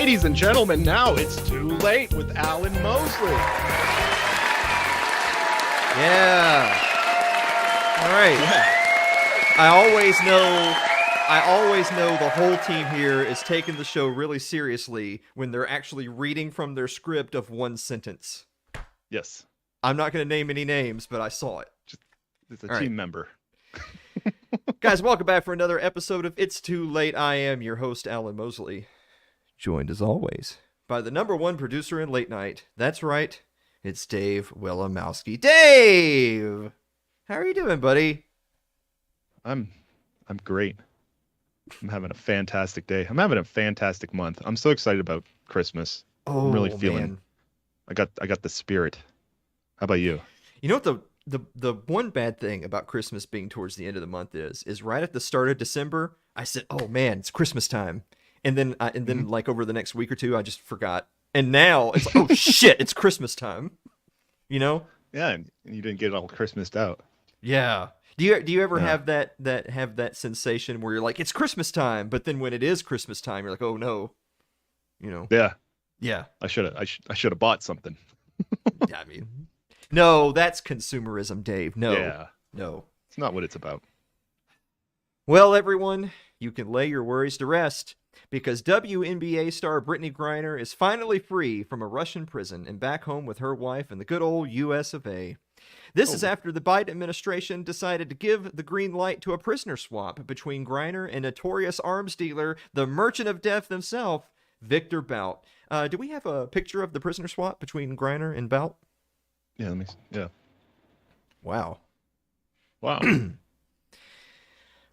Ladies and gentlemen, now it's too late with Alan Mosley. Yeah. All right. Yeah. I always know the whole team here is taking the show really seriously when they're actually reading from their script of one sentence. Yes. I'm not going to name any names, but I saw it. It's a All team right. member. Guys, welcome back for another episode of It's Too Late. I am your host, Alan Mosley. Joined as always by the number one producer in late night. That's right. It's Dave Willimowski. Dave! How are you doing, buddy? I'm great. I'm having a fantastic day. I'm having a fantastic month. I'm so excited about Christmas. Oh, I'm really feeling man. I got the spirit. How about you? You know what the one bad thing about Christmas being towards the end of the month is right at the start of December, I said, "Oh man, it's Christmas time." And then like over the next week or two, I just forgot. And now it's like, "Oh shit, it's Christmas time." You know? Yeah, and you didn't get it all Christmased out. Yeah. Do you ever Yeah. have that sensation where you're like, "It's Christmas time," but then when it is Christmas time, you're like, "Oh no." You know? Yeah. Yeah. I should have bought something. Yeah, I mean, no, that's consumerism, Dave. No. Yeah. No. It's not what it's about. Well, everyone, you can lay your worries to rest because WNBA star Brittney Griner is finally free from a Russian prison and back home with her wife in the good old US of A. This is after the Biden administration decided to give the green light to a prisoner swap between Griner and notorious arms dealer, the merchant of death himself, Viktor Bout. Do we have a picture of the prisoner swap between Griner and Bout? Yeah, yeah. Wow. Wow.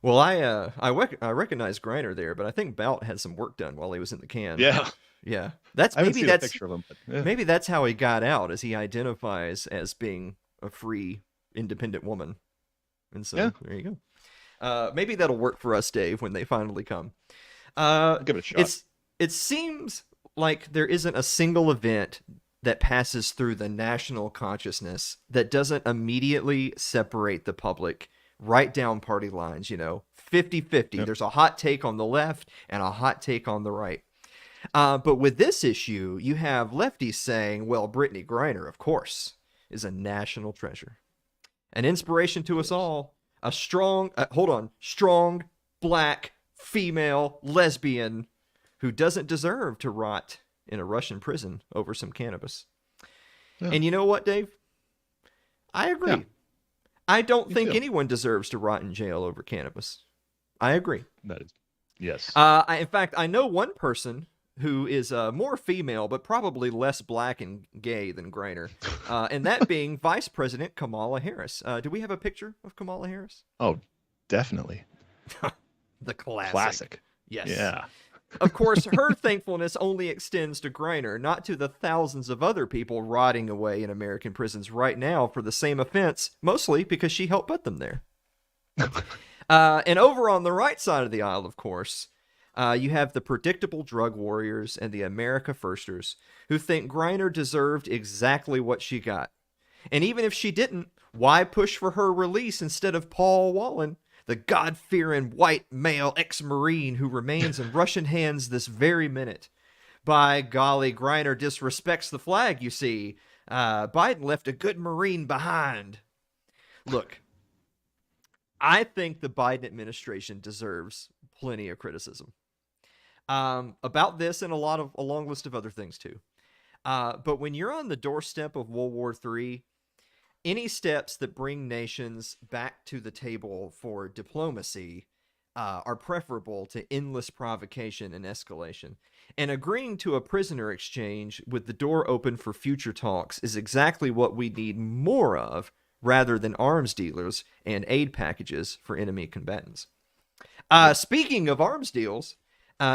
Well, I recognize Griner there, but I think Bout had some work done while he was in the can. Yeah. Yeah. I haven't seen a picture of him, but yeah. Maybe that's how he got out, as he identifies as being a free, independent woman. And so Yeah. there you go. Maybe that'll work for us, Dave, when they finally come. I'll give it a shot. It seems like there isn't a single event that passes through the national consciousness that doesn't immediately separate the public right down party lines, 50-50. Yep. There's a hot take on the left and a hot take on the right. But with this issue, you have lefties saying, well, Brittney Griner, of course, is a national treasure. An inspiration to us all. A strong, strong, black, female, lesbian who doesn't deserve to rot in a Russian prison over some cannabis. Yeah. And you know what, Dave? I agree. Yeah. I don't think anyone deserves to rot in jail over cannabis. I agree. That is, yes. In fact, I know one person who is more female, but probably less black and gay than Griner, and that being Vice President Kamala Harris. Do we have a picture of Kamala Harris? Oh, definitely. The classic. Classic. Yes. Yeah. Of course, her thankfulness only extends to Griner, not to the thousands of other people rotting away in American prisons right now for the same offense, mostly because she helped put them there. And over on the right side of the aisle, of course, you have the predictable drug warriors and the America Firsters who think Griner deserved exactly what she got. And even if she didn't, why push for her release instead of Paul Wallin, the God-fearing white male ex-Marine who remains in Russian hands this very minute? By golly, Griner disrespects the flag, you see. Biden left a good Marine behind. Look, I think the Biden administration deserves plenty of criticism about this and a long list of other things too. But when you're on the doorstep of World War III, any steps that bring nations back to the table for diplomacy are preferable to endless provocation and escalation. And agreeing to a prisoner exchange with the door open for future talks is exactly what we need more of, rather than arms dealers and aid packages for enemy combatants. Speaking of arms deals,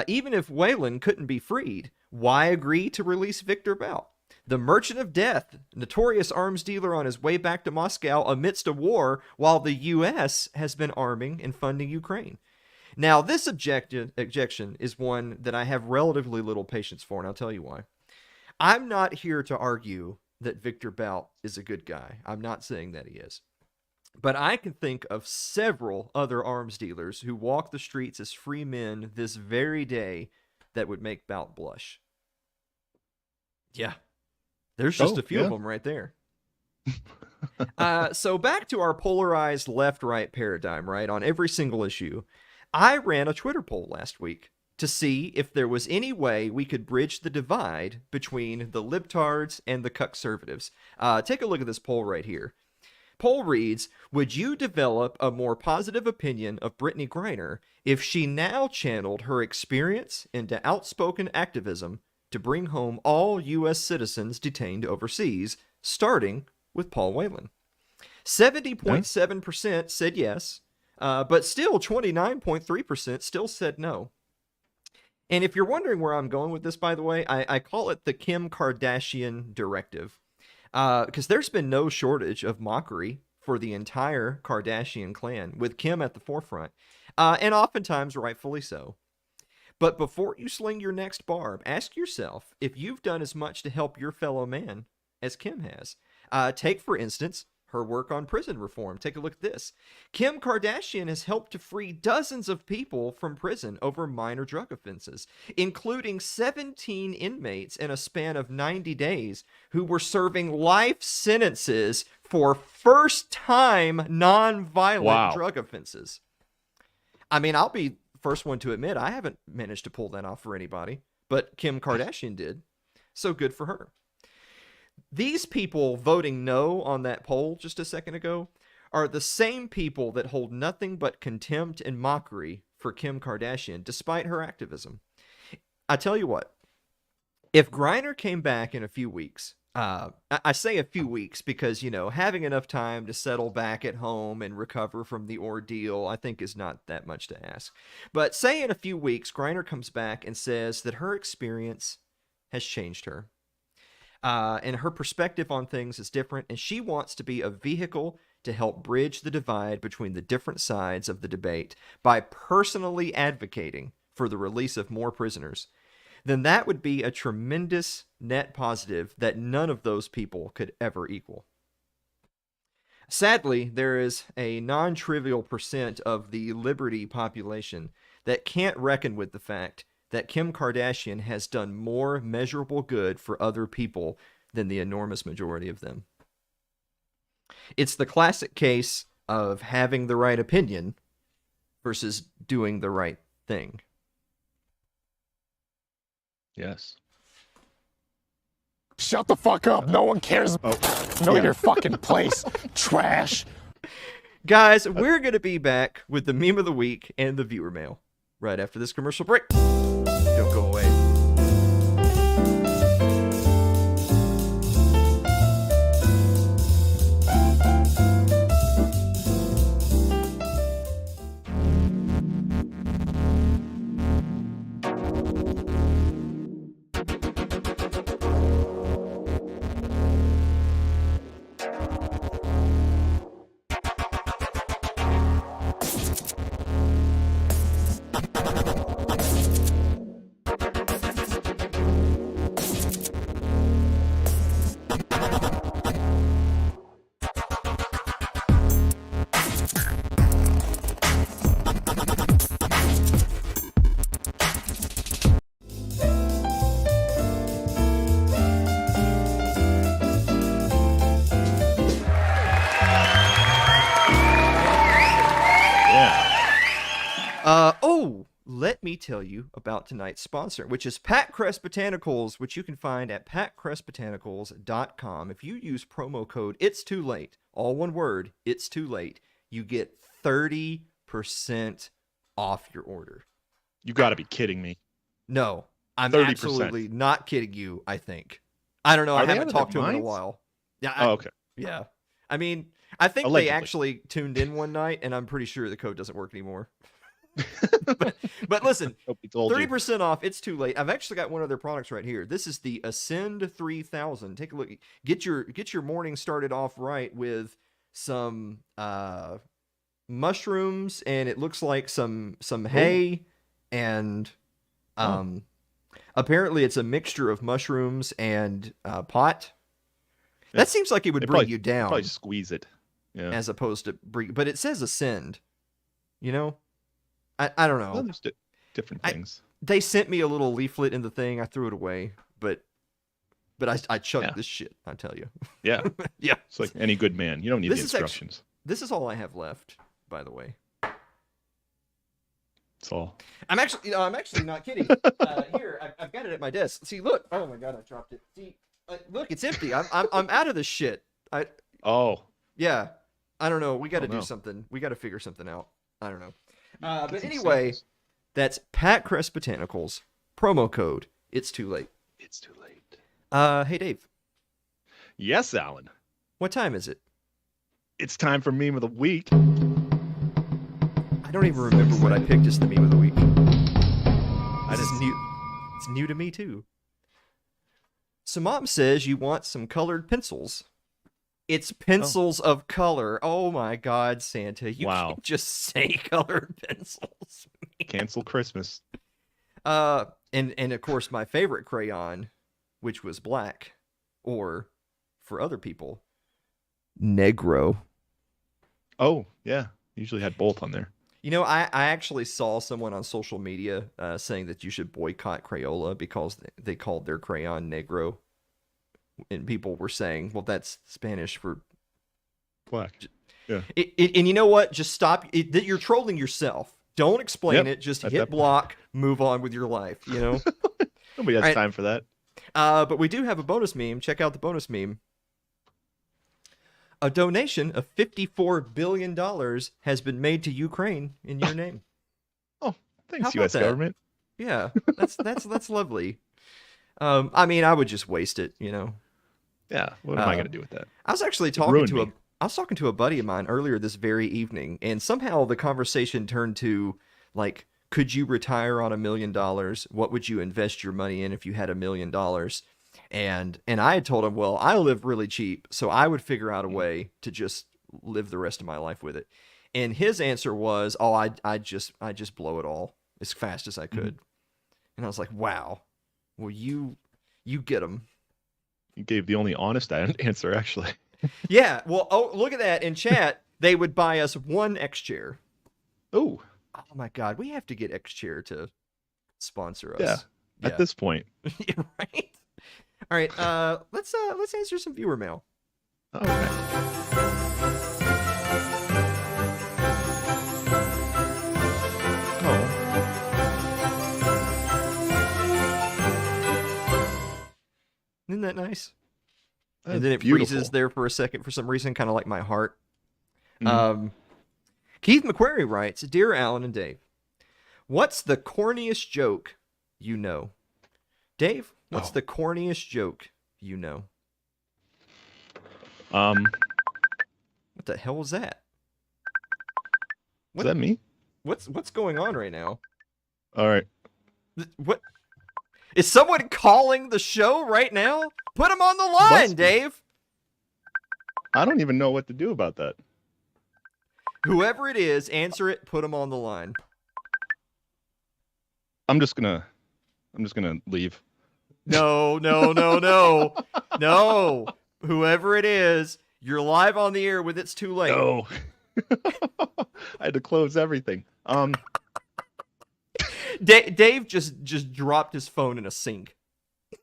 even if Whelan couldn't be freed, why agree to release Viktor Bout, the merchant of death, notorious arms dealer on his way back to Moscow amidst a war while the U.S. has been arming and funding Ukraine? Now, this objection is one that I have relatively little patience for, and I'll tell you why. I'm not here to argue that Viktor Bout is a good guy. I'm not saying that he is. But I can think of several other arms dealers who walk the streets as free men this very day that would make Bout blush. Yeah. There's just Oh, a few of yeah. them right there. So back to our polarized left-right paradigm, right? On every single issue. I ran a Twitter poll last week to see if there was any way we could bridge the divide between the libtards and the cuckservatives. Take a look at this poll right here. Poll reads, would you develop a more positive opinion of Brittney Griner if she now channeled her experience into outspoken activism to bring home all U.S. citizens detained overseas, starting with Paul Whelan? 70.7% said yes, but still 29.3% still said no. And if you're wondering where I'm going with this, by the way, I call it the Kim Kardashian directive. Because there's been no shortage of mockery for the entire Kardashian clan, with Kim at the forefront, and oftentimes rightfully so. But before you sling your next barb, ask yourself if you've done as much to help your fellow man as Kim has. Take, for instance, her work on prison reform. Take a look at this. Kim Kardashian has helped to free dozens of people from prison over minor drug offenses, including 17 inmates in a span of 90 days who were serving life sentences for first-time non-violent drug offenses. I mean, I'll be first one to admit I haven't managed to pull that off for anybody, but Kim Kardashian did. So good for her. These people voting no on that poll just a second ago are the same people that hold nothing but contempt and mockery for Kim Kardashian, despite her activism. I tell you what, if Griner came back in a few weeks, I say a few weeks because, you know, having enough time to settle back at home and recover from the ordeal, I think is not that much to ask. But say in a few weeks, Griner comes back and says that her experience has changed her. And her perspective on things is different, and she wants to be a vehicle to help bridge the divide between the different sides of the debate by personally advocating for the release of more prisoners. Then that would be a tremendous net positive that none of those people could ever equal. Sadly, there is a non-trivial percent of the liberty population that can't reckon with the fact that Kim Kardashian has done more measurable good for other people than the enormous majority of them. It's the classic case of having the right opinion versus doing the right thing. Yes. Shut the fuck up. No one cares. Know your fucking place. Trash. Guys, we're going to be back with the meme of the week and the viewer mail right after this commercial break. Don't go away. Let me tell you about tonight's sponsor, which is Pat Crest Botanicals, which you can find at patcrestbotanicals.com. If you use promo code It's Too Late, all one word, It's Too Late, you get 30% off your order. You got to be kidding me. No, I'm 30%. Absolutely not kidding you, I think. I don't know. I haven't talked to him in a while. Yeah. Okay. Yeah. I mean, I think Allegedly. they actually tuned in one night, and I'm pretty sure the code doesn't work anymore. but listen, 30% off. It's Too Late. I've actually got one of their products right here. This is the Ascend 3000. Take a look. Get your morning started off right with some mushrooms, and it looks like some hay, and apparently it's a mixture of mushrooms and pot. Yeah. That seems like it would bring you down. Probably squeeze it. Yeah. As opposed to bring, but it says Ascend. You know. I don't know. Well, there's different things. They sent me a little leaflet in the thing. I threw it away, but But I chugged Yeah. this shit, I tell you. Yeah. Yeah. It's like any good man. You don't need This the is actu- instructions. This is all I have left, by the way. It's all. I'm actually not kidding. Here, I've got it at my desk. See, look. Oh my god, I dropped it. See, look, it's empty. I'm out of this shit. Oh. Yeah. I don't know. We got to Oh, do no. something. We got to figure something out. I don't know. Get But some anyway, samples. that's Pat Crest Botanicals promo code. It's too late. It's too late. Hey Dave, Yes, Alan. what time is it? It's time for meme of the week. I don't even remember what I picked as the meme of the week. I This is just new. It's new to me too. So mom says you want some colored pencils. It's pencils of color. Oh my God, Santa! You Wow. can't just say colored pencils. cancel Christmas. And of course my favorite crayon, which was black, or for other people, Negro. Oh, yeah. Usually had both on there. You know, I actually saw someone on social media saying that you should boycott Crayola because they called their crayon Negro. And people were saying, well, that's Spanish for... Black. Yeah. And you know what? Just stop. You're trolling yourself. Don't explain Yep, it. Just at hit that point. block, move on with your life, you know? Nobody has Alright. time for that. But we do have a bonus meme. Check out the bonus meme. A donation of $54 billion has been made to Ukraine in your name. Oh, thanks, How about U.S. that? government. Yeah, that's lovely. I mean, I would just waste it, you know. Yeah. What am I going to do with that? I was actually ruined talking to me. I was talking to a buddy of mine earlier this very evening, and somehow the conversation turned to like, could you retire on $1 million? What would you invest your money in if you had $1 million? And I had told him, well, I live really cheap, so I would figure out a way to just live the rest of my life with it. And his answer was, oh, I just blow it all as fast as I could. And I was like, wow, well, you get them. You gave the only honest answer, actually. Yeah, well, oh, look at that. In chat, they would buy us one X Chair. Oh, Oh my God, we have to get X Chair to sponsor us. yeah. At this point. Yeah, right. All right, let's answer some viewer mail. Okay. Oh, Isn't that nice? that's And then it beautiful. freezes there for a second for some reason, kind of like my heart. Mhm. Keith McQuarrie writes, "Dear Alan and Dave, what's the corniest joke you know?" Dave, what's Oh. the corniest joke you know? What the hell was that? Is that me? What's going on right now? All right. What is someone calling the show right now? Put him on the line, Must be. Dave. I don't even know what to do about that. Whoever it is, answer it. Put him on the line. I'm just gonna leave. No, no, no, no, no. Whoever it is, you're live on the air with It's Too Late. No. I had to close everything. Dave just dropped his phone in a sink.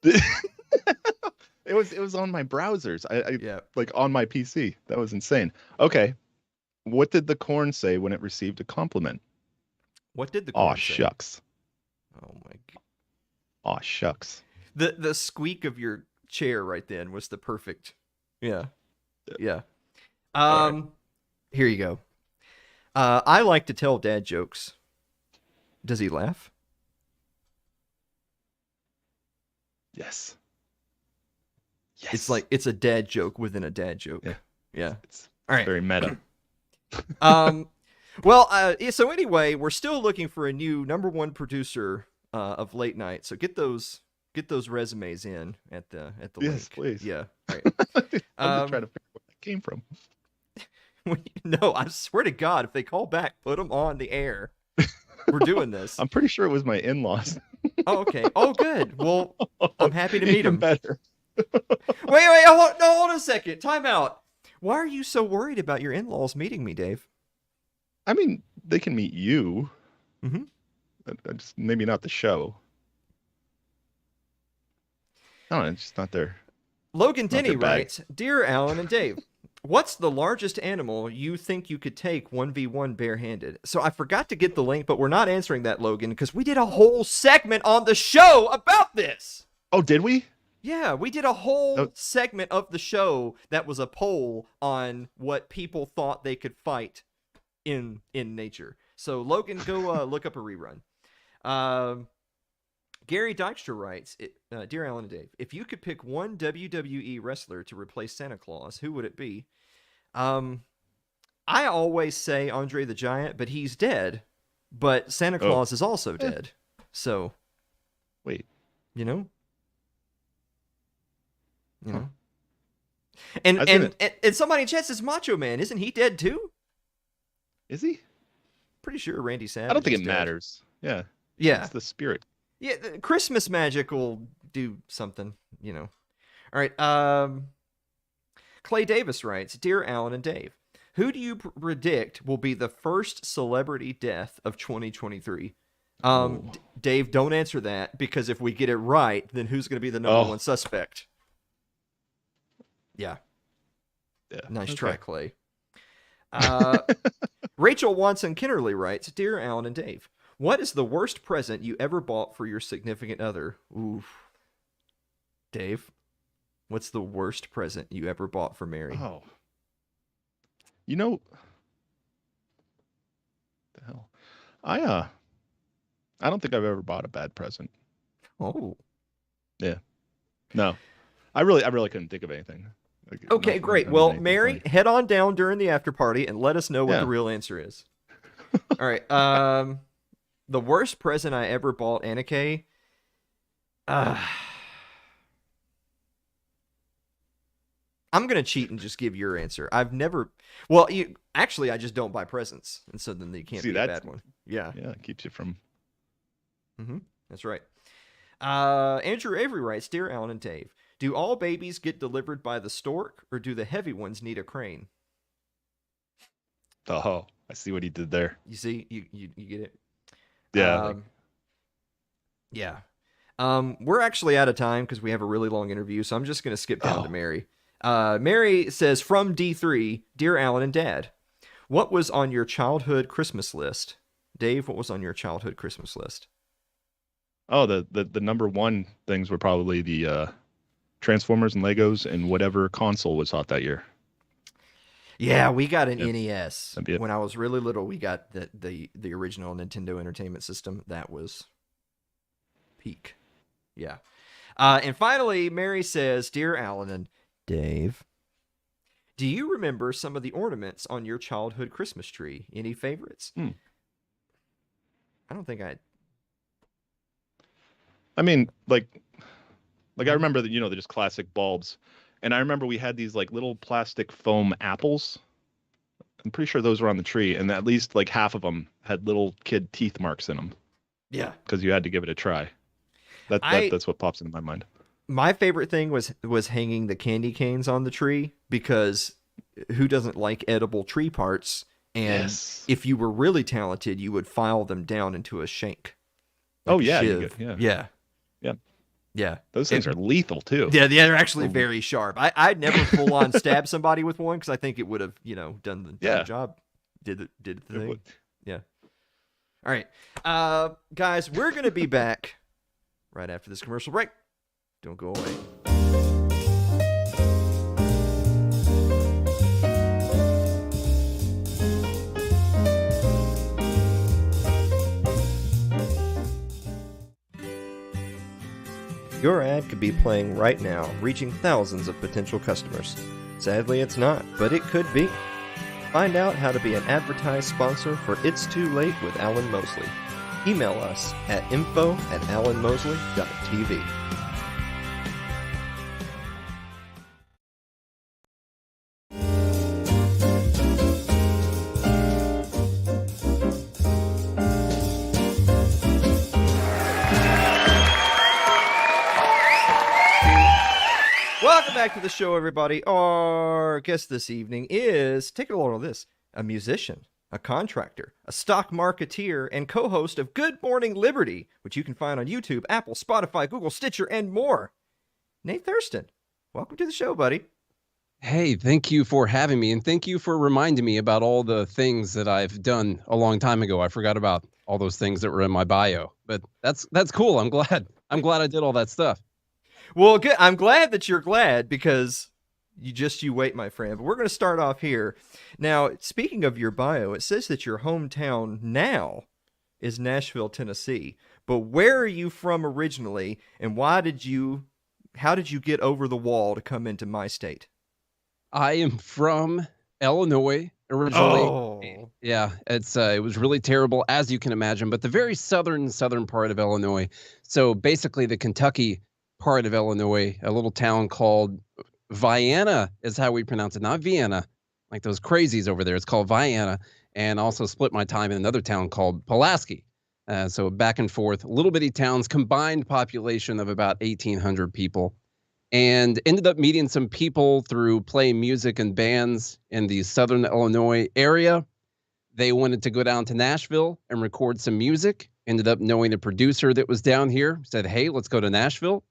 It was on my browsers. I Yeah. like on my PC. That was insane. Okay. What did the corn say when it received a compliment? What did the Aw, corn say? shucks. Oh my god. Aw, shucks. The squeak of your chair right then was the perfect. Yeah. Yeah. All right. Here you go. I like to tell dad jokes. Does he laugh? Yes. Yes. It's like it's a dad joke within a dad joke. Yeah. Yeah. it's All right. very meta. Well, so anyway, we're still looking for a new #1 producer of late night. So get those resumes in at the Yes, link. please. Yeah. Right. I'm just trying to figure out where that came from. No, I swear to God, if they call back, put them on the air. We're doing this. I'm pretty sure it was my in-laws. Oh, okay. Oh, good. Well, I'm happy to meet Even him. better. Wait, hold a second. Time out. Why are you so worried about your in-laws meeting me, Dave? I mean, they can meet you. Mhm. Just maybe not the show. No, it's just not their. Logan Not their Denny bag. writes, Dear Alan and Dave, what's the largest animal you think you could take 1v1 barehanded? So I forgot to get the link, but we're not answering that, Logan, because we did a whole segment on the show about this. Oh, did we? Yeah, we did a whole Oh. segment of the show that was a poll on what people thought they could fight in nature. So Logan, go look up a rerun. Gary Dykstra writes, Dear Alan and Dave, if you could pick one WWE wrestler to replace Santa Claus, who would it be? I always say Andre the Giant, but he's dead. But Santa Claus is also dead. So, Wait. you know? You Huh. know? I was gonna- And somebody in chat says Macho Man. Isn't he dead too? Is he? Pretty sure Randy Savage I don't think is it dead. matters. Yeah. Yeah. It's the spirit. Yeah, the Christmas magic will do something, you know. All right. Clay Davis writes, Dear Alan and Dave, who do you predict will be the first celebrity death of 2023? Dave, don't answer that, because if we get it right, then who's going to be the number one suspect? Yeah. Nice okay. try, Clay. Rachel Watson Kinnerly writes, Dear Alan and Dave, what is the worst present you ever bought for your significant other? Oof. Dave, what's the worst present you ever bought for Mary? Oh. You know, the hell. I don't think I've ever bought a bad present. Oh. Yeah. No. I really couldn't think of anything. Like, Okay, nothing- great. nothing Well, anything Mary, funny. head on down during the after party and let us know what Yeah. the real answer is. All right. The worst present I ever bought Anna Kay. I'm gonna cheat and just give your answer. I've never. Well, I just don't buy presents, and so then they can't See, be a that's- bad one. Yeah, Yeah, it keeps you from. that's right. Andrew Avery writes, Dear Alan and Dave, do all babies get delivered by the stork, or do the heavy ones need a crane? Oh, I see what he did there. You see, you get it. Yeah. Yeah. We're actually out of time because we have a really long interview, so I'm just going to skip down to Mary. Mary says, from D3, Dear Alan and Dad, what was on your childhood Christmas list? Dave, what was on your childhood Christmas list? Oh, the number one things were probably the Transformers and Legos and whatever console was hot that year. Yeah, we got an Yep. NES. That'd be it. When I was really little, we got the original Nintendo Entertainment System. That was peak. Yeah. And finally, Mary says, Dear Alan and Dave, do you remember some of the ornaments on your childhood Christmas tree? Any favorites? I don't think I mean, like I remember that, they're just classic bulbs. And I remember we had these like little plastic foam apples. I'm pretty sure those were on the tree, and at least like half of them had little kid teeth marks in them. Yeah. Because you had to give it a try. That's what pops into my mind. My favorite thing was hanging the candy canes on the tree, because who doesn't like edible tree parts? And Yes. if you were really talented, you would file them down into a shank. Oh, a yeah, you shiv. could, yeah. Yeah. Yeah. Yeah. Those things are lethal too. Yeah, they're actually very sharp. I'd never full on stab somebody with one, because I think it would have, done the job. Did the thing. would. Yeah. All right. Guys, we're going to be back right after this commercial break. Don't go away. Your ad could be playing right now, reaching thousands of potential customers. Sadly, it's not, but it could be. Find out how to be an advertised sponsor for It's Too Late with Alan Mosley. Email us at info@alanmosley.tv. Welcome back to the show, everybody. Our guest this evening is, take a look at this, a musician, a contractor, a stock marketeer, and co-host of Good Morning Liberty, which you can find on YouTube, Apple, Spotify, Google, Stitcher, and more. Nate Thurston. Welcome to the show, buddy. Hey, thank you for having me, and thank you for reminding me about all the things that I've done a long time ago. I forgot about all those things that were in my bio, but that's cool. I'm glad. I'm glad I did all that stuff. Well, good. I'm glad that you're glad because you wait, my friend. But we're going to start off here. Now, speaking of your bio, it says that your hometown now is Nashville, Tennessee. But where are you from originally, and how did you get over the wall to come into my state? I am from Illinois originally. Oh. Yeah, it was really terrible, as you can imagine, but the very southern part of Illinois. So basically the Kentucky part of Illinois, a little town called Vienna is how we pronounce it, not Vienna, like those crazies over there. It's called Vienna, and also split my time in another town called Pulaski. So back and forth, little bitty towns, combined population of about 1,800 people. And ended up meeting some people through playing music and bands in the Southern Illinois area. They wanted to go down to Nashville and record some music. Ended up knowing a producer that was down here, said, hey, let's go to Nashville.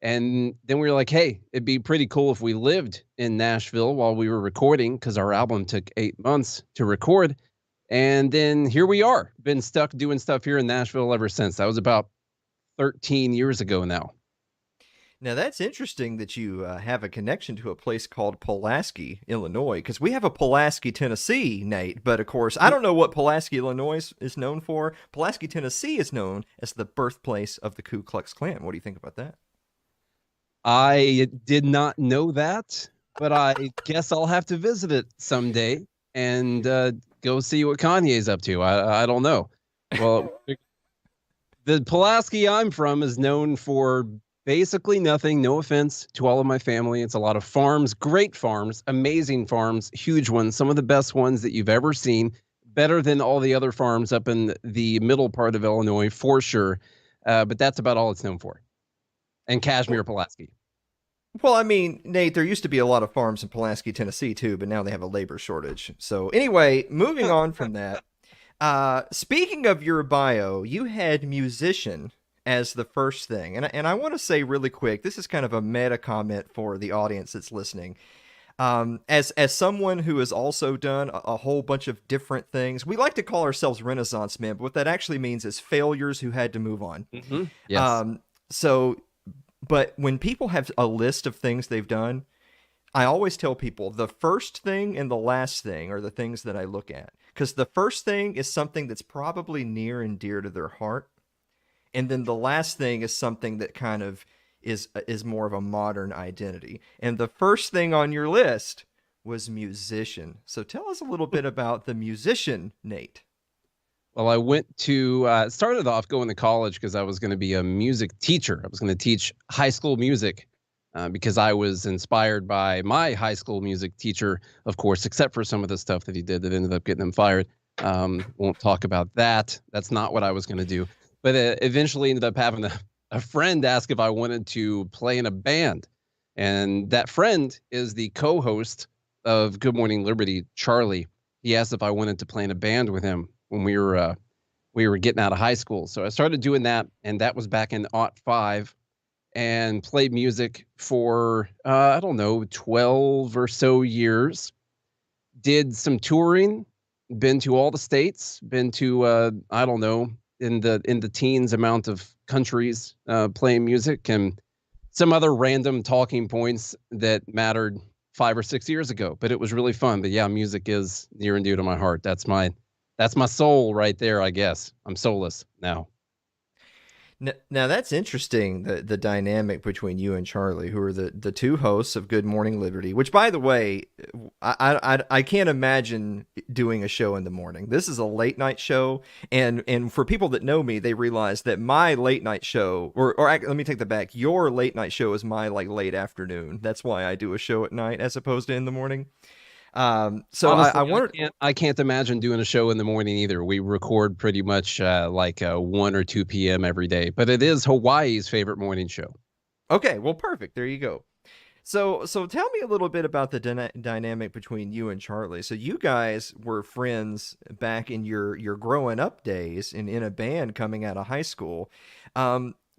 And then we were like, hey, it'd be pretty cool if we lived in Nashville while we were recording, because our album took 8 months to record. And then here we are, been stuck doing stuff here in Nashville ever since. That was about 13 years ago now. Now, that's interesting that you have a connection to a place called Pulaski, Illinois, because we have a Pulaski, Tennessee, Nate. But, of course, I don't know what Pulaski, Illinois is known for. Pulaski, Tennessee is known as the birthplace of the Ku Klux Klan. What do you think about that? I did not know that, but I guess I'll have to visit it someday and go see what Kanye's up to. I don't know. Well, the Pulaski I'm from is known for basically nothing. No offense to all of my family. It's a lot of farms, great farms, amazing farms, huge ones, some of the best ones that you've ever seen, better than all the other farms up in the middle part of Illinois, for sure. But that's about all it's known for. And Kashmir, Pulaski. Well, I mean, Nate, there used to be a lot of farms in Pulaski, Tennessee, too, but now they have a labor shortage. So anyway, moving on from that. Speaking of your bio, you had musician as the first thing. And I want to say really quick, this is kind of a meta comment for the audience that's listening. As someone who has also done a whole bunch of different things, we like to call ourselves Renaissance men, but what that actually means is failures who had to move on. Mm-hmm. Yes. But when people have a list of things they've done, I always tell people the first thing and the last thing are the things that I look at. Because the first thing is something that's probably near and dear to their heart. And then the last thing is something that kind of is more of a modern identity. And the first thing on your list was musician. So tell us a little bit about the musician, Nate. Well, I went to, started off going to college because I was going to be a music teacher. I was going to teach high school music because I was inspired by my high school music teacher, of course, except for some of the stuff that he did that ended up getting him fired. Won't talk about that. That's not what I was going to do. But eventually ended up having a friend ask if I wanted to play in a band. And that friend is the co-host of Good Morning Liberty, Charlie. He asked if I wanted to play in a band with him when we were getting out of high school. So I started doing that, and that was back in '05, and played music for, 12 or so years. Did some touring, been to all the states, been to, in the teens amount of countries playing music, and some other random talking points that mattered 5 or 6 years ago. But it was really fun. But yeah, music is near and dear to my heart. That's my soul right there, I guess. I'm soulless now. Now that's interesting, the dynamic between you and Charlie, who are the two hosts of Good Morning Liberty, which, by the way, I can't imagine doing a show in the morning. This is a late night show, and for people that know me, they realize that my late night show, or let me take that back, your late night show is my late afternoon. That's why I do a show at night as opposed to in the morning. So honestly, I wondered. I can't imagine doing a show in the morning either. We record pretty much 1 or 2 p.m. every day, but it is Hawaii's favorite morning show. Okay, well, perfect. There you go. So tell me a little bit about the dynamic between you and Charlie. So you guys were friends back in your growing up days in a band coming out of high school.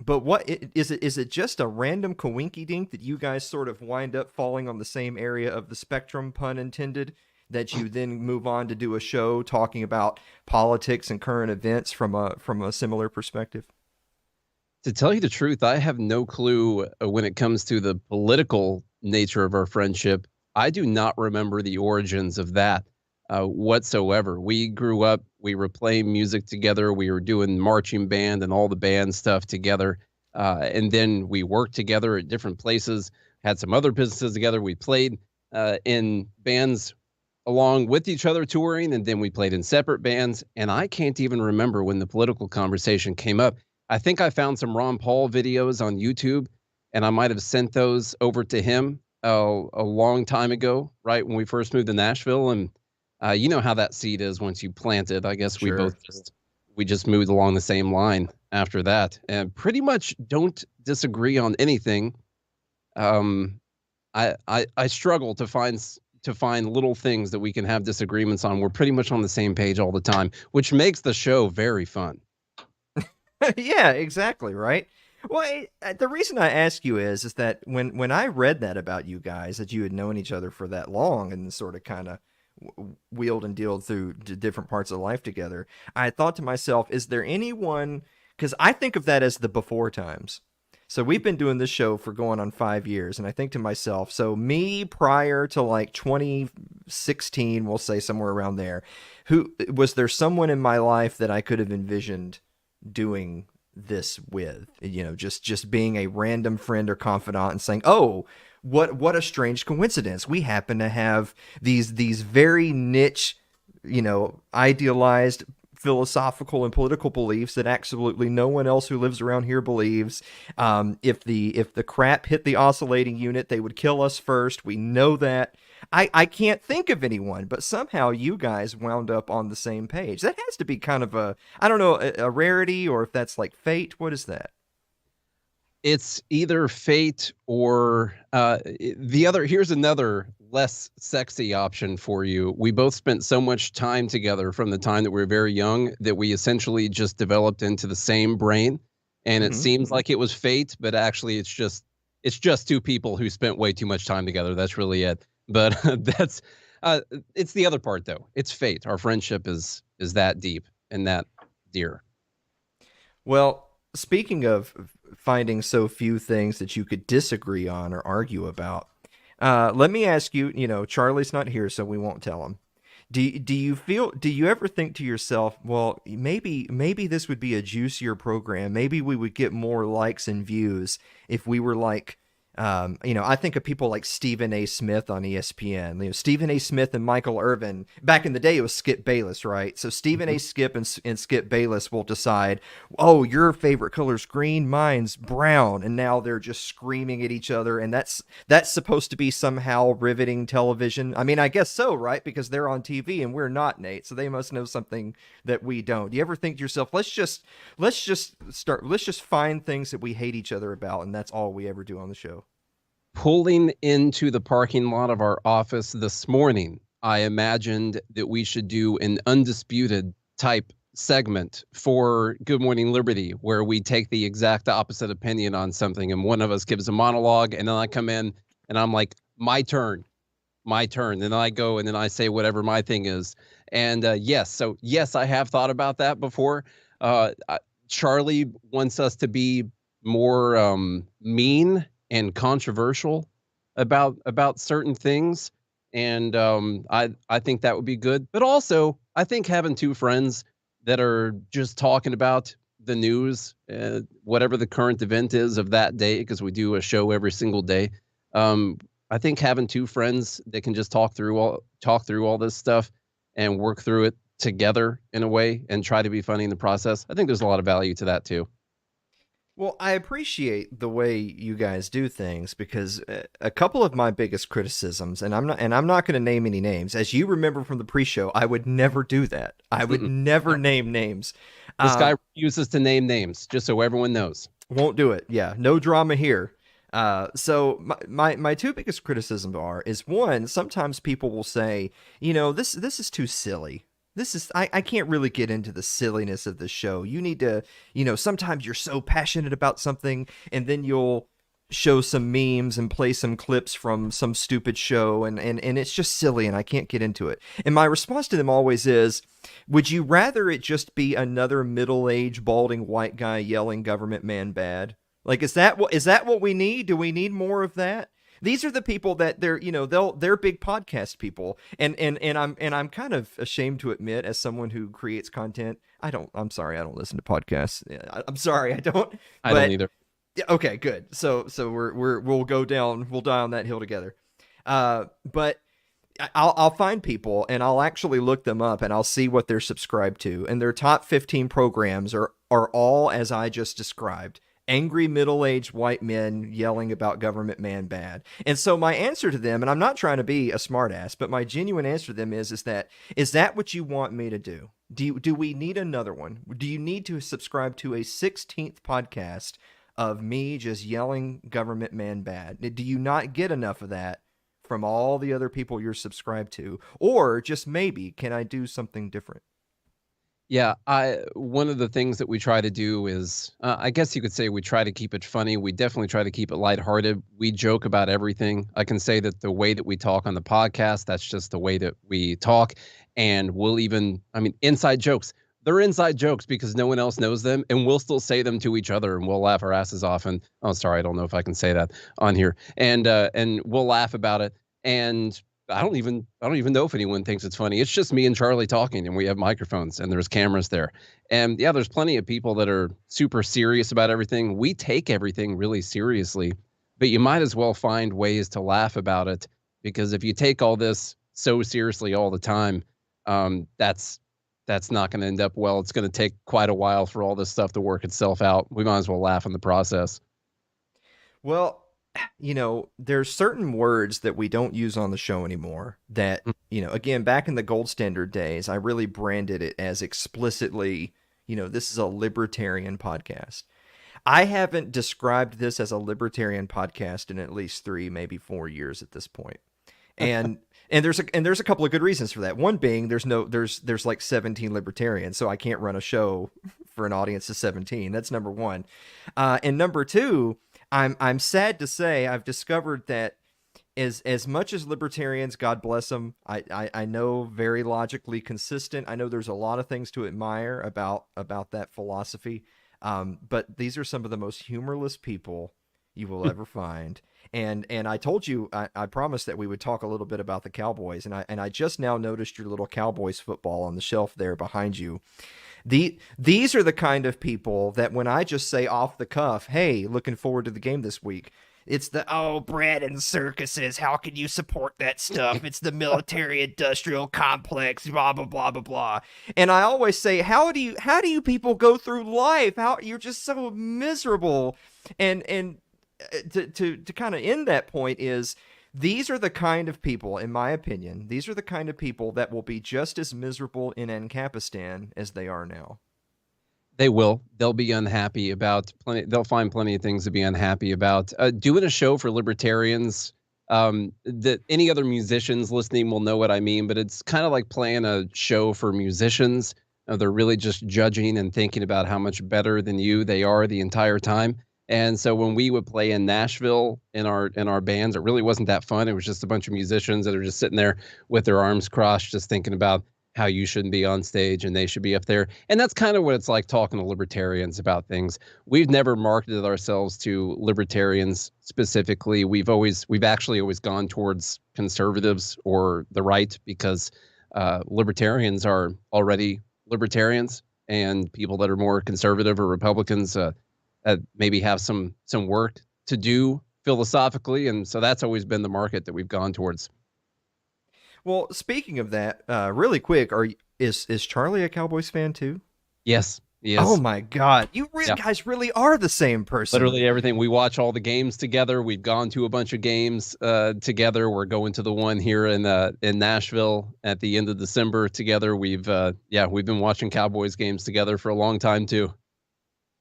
But is it? Is it just a random coinky-dink that you guys sort of wind up falling on the same area of the spectrum, pun intended, that you then move on to do a show talking about politics and current events from a similar perspective? To tell you the truth, I have no clue when it comes to the political nature of our friendship. I do not remember the origins of that whatsoever. We grew up, we were playing music together, we were doing marching band and all the band stuff together. And then we worked together at different places, had some other businesses together. We played in bands along with each other touring, and then we played in separate bands. And I can't even remember when the political conversation came up. I think I found some Ron Paul videos on YouTube, and I might have sent those over to him a long time ago, right when we first moved to Nashville. And you know how that seed is once you plant it. I guess Sure. we just moved along the same line after that, and pretty much don't disagree on anything. I struggle to find little things that we can have disagreements on. We're pretty much on the same page all the time, which makes the show very fun. Yeah, exactly, right? Well, the reason I ask you is that when I read that about you guys, that you had known each other for that long and sort of kind of wheeled and dealed through different parts of life together, I thought to myself, is there anyone, because I think of that as the before times. So we've been doing this show for going on 5 years, and I think to myself, so me prior to like 2016, we'll say somewhere around there, was there someone in my life that I could have envisioned doing this with, just being a random friend or confidant and saying, oh, what a strange coincidence, we happen to have these very niche, idealized philosophical and political beliefs that absolutely no one else who lives around here believes. If the crap hit the oscillating unit, they would kill us first. We know that. I can't think of anyone, but somehow you guys wound up on the same page. That has to be kind of I don't know, a rarity, or if that's like fate. What is that? It's either fate or the other. Here's another less sexy option for you. We both spent so much time together from the time that we were very young that we essentially just developed into the same brain. And it seems like it was fate, but actually it's just two people who spent way too much time together. That's really it. But it's the other part though. It's fate. Our friendship is that deep and that dear. Well, speaking of finding so few things that you could disagree on or argue about, let me ask you, Charlie's not here, so we won't tell him. Do you ever think to yourself, well, maybe this would be a juicier program. Maybe we would get more likes and views if we were like, I think of people like Stephen A. Smith on ESPN. Stephen A. Smith and Michael Irvin. Back in the day, it was Skip Bayless, right? So Stephen A. Skip and Skip Bayless will decide, oh, your favorite color's green, mine's brown, and now they're just screaming at each other, and that's supposed to be somehow riveting television. I mean, I guess so, right? Because they're on TV and we're not, Nate. So they must know something that we don't. Do you ever think to yourself, let's just find things that we hate each other about, and that's all we ever do on the show? Pulling into the parking lot of our office this morning, I imagined that we should do an undisputed type segment for Good Morning Liberty, where we take the exact opposite opinion on something, and one of us gives a monologue, and then I come in and I'm like, my turn. Then I go and then I say whatever my thing is. And yes, I have thought about that before. Charlie wants us to be more mean and controversial about certain things, and I think that would be good. But also, I think having two friends that are just talking about the news, whatever the current event is of that day, because we do a show every single day. I think having two friends that can just talk through all this stuff and work through it together in a way and try to be funny in the process, I think there's a lot of value to that too. Well, I appreciate the way you guys do things, because a couple of my biggest criticisms, and I'm not going to name any names, as you remember from the pre-show, I would never do that. I would never name names. This guy refuses to name names, just so everyone knows. Won't do it. Yeah, no drama here. So my two biggest criticisms is one, sometimes people will say, this is too silly. I can't really get into the silliness of the show. You need to, sometimes you're so passionate about something and then you'll show some memes and play some clips from some stupid show and it's just silly and I can't get into it. And my response to them always is, would you rather it just be another middle-aged balding white guy yelling government man bad? Like, is that what we need? Do we need more of that? These are the people that they're big podcast people, and I'm kind of ashamed to admit, as someone who creates content, I'm sorry, I don't listen to podcasts. I'm sorry, I don't. I don't either. Yeah, okay, good. So we'll die on that hill together. But I'll find people and I'll actually look them up and I'll see what they're subscribed to, and their top 15 programs are all as I just described. Angry middle-aged white men yelling about government man bad. And so my answer to them, and I'm not trying to be a smartass, but my genuine answer to them is that what you want me to do? Do we need another one? Do you need to subscribe to a 16th podcast of me just yelling government man bad? Do you not get enough of that from all the other people you're subscribed to? Or just maybe, can I do something different? Yeah, one of the things that we try to do is, I guess you could say we try to keep it funny. We definitely try to keep it lighthearted. We joke about everything. I can say that the way that we talk on the podcast, that's just the way that we talk. And we'll inside jokes. They're inside jokes because no one else knows them, and we'll still say them to each other, and we'll laugh our asses off. And oh, sorry, I don't know if I can say that on here. And we'll laugh about it. And I don't even know if anyone thinks it's funny. It's just me and Charlie talking, and we have microphones and there's cameras there. And yeah, there's plenty of people that are super serious about everything. We take everything really seriously, but you might as well find ways to laugh about it, because if you take all this so seriously all the time, that's not going to end up well. It's going to take quite a while for all this stuff to work itself out. We might as well laugh in the process. Well, there's certain words that we don't use on the show anymore that, again, back in the gold standard days, I really branded it as explicitly, this is a libertarian podcast. I haven't described this as a libertarian podcast in at least 3, maybe 4 years at this point. And there's a couple of good reasons for that. One being there's like 17 libertarians, so I can't run a show for an audience of 17. That's number one. And number two, I'm sad to say I've discovered that as much as libertarians, God bless them, I know very logically consistent. I know there's a lot of things to admire about that philosophy. But these are some of the most humorless people you will ever find. And I told you, I promised that we would talk a little bit about the Cowboys. And I just now noticed your little Cowboys football on the shelf there behind you. These are the kind of people that when I just say off the cuff, hey, looking forward to the game this week, it's bread and circuses, how can you support that stuff? It's the military-industrial complex, blah, blah, blah, blah, blah. And I always say, how do you people go through life? You're just so miserable. And to kind of end that point is, these are the kind of people, in my opinion, these are the kind of people that will be just as miserable in Ancapistan as they are now. They will. They'll be unhappy about plenty. They'll find plenty of things to be unhappy about. Doing a show for libertarians, that any other musicians listening will know what I mean, but it's kind of like playing a show for musicians. They're really just judging and thinking about how much better than you they are the entire time. And so when we would play in Nashville in our bands, it really wasn't that fun. It was just a bunch of musicians that are just sitting there with their arms crossed, just thinking about how you shouldn't be on stage and they should be up there. And that's kind of what it's like talking to libertarians about things. We've never marketed ourselves to libertarians specifically. We've actually always gone towards conservatives or the right, because libertarians are already libertarians, and people that are more conservative or Republicans maybe have some work to do philosophically. And so that's always been the market that we've gone towards. Well, speaking of that, really quick, is Charlie a Cowboys fan too? Yes. Oh my God, you guys really are the same person. Literally everything. We watch all the games together. We've gone to a bunch of games together. We're going to the one here in Nashville at the end of December together. We've been watching Cowboys games together for a long time too.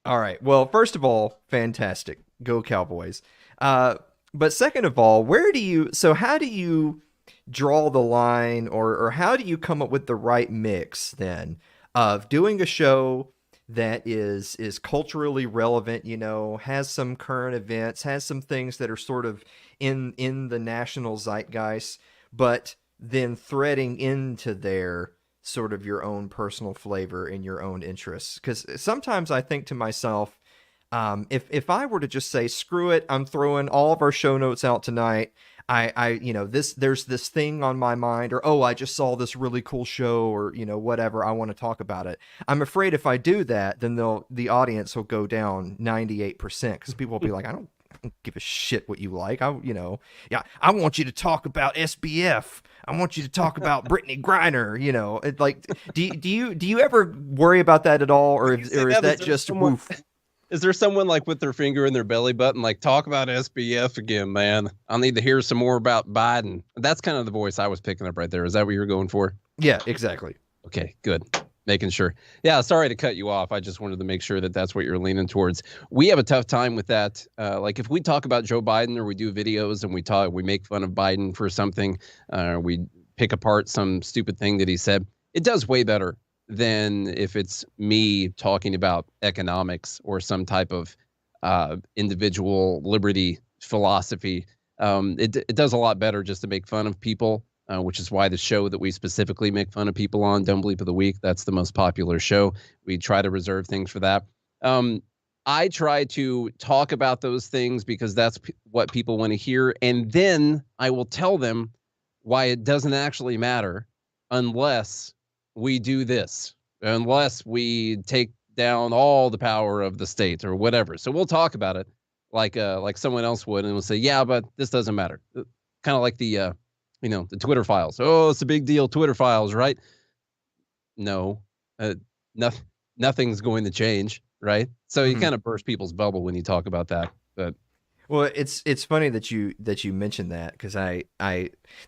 All right. Well, first of all, fantastic. Go Cowboys. But second of all, how do you draw the line, or how do you come up with the right mix then of doing a show that is culturally relevant, has some current events, has some things that are sort of in the national zeitgeist, but then threading into their sort of your own personal flavor and your own interests? Because sometimes I think to myself, if I were to just say, screw it, I'm throwing all of our show notes out tonight. There's this thing on my mind, or, oh, I just saw this really cool show, or, whatever, I want to talk about it. I'm afraid if I do that, then the audience will go down 98%, because people will be like, I don't give a shit what you like. I want you to talk about SBF. I want you to talk about Brittney Griner. Like, do you ever worry about that at all, or is that just woof? Is there someone like with their finger in their belly button, like, talk about SBF again, man? I'll need to hear some more about Biden. That's kind of the voice I was picking up right there. Is that what you're going for? Yeah, exactly. Okay, good. Making sure. Yeah, sorry to cut you off. I just wanted to make sure that that's what you're leaning towards. We have a tough time with that. Like, if we talk about Joe Biden, or we do videos and we make fun of Biden for something, we pick apart some stupid thing that he said, it does way better than if it's me talking about economics or some type of individual liberty philosophy. It does a lot better just to make fun of people, which is why the show that we specifically make fun of people on, Don't Bleep of the Week, that's the most popular show. We try to reserve things for that. I try to talk about those things because that's what people want to hear. And then I will tell them why it doesn't actually matter unless we do this, unless we take down all the power of the state or whatever. So we'll talk about it like someone else would, and we'll say, yeah, but this doesn't matter. Kind of like the Twitter files. Oh, it's a big deal, Twitter files, right? No, nothing's going to change, right? So you kind of burst people's bubble when you talk about that. But well, it's funny that you mentioned that, because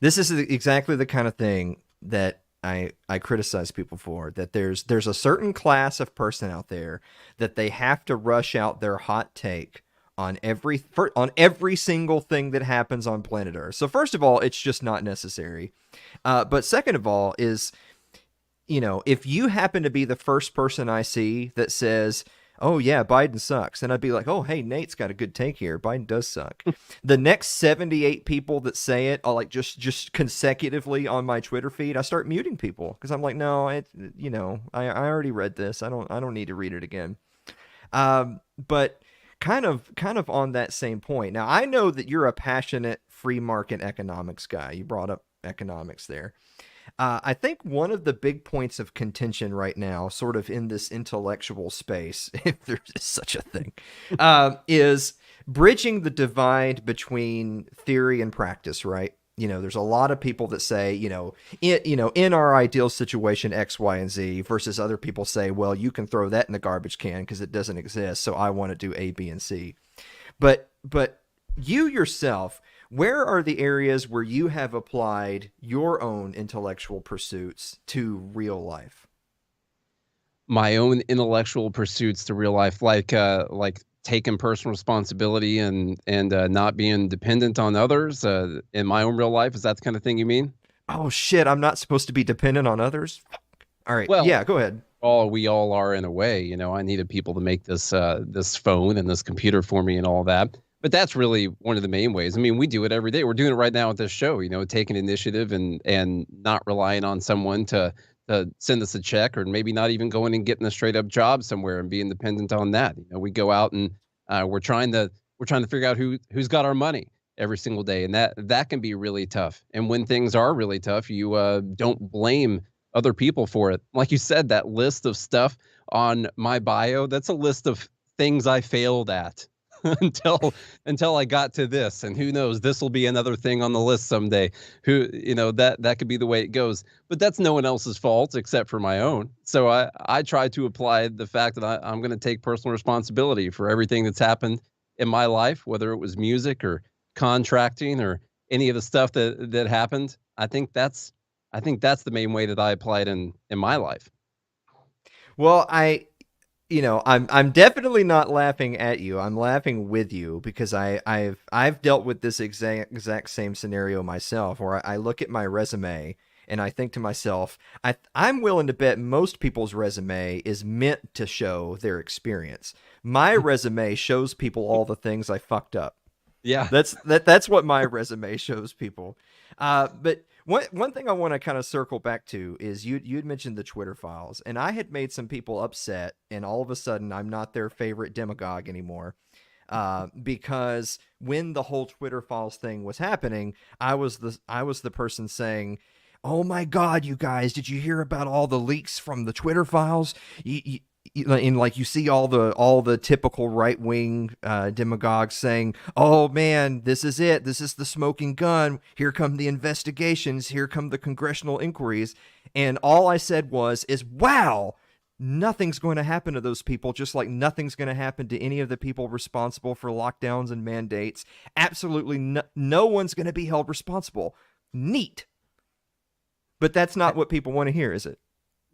this is exactly the kind of thing that I criticize people for, that there's a certain class of person out there that they have to rush out their hot take on every single thing that happens on planet Earth. So first of all, it's just not necessary. But second of all is, if you happen to be the first person I see that says, oh yeah, Biden sucks, and I'd be like, oh, hey, Nate's got a good take here. Biden does suck. The next 78 people that say it, I'll like just consecutively on my Twitter feed, I start muting people, because I'm like, no, I already read this. I don't need to read it again. But kind of on that same point. Now, I know that you're a passionate free market economics guy. You brought up economics there. I think one of the big points of contention right now, sort of in this intellectual space, if there's such a thing, is bridging the divide between theory and practice, right? There's a lot of people that say, in our ideal situation, X, Y, and Z, versus other people say, well, you can throw that in the garbage can because it doesn't exist, so I want to do A, B, and C. But you yourself, where are the areas where you have applied your own intellectual pursuits to real life? My own intellectual pursuits to real life, like taking personal responsibility and not being dependent on others in my own real life. Is that the kind of thing you mean? Oh shit, I'm not supposed to be dependent on others? All right. Well, yeah, go ahead. We all are in a way. I needed people to make this phone and this computer for me and all that. But that's really one of the main ways. I mean, we do it every day. We're doing it right now with this show, taking initiative and not relying on someone to send us a check, or maybe not even going and getting a straight up job somewhere and being dependent on that. We go out and we're trying to figure out who's got our money every single day. And that can be really tough. And when things are really tough, you don't blame other people for it. Like you said, that list of stuff on my bio, that's a list of things I failed at. until I got to this, and who knows, this will be another thing on the list someday. That could be the way it goes, but that's no one else's fault except for my own. So I try to apply the fact that I'm going to take personal responsibility for everything that's happened in my life, whether it was music or contracting or any of the stuff that happened. I think that's the main way that I apply it in my life. Well, I'm definitely not laughing at you. I'm laughing with you because I've dealt with this exact same scenario myself, where I look at my resume and I think to myself, I'm willing to bet most people's resume is meant to show their experience. My resume shows people all the things I fucked up. Yeah. That's what my resume shows people. But one thing I want to kind of circle back to is you'd mentioned the Twitter files, and I had made some people upset, and all of a sudden I'm not their favorite demagogue anymore. Because when the whole Twitter files thing was happening, I was the person saying, "Oh my God, you guys, did you hear about all the leaks from the Twitter files? And like you see all the typical right-wing demagogues saying, "Oh man, this is it. This is the smoking gun. Here come the investigations. Here come the congressional inquiries." And all I said is, "Wow, nothing's going to happen to those people, just like nothing's going to happen to any of the people responsible for lockdowns and mandates. Absolutely no one's going to be held responsible." Neat. But that's not what people want to hear, is it?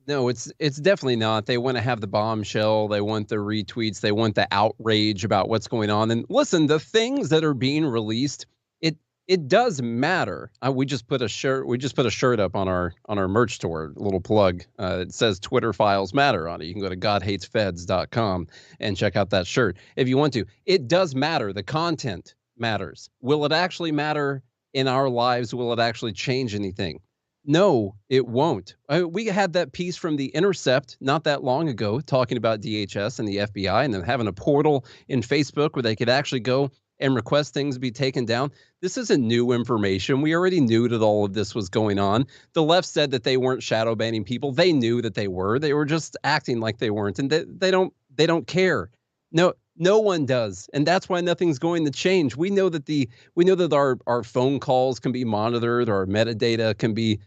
No, it's definitely not. They want to have the bombshell. They want the retweets. They want the outrage about what's going on. And listen, the things that are being released, it does matter. We just put a shirt up on our merch store. A little plug. It says Twitter files matter on it. You can go to godhatesfeds.com and check out that shirt if you want to. It does matter. The content matters. Will it actually matter in our lives? Will it actually change anything? No, it won't. We had that piece from The Intercept not that long ago talking about DHS and the FBI and then having a portal in Facebook where they could actually go and request things be taken down. This isn't new information. We already knew that all of this was going on. The left said that they weren't shadow banning people. They knew that they were. They were just acting like they weren't, and they don't care. No one does, and that's why nothing's going to change. We know that our phone calls can be monitored, our metadata can be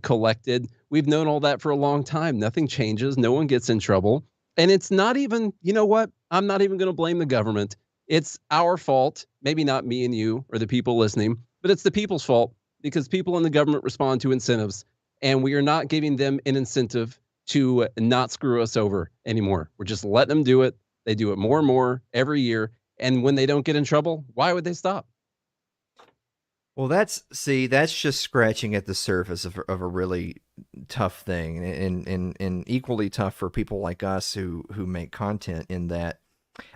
collected. We've known all that for a long time. Nothing changes. No one gets in trouble. And it's not even, you know what? I'm not even going to blame the government. It's our fault. Maybe not me and you or the people listening, but it's the people's fault because people in the government respond to incentives, and we are not giving them an incentive to not screw us over anymore. We're just letting them do it. They do it more and more every year. And when they don't get in trouble, why would they stop? Well, that's just scratching at the surface of a really tough thing, and equally tough for people like us who make content. In that,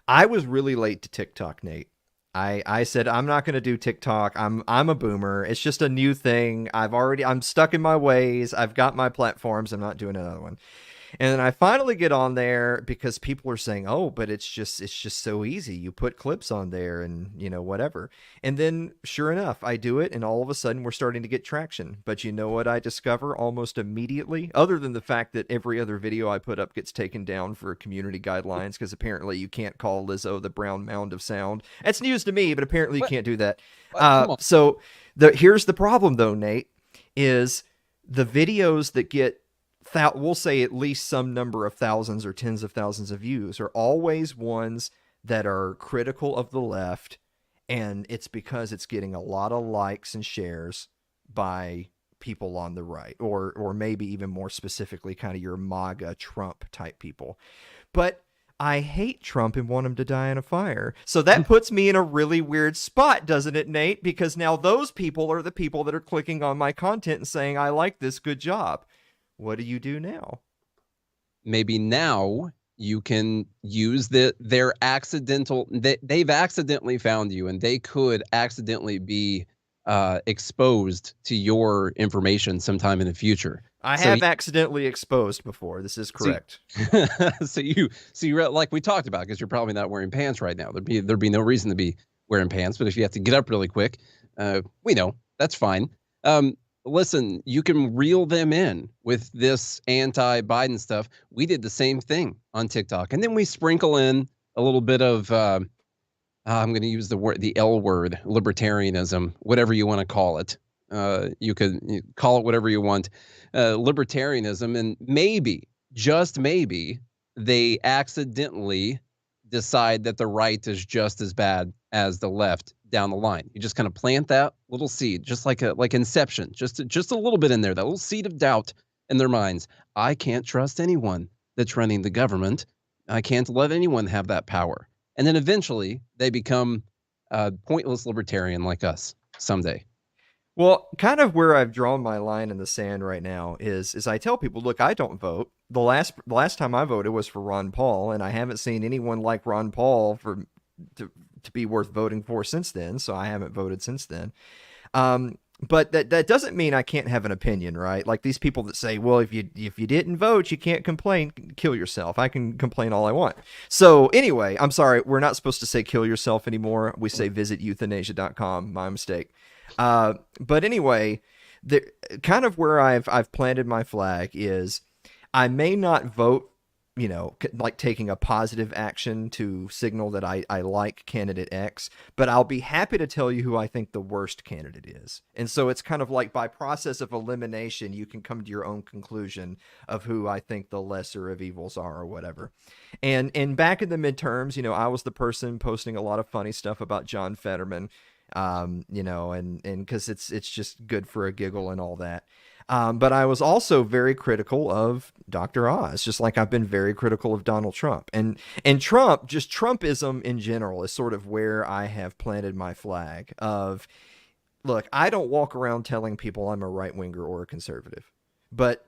I was really late to TikTok, Nate. I said I'm not going to do TikTok. I'm a boomer. It's just a new thing. I'm stuck in my ways. I've got my platforms. I'm not doing another one. And then I finally get on there because people are saying, "Oh, but it's just so easy. You put clips on there and, whatever." And then sure enough, I do it, and all of a sudden we're starting to get traction. But you know what I discover almost immediately, other than the fact that every other video I put up gets taken down for community guidelines because apparently you can't call Lizzo the brown mound of sound. That's news to me, but apparently you can't do that. So here's the problem though, Nate, is the videos that get we'll say at least some number of thousands or tens of thousands of views are always ones that are critical of the left, and it's because it's getting a lot of likes and shares by people on the right, or maybe even more specifically kind of your MAGA Trump type people. But I hate Trump and want him to die in a fire. So that puts me in a really weird spot, doesn't it, Nate? Because now those people are the people that are clicking on my content and saying, "I like this, good job." What do you do now? Maybe now you can use they've accidentally found you, and they could accidentally be exposed to your information sometime in the future. I have accidentally exposed before. This is correct. So you're like we talked about, because you're probably not wearing pants right now. There'd be no reason to be wearing pants, but if you have to get up really quick, we know that's fine. Listen, you can reel them in with this anti-Biden stuff. We did the same thing on TikTok. And then we sprinkle in a little bit of, I'm going to use the L word, libertarianism, whatever you want to call it. You call it whatever you want, libertarianism. And maybe, just maybe, they accidentally decide that the right is just as bad as the left down the line. You just kind of plant that little seed, just like Inception, just a little bit in there, that little seed of doubt in their minds. I can't trust anyone that's running the government. I can't let anyone have that power. And then eventually they become a pointless libertarian like us someday. Well, kind of where I've drawn my line in the sand right now is I tell people, look, I don't vote. The last time I voted was for Ron Paul, and I haven't seen anyone like Ron Paul to be worth voting for since then. So I haven't voted since then. But that doesn't mean I can't have an opinion, right? Like these people that say, well, if you didn't vote, you can't complain. Kill yourself. I can complain all I want. So anyway, I'm sorry, we're not supposed to say kill yourself anymore. We say visit euthanasia.com. My mistake. But anyway, kind of where I've planted my flag is I may not vote, like taking a positive action to signal that I like candidate X, but I'll be happy to tell you who I think the worst candidate is. And so it's kind of like by process of elimination, you can come to your own conclusion of who I think the lesser of evils are or whatever. And back in the midterms, I was the person posting a lot of funny stuff about John Fetterman. And because it's just good for a giggle and all that. But I was also very critical of Dr. Oz, just like I've been very critical of Donald Trump. And Trump, just Trumpism in general, is sort of where I have planted my flag of, look, I don't walk around telling people I'm a right-winger or a conservative. But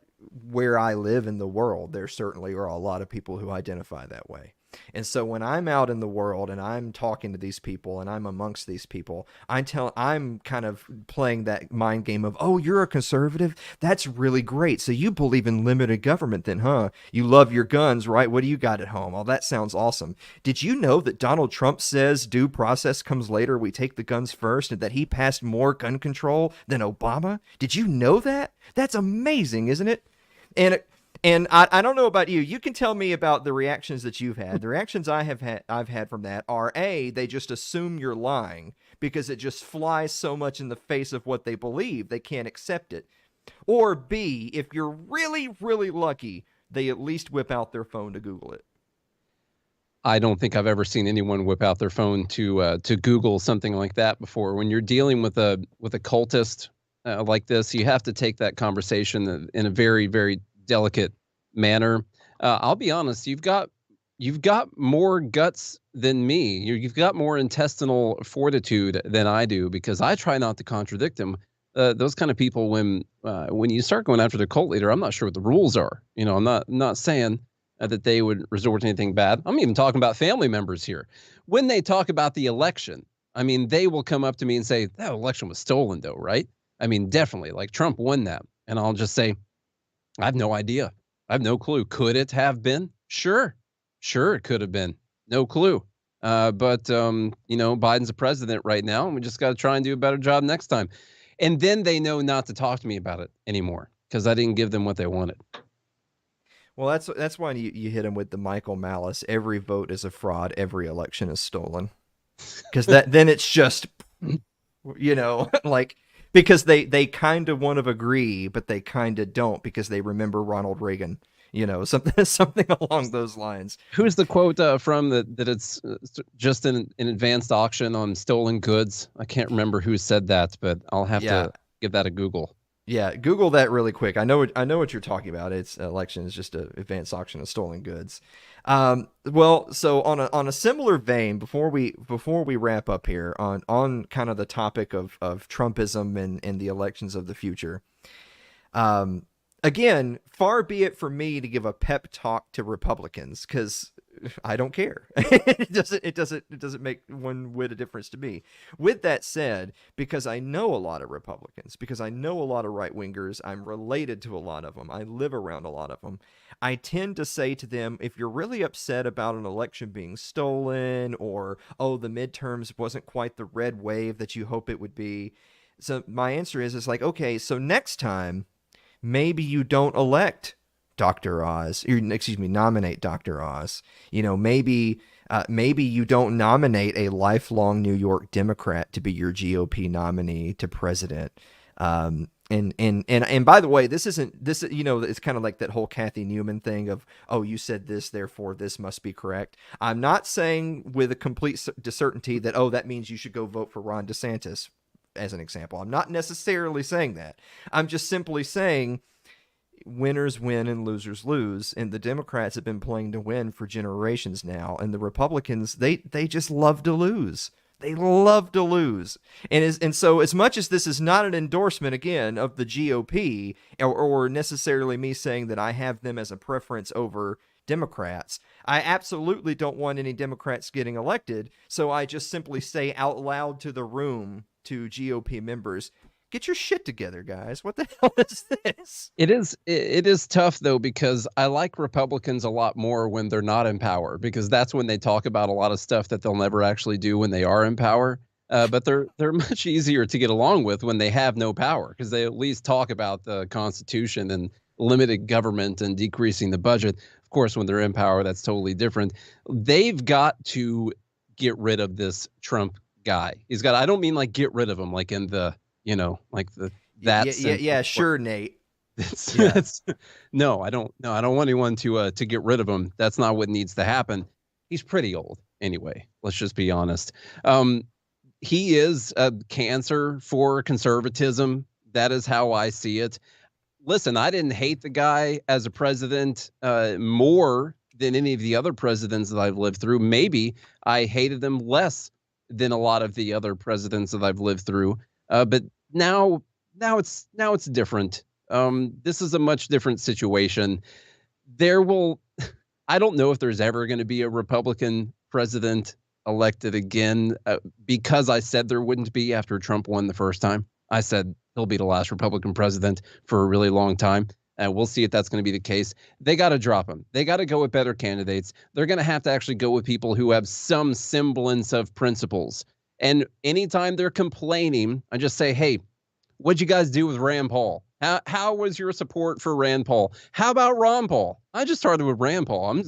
where I live in the world, there certainly are a lot of people who identify that way. And so when I'm out in the world and I'm talking to these people and I'm amongst these people, I'm kind of playing that mind game of, oh, you're a conservative? That's really great. So you believe in limited government then, huh? You love your guns, right? What do you got at home? Oh, that sounds awesome. Did you know that Donald Trump says due process comes later, we take the guns first, and that he passed more gun control than Obama? Did you know that? That's amazing, isn't it? And I don't know about you. You can tell me about the reactions that you've had. The reactions I've had from that are A, they just assume you're lying because it just flies so much in the face of what they believe, they can't accept it. Or B, if you're really, really lucky, they at least whip out their phone to Google it. I don't think I've ever seen anyone whip out their phone to Google something like that before. When you're dealing with a cultist like this, you have to take that conversation in a very, very delicate manner. I'll be honest, you've got more guts than me. You've got more intestinal fortitude than I do, because I try not to contradict him. Those kind of people, when you start going after the cult leader, I'm not sure what the rules are. I'm not saying that they would resort to anything bad. I'm even talking about family members here. When they talk about the election, I mean, they will come up to me and say, that election was stolen though, right? I mean, definitely, like Trump won that. And I'll just say, I have no idea. I have no clue. Could it have been? Sure, it could have been. No clue. But Biden's a president right now, and we just got to try and do a better job next time. And then they know not to talk to me about it anymore because I didn't give them what they wanted. Well, that's why you hit him with the Michael Malice. Every vote is a fraud. Every election is stolen. Because then it's just, like, because they kind of want to agree, but they kind of don't because they remember Ronald Reagan. Something along those lines. Who's the quote from that it's just an advanced auction on stolen goods? I can't remember who said that, but I'll have to give that a Google. Yeah, Google that really quick. I know what you're talking about. It's election is just an advanced auction of stolen goods. Well, so on a similar vein, before we wrap up here on kind of the topic of Trumpism and the elections of the future. Again, far be it for me to give a pep talk to Republicans, because I don't care. It doesn't make one whit of difference to me. With that said, because I know a lot of Republicans, because I know a lot of right-wingers, I'm related to a lot of them, I live around a lot of them, I tend to say to them, if you're really upset about an election being stolen, or, oh, the midterms wasn't quite the red wave that you hope it would be, so my answer is like, okay, so next time, maybe you don't elect Dr. Oz, or nominate Dr. Oz. Maybe you don't nominate a lifelong New York Democrat to be your GOP nominee to president. And by the way, this, it's kind of like that whole Kathy Newman thing of, oh, you said this, therefore this must be correct. I'm not saying with a complete certainty that, oh, that means you should go vote for Ron DeSantis, as an example. I'm not necessarily saying that. I'm just simply saying, winners win and losers lose, and the Democrats have been playing to win for generations now, and the Republicans, they just love to lose. They love to lose. And so as much as this is not an endorsement, again, of the GOP, or necessarily me saying that I have them as a preference over Democrats, I absolutely don't want any Democrats getting elected, so I just simply say out loud to the room, to GOP members, get your shit together, guys. What the hell is this? It is tough, though, because I like Republicans a lot more when they're not in power, because that's when they talk about a lot of stuff that they'll never actually do when they are in power. But they're much easier to get along with when they have no power, because they at least talk about the Constitution and limited government and decreasing the budget. Of course, when they're in power, that's totally different. They've got to get rid of this Trump guy. I don't mean like get rid of him, like in the, like that. Yeah, sure, Nate. No, I don't want anyone to get rid of him. That's not what needs to happen. He's pretty old anyway. Let's just be honest. He is a cancer for conservatism. That is how I see it. Listen, I didn't hate the guy as a president more than any of the other presidents that I've lived through. Maybe I hated him less than a lot of the other presidents that I've lived through. But now it's different. This is a much different situation. I don't know if there's ever going to be a Republican president elected again, because I said there wouldn't be after Trump won the first time. I said he'll be the last Republican president for a really long time. And we'll see if that's going to be the case. They got to drop him. They got to go with better candidates. They're going to have to actually go with people who have some semblance of principles. And anytime they're complaining, I just say, hey, what'd you guys do with Rand Paul? How was your support for Rand Paul? How about Ron Paul? I just started with Rand Paul.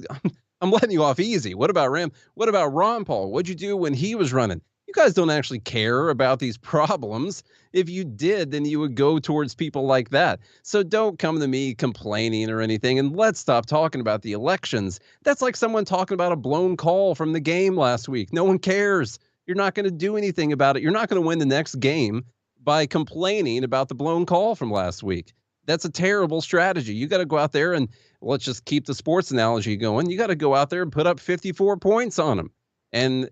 I'm letting you off easy. What about Ron Paul? What'd you do when he was running? You guys don't actually care about these problems. If you did, then you would go towards people like that. So don't come to me complaining or anything, and let's stop talking about the elections. That's like someone talking about a blown call from the game last week. No one cares. You're not going to do anything about it. You're not going to win the next game by complaining about the blown call from last week. That's a terrible strategy. You got to go out there and, let's just keep the sports analogy going. You got to go out there and put up 54 points on them. And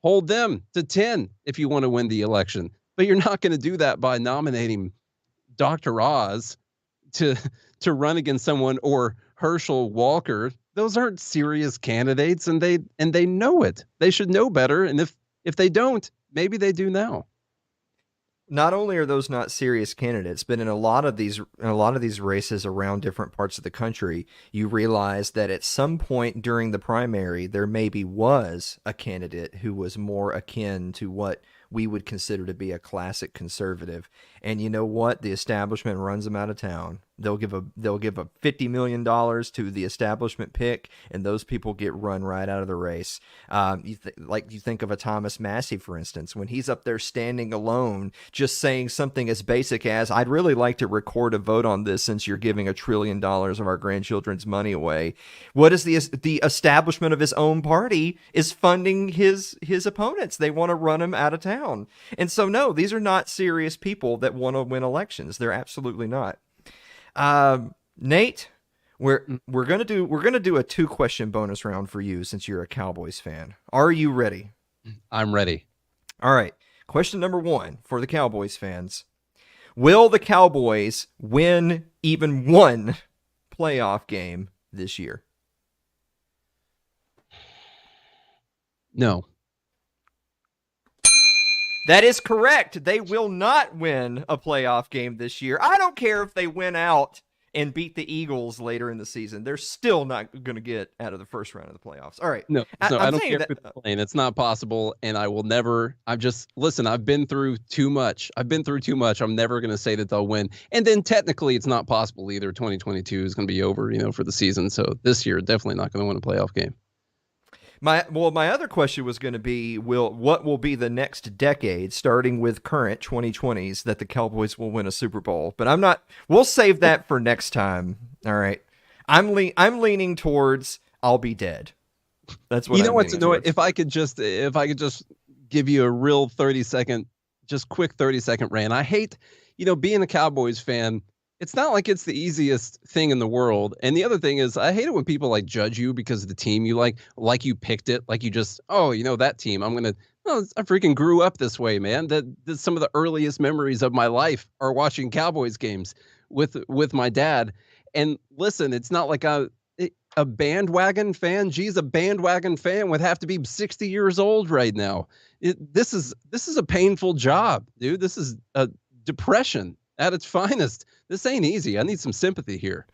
hold them to 10 if you want to win the election. But you're not going to do that by nominating Dr. Oz to run against someone, or Herschel Walker. Those aren't serious candidates, and they know it. They should know better. And if they don't, maybe they do now. Not only are those not serious candidates, but in a lot of these races around different parts of the country, you realize that at some point during the primary, there maybe was a candidate who was more akin to what we would consider to be a classic conservative. And you know what? The establishment runs them out of town. They'll give a $50 million to the establishment pick, and those people get run right out of the race. You think of a Thomas Massey, for instance, when he's up there standing alone, just saying something as basic as, "I'd really like to record a vote on this since you're giving $1 trillion of our grandchildren's money away." What is the establishment of his own party is funding his opponents? They want to run him out of town. And so, no, these are not serious people that want to win elections. They're absolutely not. Nate, we're gonna do a 2-question bonus round for you since you're a Cowboys fan. Are you ready? I'm ready. All right. Question number 1 for the Cowboys fans: will the Cowboys win even one playoff game this year? No. That is correct. They will not win a playoff game this year. I don't care if they win out and beat the Eagles later in the season. They're still not going to get out of the first round of the playoffs. All right. No, I don't care who's playing. It's not possible, and I will never. Listen, I've been through too much. I'm never going to say that they'll win. And then technically, it's not possible either. 2022 is going to be over, for the season. So this year, definitely not going to win a playoff game. My other question was going to be, what will be the next decade, starting with current 2020s, that the Cowboys will win a Super Bowl? But we'll save that for next time. All right. I'm leaning towards I'll be dead. That's what what's annoying. If I could just give you a real 30-second rant. I hate, being a Cowboys fan. it's not like it's the easiest thing in the world. And the other thing is, I hate it when people like judge you because of the team you like you picked it, like you just, oh, that team. I freaking grew up this way, man. That some of the earliest memories of my life are watching Cowboys games with my dad. And listen, it's not like a bandwagon fan. Geez, a bandwagon fan would have to be 60 years old right now. This is a painful job, dude. This is a depression at its finest. This ain't easy. I need some sympathy here.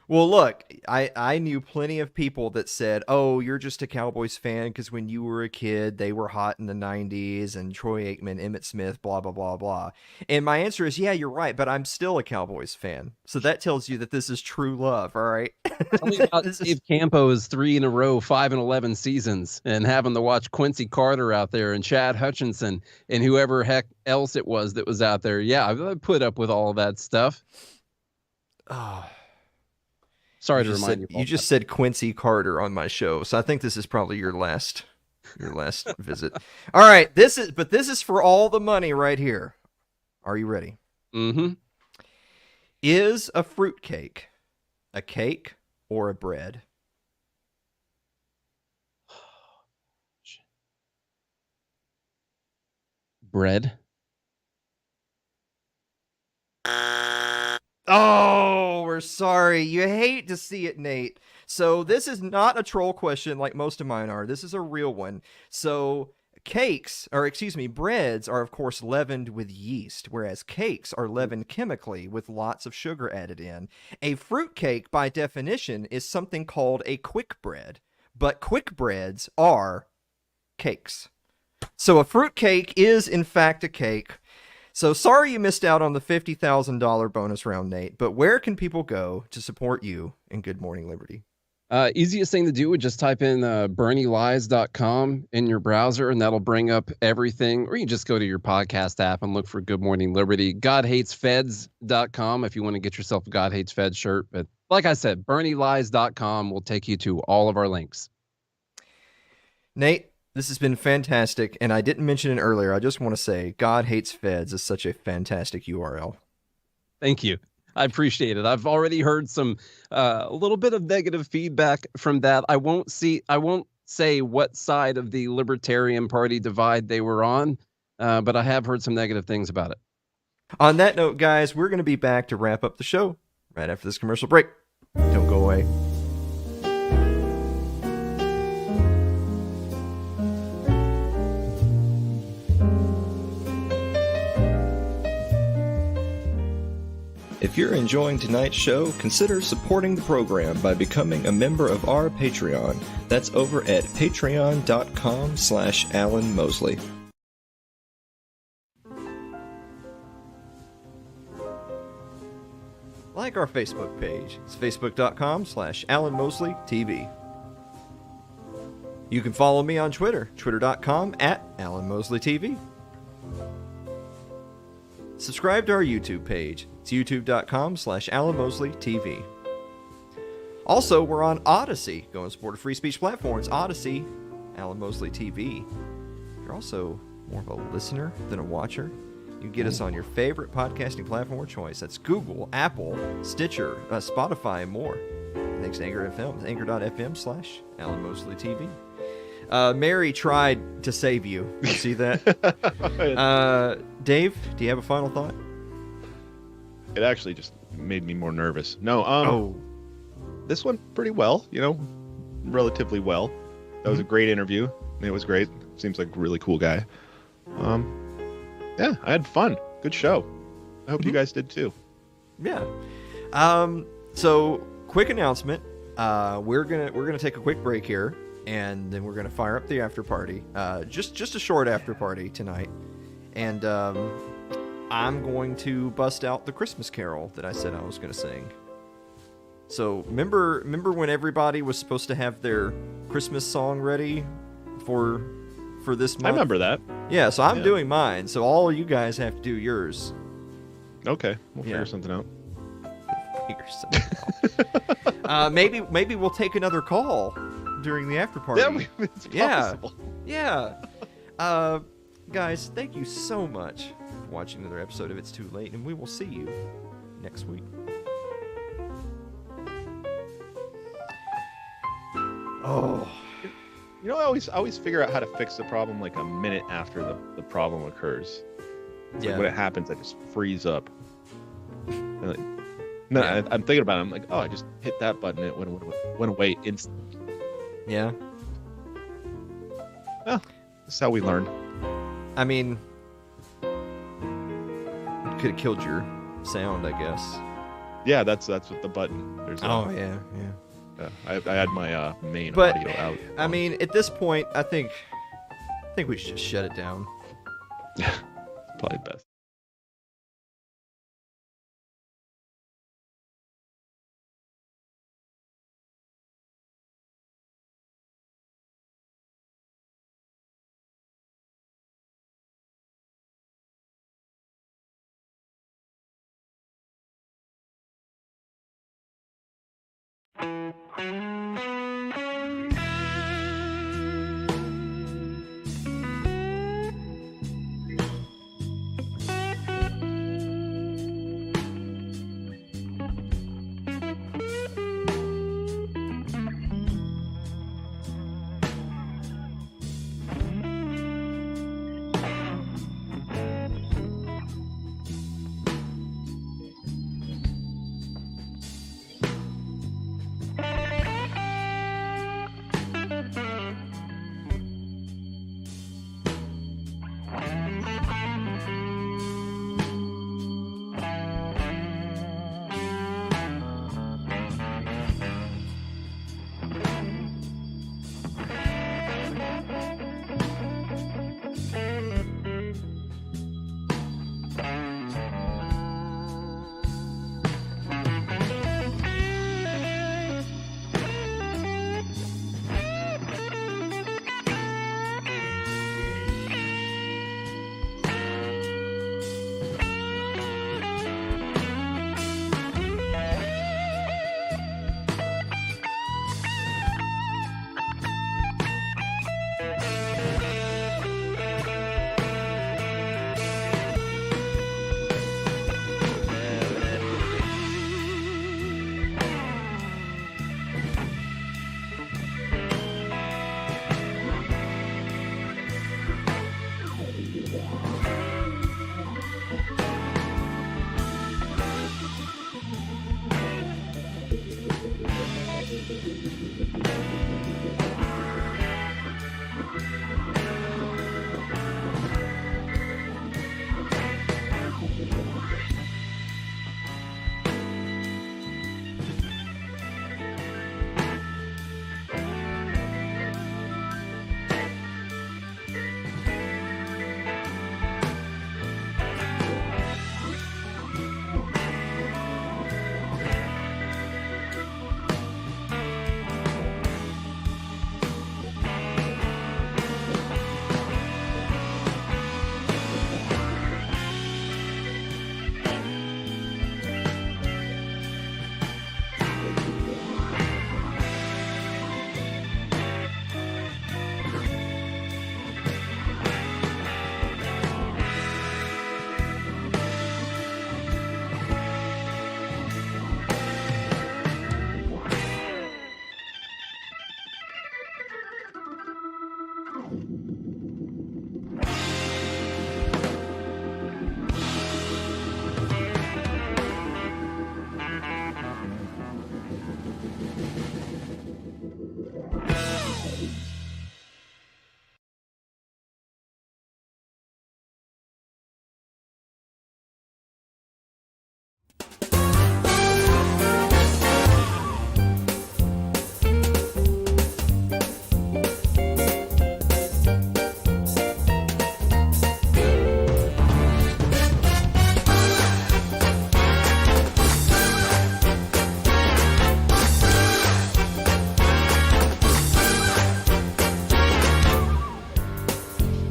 Well, look, I knew plenty of people that said, oh, you're just a Cowboys fan because when you were a kid, they were hot in the 90s and Troy Aikman, Emmitt Smith, blah, blah, blah, blah. And my answer is, yeah, you're right, but I'm still a Cowboys fan. So that tells you that this is true love, all right? Tell me about Dave Campo's 3 in a row, 5-11 seasons, and having to watch Quincy Carter out there and Chad Hutchinson and whoever heck else it was that was out there. Yeah, I put up with all of that stuff. Oh. Sorry to remind you. You just said Quincy Carter on my show, so I think this is probably your last visit. All right, this is for all the money right here. Are you ready? Mm-hmm. Is a fruitcake a cake or a bread? Bread. Oh, we're sorry. You hate to see it, Nate. So this is not a troll question like most of mine are. This is a real one. So breads are, of course, leavened with yeast, whereas cakes are leavened chemically with lots of sugar added in. A fruitcake, by definition, is something called a quick bread, but quick breads are cakes. So a fruitcake is, in fact, a cake. So sorry you missed out on the $50,000 bonus round, Nate, but where can people go to support you in Good Morning Liberty? Easiest thing to do would just type in BrittneyLies.com in your browser, and that'll bring up everything. Or you can just go to your podcast app and look for Good Morning Liberty. GodHatesFeds.com if you want to get yourself a God Hates Feds shirt. But like I said, BrittneyLies.com will take you to all of our links. Nate, this has been fantastic, and I didn't mention it earlier. I just want to say God Hates Feds is such a fantastic URL. Thank you. I appreciate it. I've already heard some a little bit of negative feedback from that. I won't say what side of the Libertarian Party divide they were on, but I have heard some negative things about it. On that note, guys, we're going to be back to wrap up the show right after this commercial break. Don't go away. If you're enjoying tonight's show, consider supporting the program by becoming a member of our Patreon. That's over at patreon.com/Alan Mosley. Like our Facebook page. It's facebook.com/Alan Mosley TV. You can follow me on Twitter, twitter.com/Alan Mosley TV. Subscribe to our YouTube page. It's youtube.com/Alan Mosley TV. Also, we're on Odyssey. Go and support a free speech platform. It's Odyssey, Alan Mosley TV. If you're also more of a listener than a watcher, you can get us on your favorite podcasting platform of choice. That's Google, Apple, Stitcher, Spotify, and more. Thanks to Anchor FM. Anchor.fm/Alan Mosley TV. Mary tried to save you. You see that? Dave, do you have a final thought? It actually just made me more nervous. No, this went pretty well, relatively well. That was a great interview. It was great. Seems like a really cool guy. Yeah, I had fun. Good show. I hope you guys did too. Yeah. So quick announcement. We're gonna take a quick break here, and then we're gonna fire up the after party. Just a short after party tonight, and I'm going to bust out the Christmas Carol that I said I was going to sing. So remember when everybody was supposed to have their Christmas song ready for this month? I remember that. Yeah, so I'm doing mine. So all you guys have to do yours. Okay, we'll figure something out. Figure something out. Maybe we'll take another call during the after party. Yeah, it's possible. Yeah. Guys, thank you so much for watching another episode of It's Too Late, and we will see you next week. Oh. You know, I always figure out how to fix the problem like a minute after the problem occurs. It's like when it happens, I just freeze up. And like, no, Yeah. I'm thinking about it. I'm like, oh, I just hit that button. It went away instantly. Yeah. Well, that's how we learn. I mean, it could have killed your sound, I guess. Yeah, that's what the button. There's Yeah. I had my main But, audio out. I mean, at this point, I think we should just shut it down. Probably best.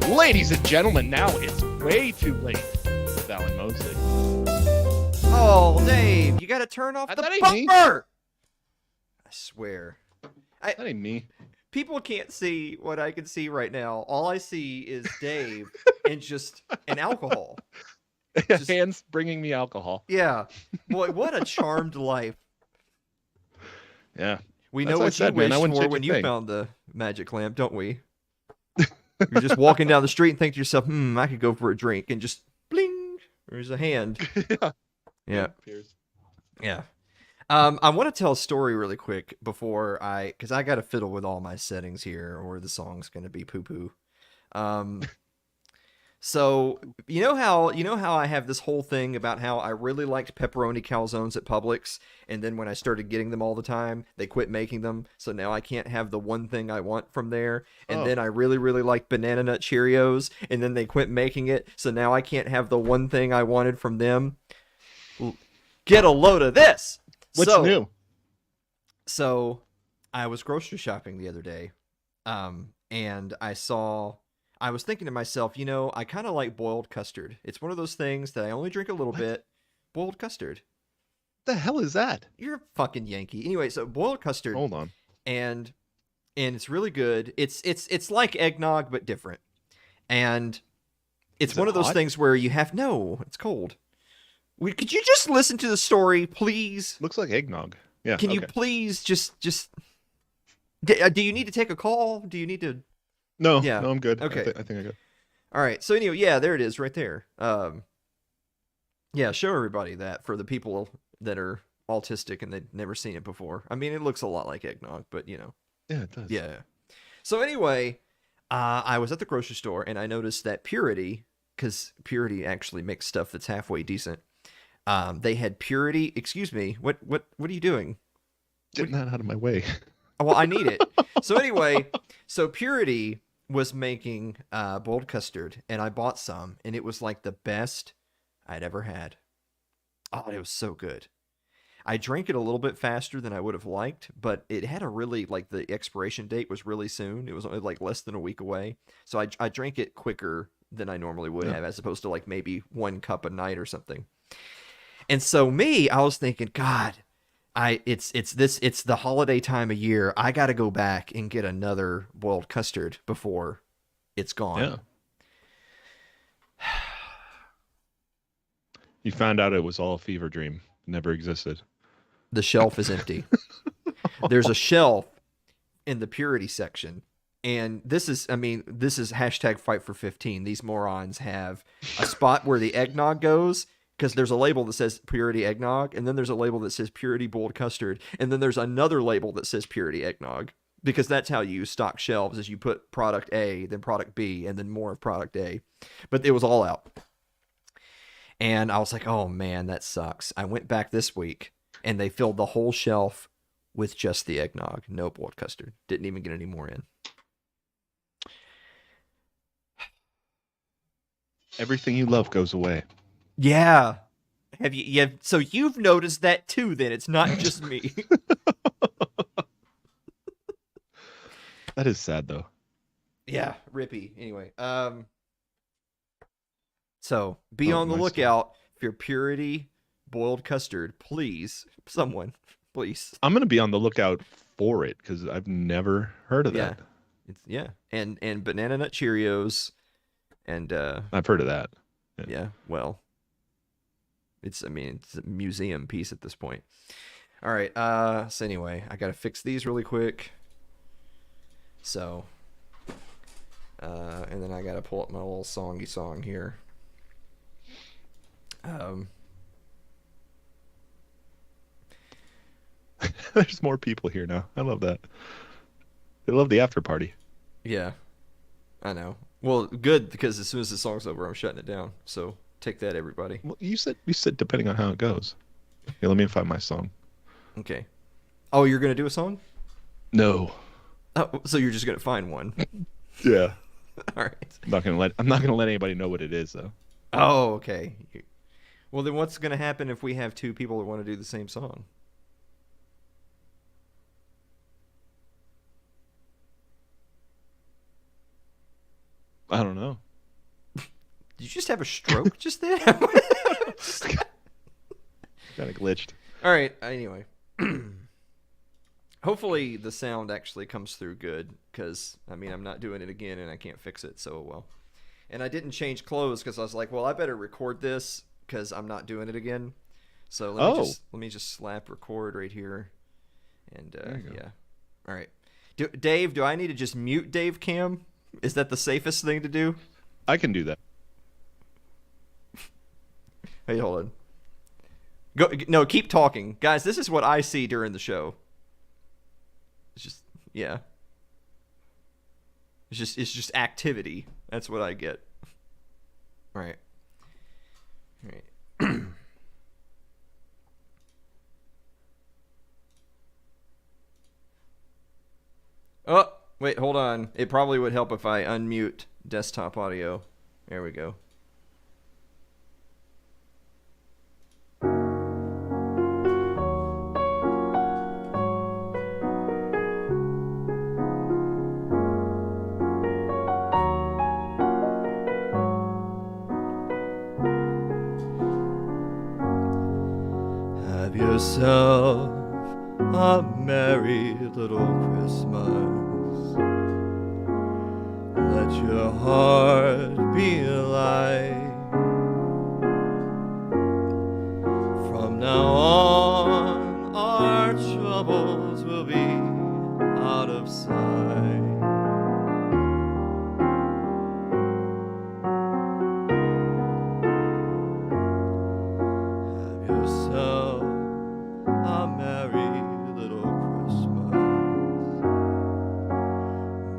Ladies and gentlemen, now it's way too late. Bout and Mosley. Oh, Dave, you got to turn off the That ain't me. bumper. I swear. That ain't me. People can't see what I can see right now. All I see is Dave and just an alcohol. Just- Hands bringing me alcohol. Yeah. Boy, what a charmed life. Yeah. We That's know what I what said, you man. I wished wouldn't for change a when you thing. found the magic lamp, don't we? You're just walking down the street and think to yourself, I could go for a drink, and just bling, there's a hand. Yeah. Yeah. Appears. Yeah. I want to tell a story really quick because I got to fiddle with all my settings here, or the song's going to be poo-poo. So you know how I have this whole thing about how I really liked pepperoni calzones at Publix, and then when I started getting them all the time, they quit making them, so now I can't have the one thing I want from there. And then I really, really liked banana nut Cheerios, and then they quit making it, so now I can't have the one thing I wanted from them. Get a load of this. What's new? So I was grocery shopping the other day, and I was thinking to myself, I kind of like boiled custard. It's one of those things that I only drink a little bit. Boiled custard. The hell is that? You're a fucking Yankee. Anyway, so boiled custard. Hold on. And it's really good. It's like eggnog, but different. And it's Is one it of those hot? things where no, it's cold. Could you just listen to the story, please? Looks like eggnog. Yeah. Can you okay. please just do you need to take a call? Do you need to? No. Yeah. No, I'm good. Okay. I think I got. All right. So anyway, yeah, there it is right there. Yeah, show everybody that for the people that are autistic and they've never seen it before. I mean, it looks a lot like eggnog, but Yeah, it does. Yeah. So anyway, I was at the grocery store and I noticed that Purity, because Purity actually makes stuff that's halfway decent. They had Purity. Excuse me. What are you doing? Getting that out of my way. Well, I need it. So anyway, Purity was making boiled custard, and I bought some, and it was like the best I'd ever had. Oh, it was so good. I drank it a little bit faster than I would have liked, but it had a really, the expiration date was really soon. It was only less than a week away. So I drank it quicker than I normally would have, as opposed to maybe 1 cup a night or something. And so I was thinking, God, it's the holiday time of year. I got to go back and get another boiled custard before it's gone. Yeah. You found out it was all a fever dream. It never existed. The shelf is empty. There's a shelf in the Purity section. And this is hashtag fight for 15. These morons have a spot where the eggnog goes, because there's a label that says Purity Eggnog, and then there's a label that says Purity Boiled Custard, and then there's another label that says Purity Eggnog, because that's how you stock shelves, is you put product A, then product B, and then more of product A. But it was all out. And I was like, oh man, that sucks. I went back this week, and they filled the whole shelf with just the eggnog. No boiled custard. Didn't even get any more in. Everything you love goes away. Yeah. So you've noticed that too, then. It's not just me. That is sad, though. Yeah, rippy. Anyway, so be on the nice. lookout for Purity boiled custard, please. Someone, please. I'm gonna be on the lookout for it because I've never heard of that. And banana nut Cheerios, and I've heard of that. yeah, well, it's a museum piece at this point. All right, so anyway, I gotta fix these really quick. So, and then I gotta pull up my little songy song here. There's more people here now. I love that. They love the after party. Yeah, I know. Well, good, because as soon as the song's over, I'm shutting it down. So take that, everybody. Well, you said depending on how it goes. Okay, let me find my song. Okay. Oh, you're gonna do a song? No. Oh, so you're just gonna find one? Yeah. All right. I'm not gonna let anybody know what it is though. Oh, okay. Well, then what's gonna happen if we have 2 people that want to do the same song? I don't know. Did you just have a stroke just then? Kind of glitched. All right. Anyway, hopefully the sound actually comes through good, because I'm not doing it again and I can't fix it. So well, and I didn't change clothes because I was like, well, I better record this because I'm not doing it again. So let me just slap record right here, and There you go. yeah. All right. Dave, do I need to just mute Dave Cam? Is that the safest thing to do? I can do that. Hey, hold on. No, keep talking. Guys, this is what I see during the show. It's just, yeah. It's just activity. That's what I get. All right. All right. Oh, wait, hold on. It probably would help if I unmute desktop audio. There we go. Have yourself a merry little Christmas. Let your heart be light. From now on, our troubles will be out of sight. Have yourself a merry little Christmas.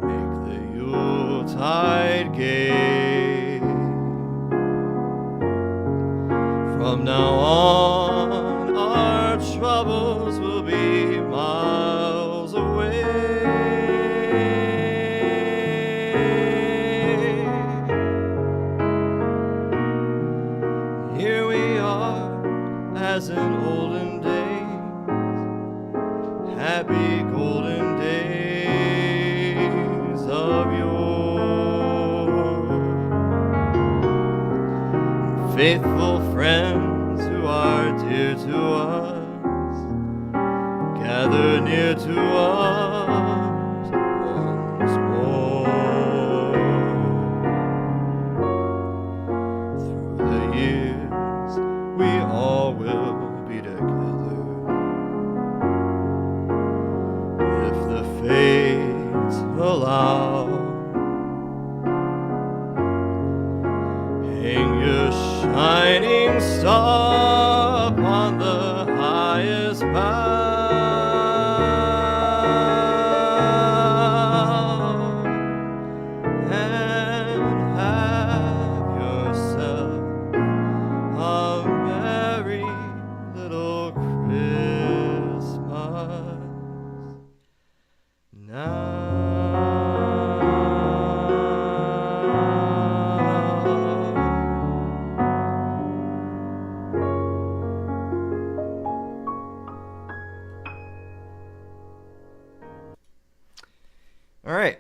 Make the Yuletide gay. From now on, our troubles will be miles away. Here we are, as in olden days, happy golden days of yore. Faithful friends who are dear to us, gather near to us once more. Through the years, we all will be together, if the fates allow. Hang your shining star upon the highest bough, and have yourself a merry little Christmas now. All right.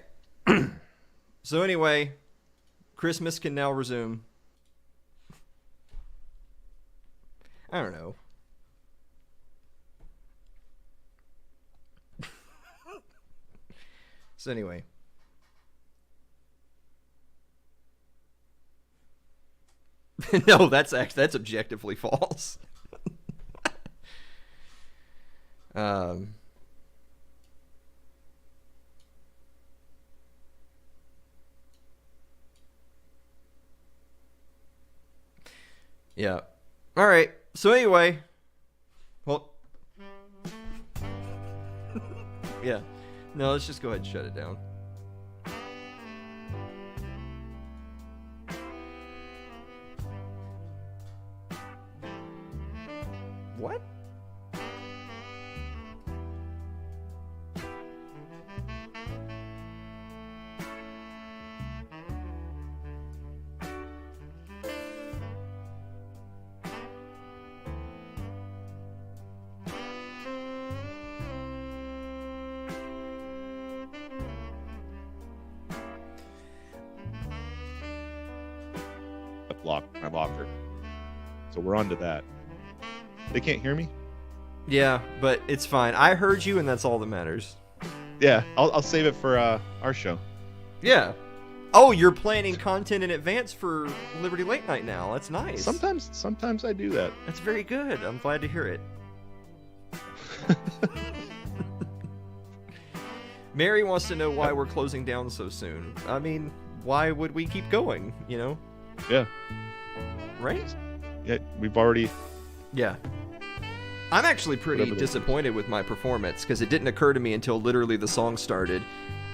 So anyway, Christmas can now resume. I don't know. So anyway. No, that's objectively false. Yeah. All right. So anyway, well, yeah. No, let's just go ahead and shut it down. What? I locked her. So we're on to that. They can't hear me? Yeah, but it's fine. I heard you, and that's all that matters. Yeah, I'll save it for our show. Yeah. Oh, you're planning content in advance for Liberty Late Night now. That's nice. Sometimes I do that. That's very good. I'm glad to hear it. Mary wants to know why we're closing down so soon. I mean, why would we keep going, you know? Yeah. Right? Yeah, we've already... Yeah. I'm actually pretty Whatever those disappointed with my performance because it didn't occur to me until literally the song started.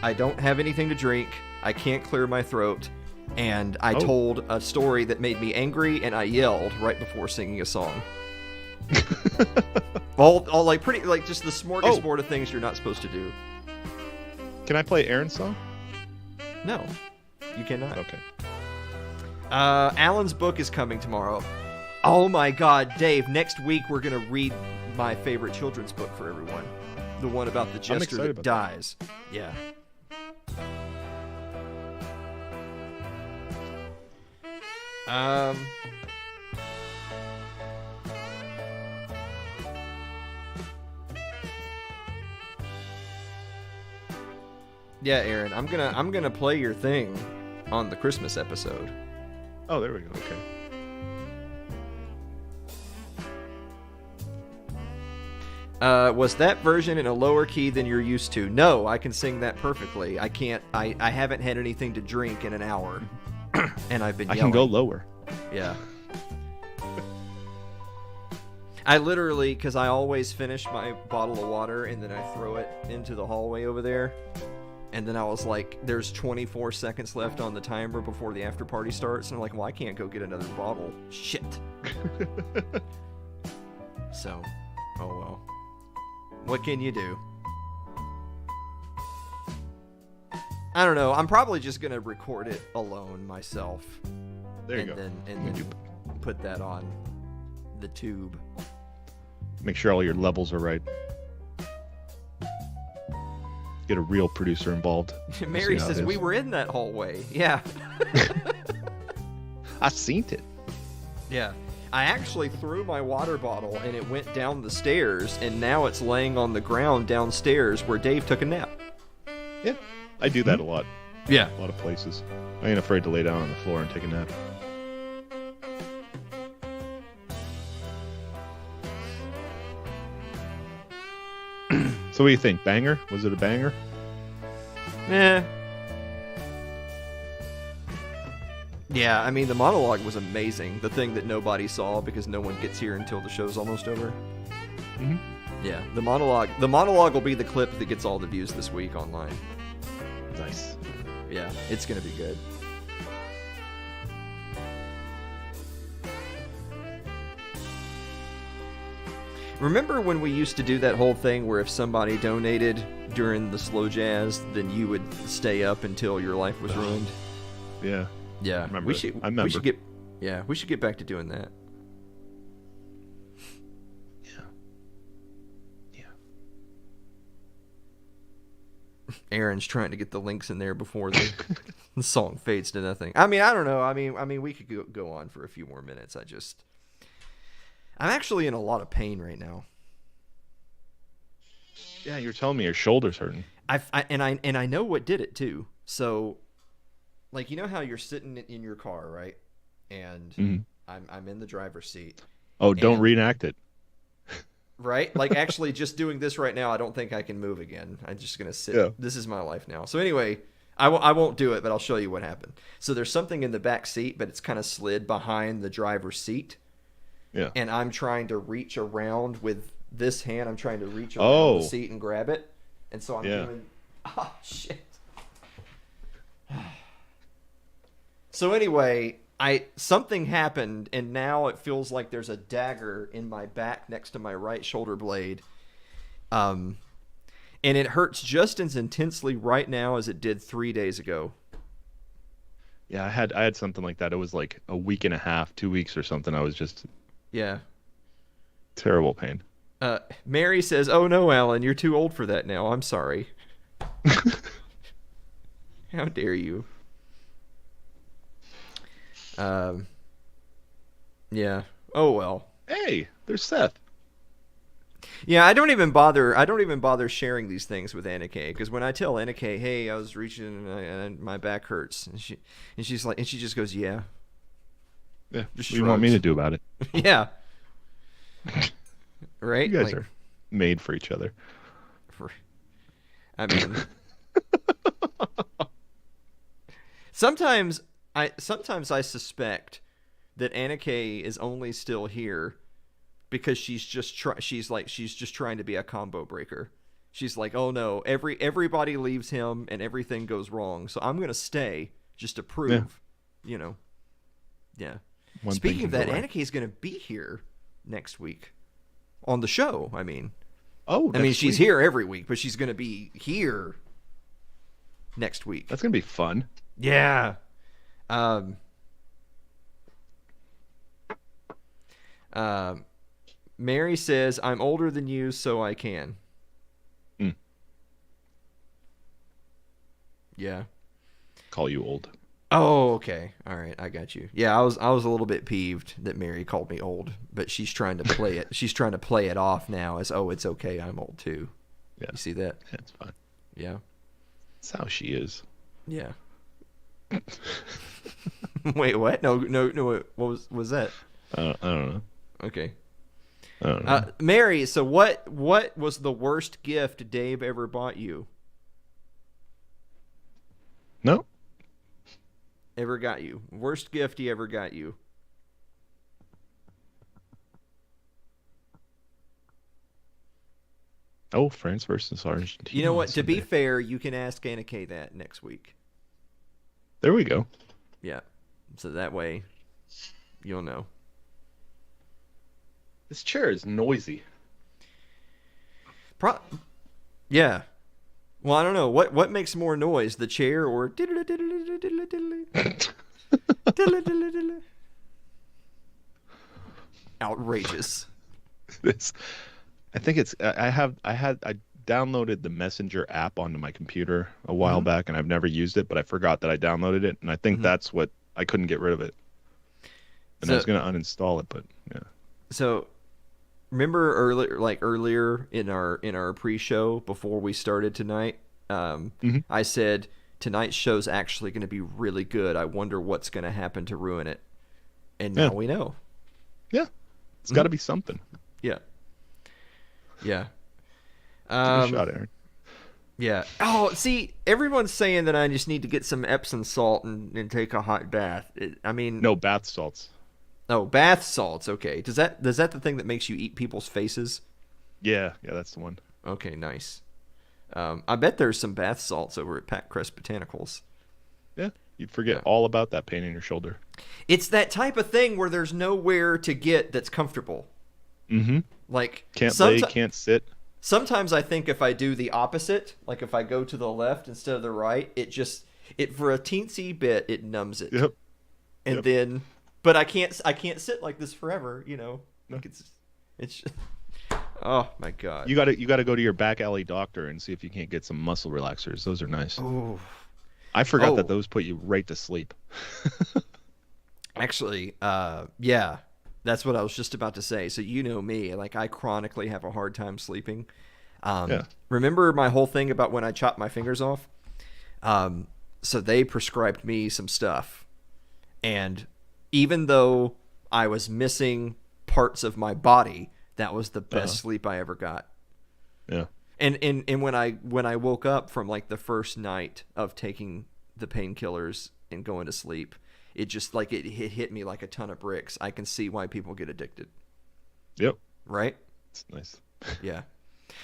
I don't have anything to drink. I can't clear my throat. And I told a story that made me angry, and I yelled right before singing a song. all like pretty like just the smorgasbord of things you're not supposed to do. Can I play Aaron's song? No, you cannot. Okay. Alan's book is coming tomorrow. Oh my God, Dave! Next week we're gonna read my favorite children's book for everyone, the one about the jester that dies. Yeah. Yeah, Aaron, I'm gonna play your thing on the Christmas episode. Oh, there we go. Okay. Was that version in a lower key than you're used to? No, I can sing that perfectly. I can't. I haven't had anything to drink in an hour, and I've been yelling. I can go lower. Yeah. I literally, because I always finish my bottle of water and then I throw it into the hallway over there. And then I was like, there's 24 seconds left on the timer before the after party starts. And I'm like, well, I can't go get another bottle. Shit. So, oh well. What can you do? I don't know. I'm probably just going to record it alone myself. There you go. And then put that on the tube. Make sure all your levels are right. Get a real producer involved. Mary says we were in that hallway. Yeah. I seen it. Yeah. I actually threw my water bottle and it went down the stairs, and now it's laying on the ground downstairs where Dave took a nap. Yeah. I do that a lot. Yeah. A lot of places. I ain't afraid to lay down on the floor and take a nap. So what do you think? Banger? Was it a banger? Eh. Yeah, I mean, the monologue was amazing. The thing that nobody saw because no one gets here until the show's almost over. Mm-hmm. Yeah, the monologue will be the clip that gets all the views this week online. Nice. Yeah, it's gonna be good. Remember when we used to do that whole thing where if somebody donated during the slow jazz, then you would stay up until your life was ruined? Yeah. Yeah. I remember. We should get back to doing that. Yeah. Aaron's trying to get the links in there before the song fades to nothing. I mean, I don't know. I mean, we could go on for a few more minutes. I'm actually in a lot of pain right now. Yeah, you're telling me your shoulder's hurting. I know what did it too. So, like, you know how you're sitting in your car, right? And I'm in the driver's seat. Oh, don't reenact it. Right? Like, actually, just doing this right now, I don't think I can move again. I'm just gonna sit. Yeah. This is my life now. So anyway, I won't do it, but I'll show you what happened. So there's something in the back seat, but it's kind of slid behind the driver's seat. Yeah. And I'm trying to reach around with this hand. I'm trying to reach around the seat and grab it. And so I'm doing... Oh, shit. So anyway, something happened, and now it feels like there's a dagger in my back next to my right shoulder blade. And it hurts just as intensely right now as it did 3 days ago. Yeah, I had something like that. It was like a week and a half, 2 weeks or something. I was just... Yeah. Terrible pain. Mary says, "Oh no, Alan, you're too old for that now. I'm sorry." How dare you? Yeah. Oh well. Hey, there's Seth. Yeah, I don't even bother sharing these things with Anna Kay, because when I tell Anna Kay, "Hey, I was reaching and my back hurts," and she just goes, "Yeah." Yeah. Just what do you want me to do about it? Yeah. Right? You guys are made for each other. I mean, Sometimes I suspect that Anna Kay is only still here because she's just trying to be a combo breaker. She's like, oh no, everybody leaves him and everything goes wrong, so I'm gonna stay just to prove, you know. Yeah. Speaking of that, Anna Kay's gonna be here next week on the show. I mean, she's here every week, but she's gonna be here next week. That's gonna be fun. Yeah. Mary says, I'm older than you, so I can. Yeah. Call you old. Oh, okay. All right, I got you. Yeah, I was a little bit peeved that Mary called me old, but she's trying to play it. She's trying to play it off now as, oh, it's okay, I'm old too. Yeah. You see that? That's fine. Yeah. That's how she is. Yeah. Wait, what? No. What was that? I don't know. Okay. I don't know. Mary, so what was the worst gift Dave ever bought you? No. Ever got you? Worst gift he ever got you? Oh, France versus Argentina. You know what? To be fair, you can ask Anna Kay that next week. There we go. Yeah. So that way, you'll know. This chair is noisy. Yeah. Well, I don't know. What makes more noise, the chair or outrageous? I think it's. I downloaded the Messenger app onto my computer a while back, and I've never used it, but I forgot that I downloaded it, and I think that's what I couldn't get rid of it. And I was gonna uninstall it, but yeah. So, remember earlier in our pre-show before we started tonight, I said tonight's show's actually going to be really good. I wonder what's going to happen to ruin it, and now we know. Yeah, it's got to be something. Yeah. Yeah. Give it a shot, Aaron. Yeah. Oh, see, everyone's saying that I just need to get some Epsom salt and take a hot bath. No bath salts. Oh, bath salts. Okay. Does that the thing that makes you eat people's faces? Yeah, that's the one. Okay, nice. I bet there's some bath salts over at Pat Crest Botanicals. Yeah, you'd forget all about that pain in your shoulder. It's that type of thing where there's nowhere to get that's comfortable. Mm-hmm. Like can't lay, can't sit. Sometimes I think if I do the opposite, like if I go to the left instead of the right, it for a teensy bit it numbs it. Yep. And then, but I can't sit like this forever. You know, like it's. Oh my God! You gotta go to your back alley doctor and see if you can't get some muscle relaxers. Those are nice. Oh, I forgot that those put you right to sleep. Actually, yeah, that's what I was just about to say. So you know me, like I chronically have a hard time sleeping. Remember my whole thing about when I chopped my fingers off? So they prescribed me some stuff, and even though I was missing parts of my body, that was the best sleep I ever got. Yeah. And when I woke up from like the first night of taking the painkillers and going to sleep, it just like it hit me like a ton of bricks. I can see why people get addicted. Yep. Right? It's nice. Yeah.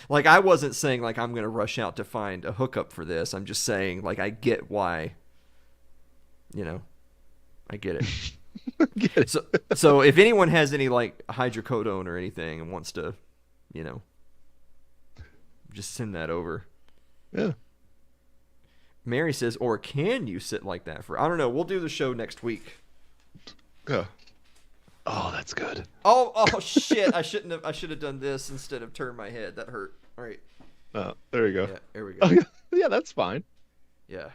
Like I wasn't saying like I'm going to rush out to find a hookup for this. I'm just saying like I get why. You know. I get it. Get it. So if anyone has any like hydrocodone or anything and wants to, you know, just send that over. Yeah. Mary says, or can you sit like that for? I don't know. We'll do the show next week. Yeah. Oh, that's good. Oh shit! I should have done this instead of turn my head. That hurt. All right. There we go. Yeah, there we go. Oh, yeah, that's fine. Yeah.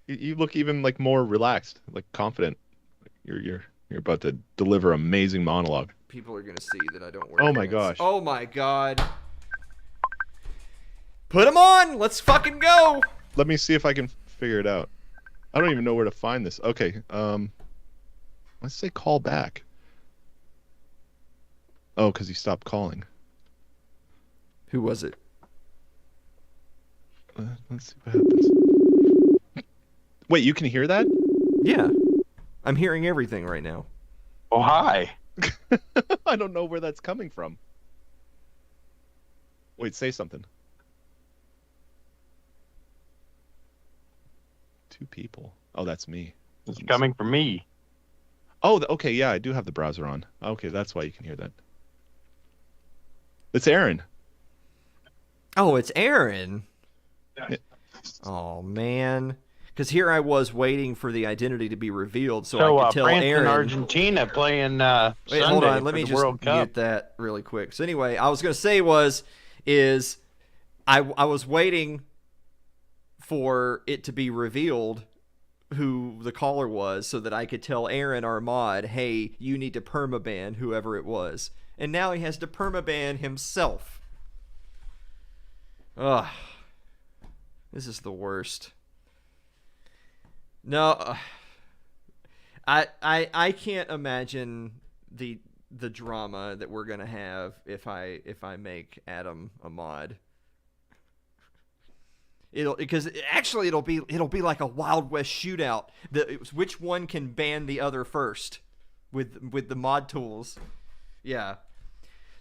You look even like more relaxed, like confident. You're about to deliver amazing monologue. People are gonna see that I don't wear. Oh my pants. gosh. Oh my god. Put them on. Let's fucking go. Let me see if I can figure it out. I don't even know where to find this. Okay. Let's say call back. Oh, because he stopped calling. Who was it? Let's see what happens. Wait, you can hear that? Yeah. I'm hearing everything right now. Oh, hi. I don't know where that's coming from. Wait, say something. 2 people. Oh, that's me. It's coming from me. Oh, okay, yeah, I do have the browser on. Okay, that's why you can hear that. It's Aaron. Oh, it's Aaron. Yeah. Oh, man. Because here I was waiting for the identity to be revealed so I could tell France Aaron. and Argentina playing Wait, Sunday hold on. Let me for the just World Cup. mute that really quick. So anyway, I was going to say I was waiting for it to be revealed who the caller was so that I could tell Aaron, our mod, hey, you need to permaban whoever it was. And now he has to permaban himself. Ugh. This is the worst. No, I can't imagine the drama that we're gonna have if I make Adam a mod. It'll be like a Wild West shootout. Which one can ban the other first with the mod tools. Yeah.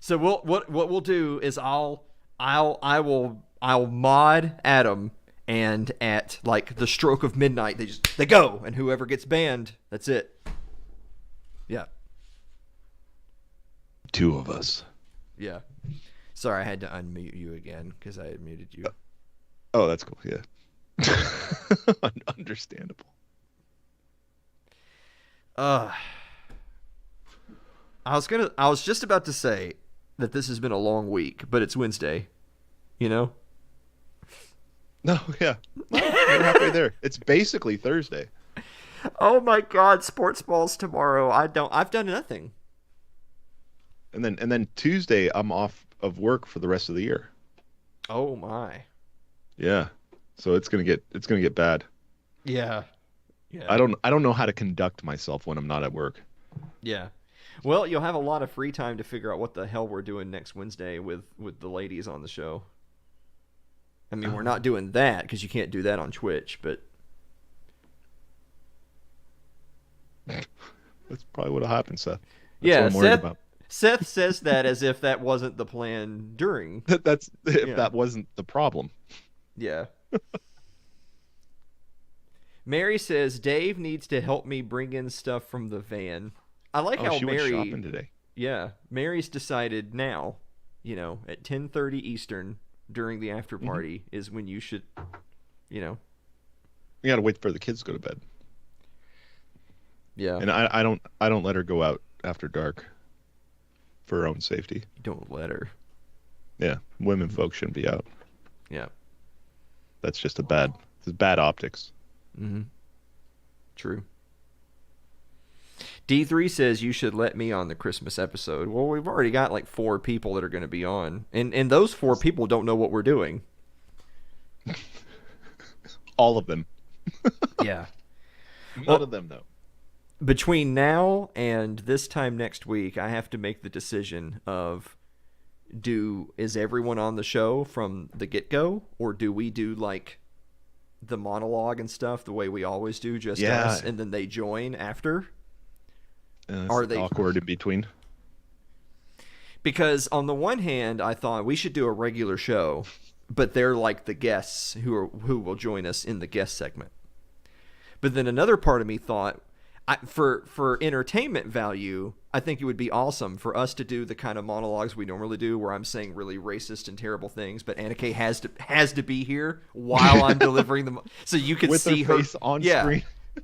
So what we'll do is I'll mod Adam. And at like the stroke of midnight, they go, and whoever gets banned, that's it. Yeah. 2 of us. Yeah. Sorry, I had to unmute you again because I had muted you. Oh, that's cool. Yeah. Understandable. I was just about to say that this has been a long week, but it's Wednesday. You know? No, yeah. Well, we're halfway there. It's basically Thursday. Oh my God, sports ball's tomorrow. I've done nothing. And then Tuesday I'm off of work for the rest of the year. Oh my. Yeah. So it's gonna get bad. Yeah. Yeah. I don't know how to conduct myself when I'm not at work. Yeah. Well, you'll have a lot of free time to figure out what the hell we're doing next Wednesday with the ladies on the show. I mean, we're not doing that because you can't do that on Twitch, but that's probably what'll happen, Seth. That's yeah, what I'm worried about. Seth says that as if that wasn't the plan during. That's if that wasn't the problem. Yeah. Mary says Dave needs to help me bring in stuff from the van. I like how she Mary went shopping today. Yeah, Mary's decided now, at 10:30 Eastern during the after party is when you should, You gotta wait for the kids to go to bed. Yeah. And I don't let her go out after dark for her own safety. Don't let her. Yeah, women folks shouldn't be out. Yeah. That's just bad optics. Mm-hmm. True. D3 says you should let me on the Christmas episode. Well, we've already got like 4 people that are going to be on. And those 4 people don't know what we're doing. All of them. Yeah. None of them, though. Between now and this time next week, I have to make the decision of is everyone on the show from the get-go? Or do we do like the monologue and stuff the way we always do, just us, and then they join after? Are they awkward in between? Because on the one hand, I thought we should do a regular show, but they're like the guests who will join us in the guest segment. But then another part of me thought, for entertainment value, I think it would be awesome for us to do the kind of monologues we normally do, where I'm saying really racist and terrible things, but Anna Kay has to be here while I'm delivering them, so you can see her face on screen.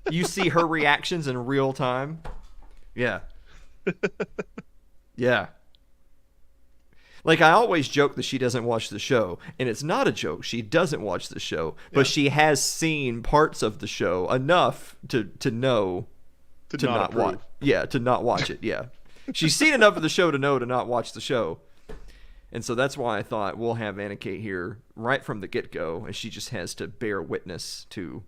You see her reactions in real time. Yeah. Yeah. Like, I always joke that she doesn't watch the show, and it's not a joke. She doesn't watch the show, but she has seen parts of the show enough to know to not watch. Yeah, to not watch it. Yeah. She's seen enough of the show to know to not watch the show. And so that's why I thought we'll have Anna Kate here right from the get-go, and she just has to bear witness to,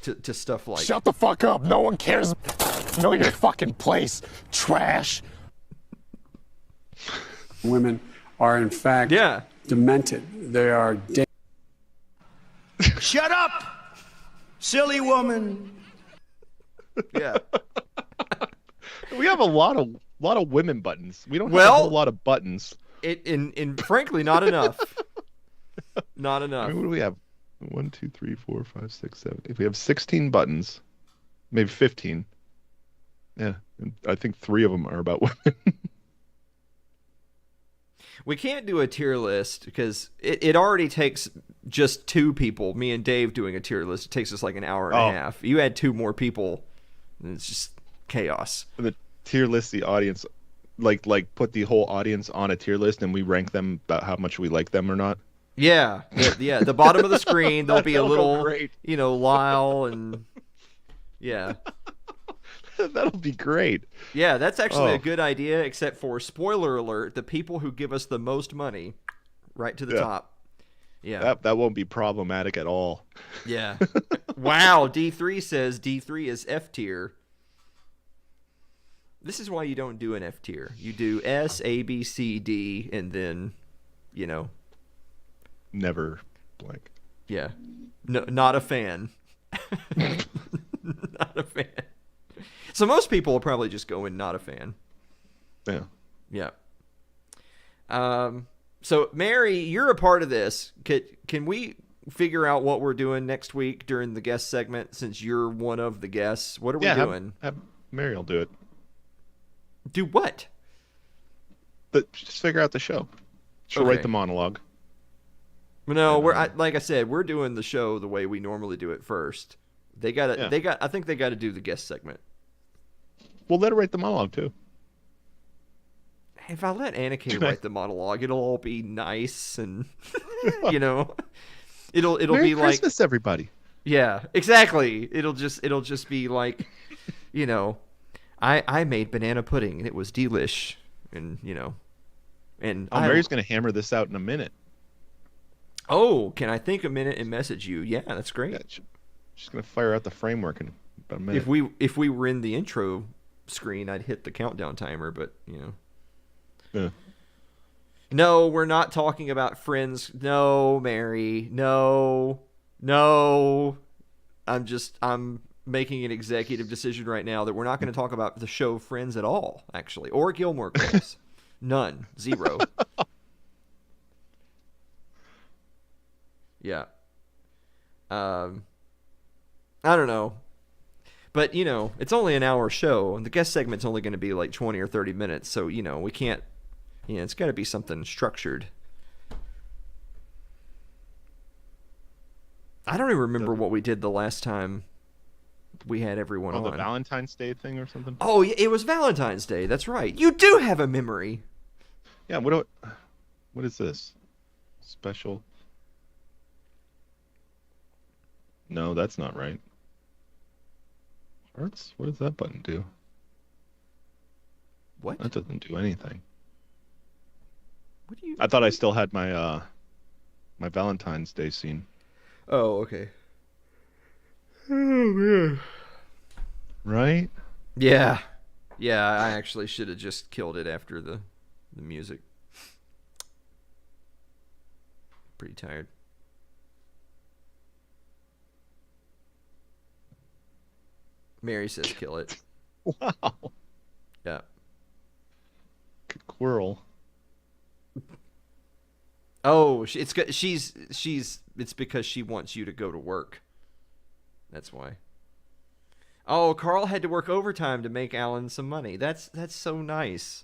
to stuff like... Shut the fuck up. No one cares. Know your fucking place, trash. Women are, in fact, demented. They are... Shut up! Silly woman. Yeah. We have a lot of women buttons. We don't have a Well, whole lot of buttons. Frankly, not enough. Not I enough. mean, what do we have? 1, 2, 3, 4, 5, 6, 7. If we have 16 buttons, maybe 15. Yeah, and I think 3 of them are about women. We can't do a tier list because it already takes just 2 people, me and Dave, doing a tier list. It takes us like an hour and a half. You add 2 more people, and it's just chaos. The tier list, the audience, like put the whole audience on a tier list, and we rank them about how much we like them or not. Yeah. The bottom of the screen, there'll be a That'll go little, great. Lyle and yeah. That'll be great. Yeah, that's actually a good idea, except for, spoiler alert, the people who give us the most money, right to the top. Yeah. That won't be problematic at all. Yeah. Wow, D3 says D3 is F tier. This is why you don't do an F tier. You do S, A, B, C, D, and then, Never blank. Yeah. No, not a fan. Not a fan. So most people will probably just go in not a fan. Yeah. Yeah. So Mary, you're a part of this. Can we figure out what we're doing next week during the guest segment, since you're one of the guests? What are we doing? Have Mary will do it. Do what? But just figure out the show. She'll write the monologue. No, like I said, we're doing the show the way we normally do it first. I think they got to do the guest segment. We'll let her write the monologue too. If I let Anna Kay write the monologue, it'll all be nice and it'll Merry be like Christmas, everybody. Yeah, exactly. It'll just be like, I made banana pudding and it was delish, and Mary's gonna hammer this out in a minute. Oh, can I think a minute and message you? Yeah, that's great. Yeah, she's gonna fire out the framework in about a minute. If we were in the intro screen, I'd hit the countdown timer, but Yeah. No, we're not talking about Friends. No, Mary. No. I'm making an executive decision right now that we're not going to talk about the show Friends at all, actually, or Gilmore Girls. None. 0. Yeah. I don't know. But, it's only an hour show, and the guest segment's only going to be like 20 or 30 minutes, so, we can't, it's got to be something structured. I don't even remember what we did the last time we had everyone on. The Valentine's Day thing or something? Oh, it was Valentine's Day, that's right. You do have a memory. Yeah, what is this? Special? No, that's not right. Hearts? What does that button do? What? That doesn't do anything. What do you... I thought I still had my my Valentine's Day scene. Oh, okay. Oh, man. Right? Yeah. Yeah, I actually should have just killed it after the music. Pretty tired. Mary says kill it. Wow. Yeah. Squirrel. Oh, it's because she wants you to go to work. That's why. Oh, Carl had to work overtime to make Alan some money. That's so nice.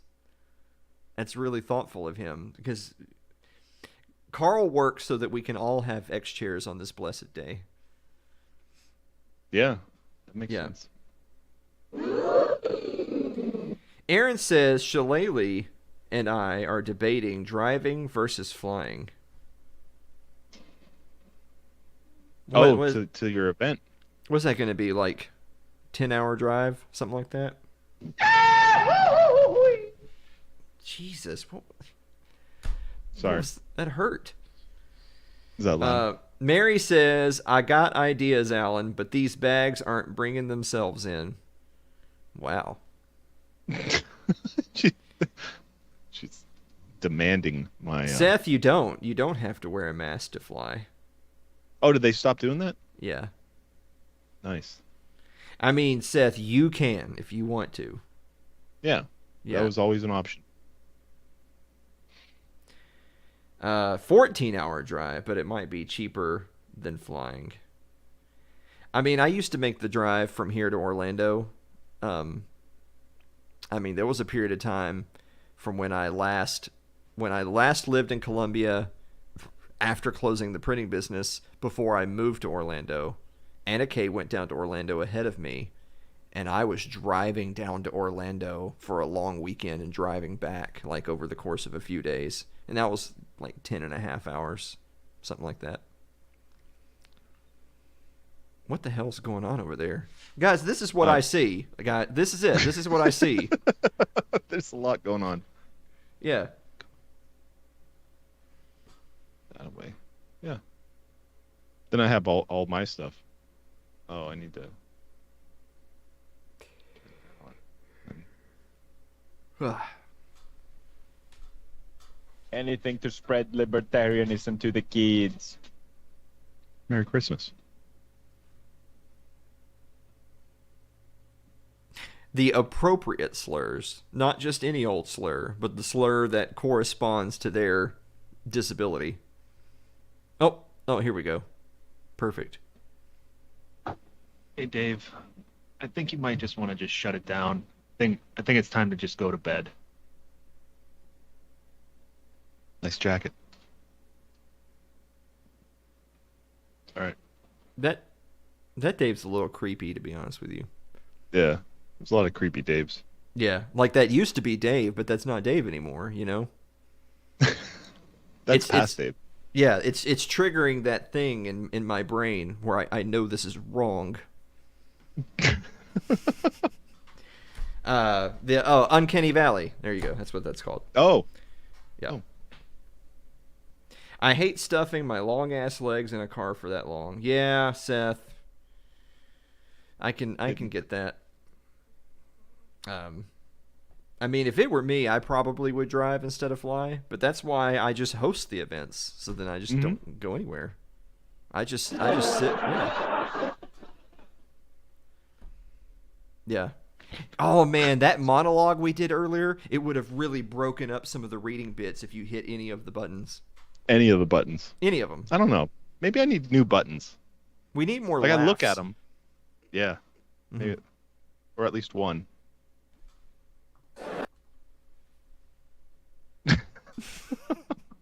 That's really thoughtful of him, because Carl works so that we can all have X chairs on this blessed day. Yeah, that makes sense. Aaron says Shillelagh and I are debating driving versus flying. To your event. What's that going to be, like 10-hour drive? Something like that? Jesus. Sorry. That hurt. Is that loud? Mary says, I got ideas, Alan, but these bags aren't bringing themselves in. Wow. She's demanding my... Seth, you don't. You don't have to wear a mask to fly. Oh, did they stop doing that? Yeah. Nice. I mean, Seth, you can if you want to. Yeah. Yeah. That was always an option. 14-hour drive, but it might be cheaper than flying. I mean, I used to make the drive from here to Orlando. I mean, there was a period of time from when I last lived in Columbia after closing the printing business before I moved to Orlando. Anna Kay went down to Orlando ahead of me, and I was driving down to Orlando for a long weekend and driving back like over the course of a few days. And that was like 10 and a half hours, something like that. What the hell's going on over there? Guys, this is what I see. This is it. This is what I see. There's a lot going on. Yeah. That way. Yeah. Then I have all my stuff. Oh, I need to... Anything to spread libertarianism to the kids. Merry Christmas. The appropriate slurs, not just any old slur, but the slur that corresponds to their disability. Oh, here we go. Perfect. Hey, Dave. I think you might just want to just shut it down. I think it's time to just go to bed. Nice jacket. All right. That Dave's a little creepy, to be honest with you. Yeah. There's a lot of creepy Daves. Yeah, like that used to be Dave, but that's not Dave anymore, you know? That's past Dave. Yeah, it's triggering that thing in my brain where I know this is wrong. Uncanny Valley. There you go. That's what that's called. Oh. Yeah. Oh. I hate stuffing my long ass legs in a car for that long. Yeah, Seth. I can get that. I mean, if it were me, I probably would drive instead of fly, but that's why I just host the events, so then I just don't go anywhere. I just sit. Yeah. Yeah. Oh man, that monologue we did earlier, it would have really broken up some of the reading bits if you hit any of the buttons. Any of the buttons. Any of them. I don't know. Maybe I need new buttons. We need more like laughs. I look at them. Yeah. Maybe, or at least one.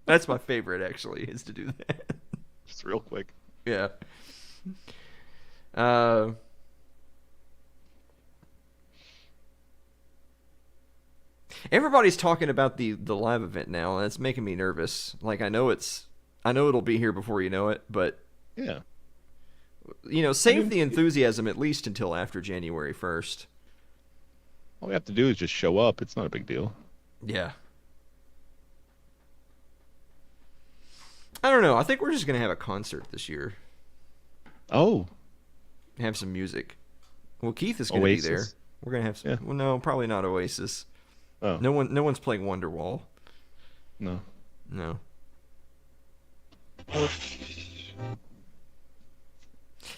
That's my favorite, actually, is to do that. Just real quick. Yeah. Everybody's talking about the live event now, and it's making me nervous. Like, I know it'll be here before you know it, but yeah, save the enthusiasm at least until after January 1st. All we have to do is just show up. It's not a big deal. Yeah. I don't know. I think we're just gonna have a concert this year. Oh. Have some music. Well, Keith is gonna Oasis. be there. We're gonna have some. Yeah. Well, no, probably not Oasis. Oh. No one's playing Wonderwall. No. No.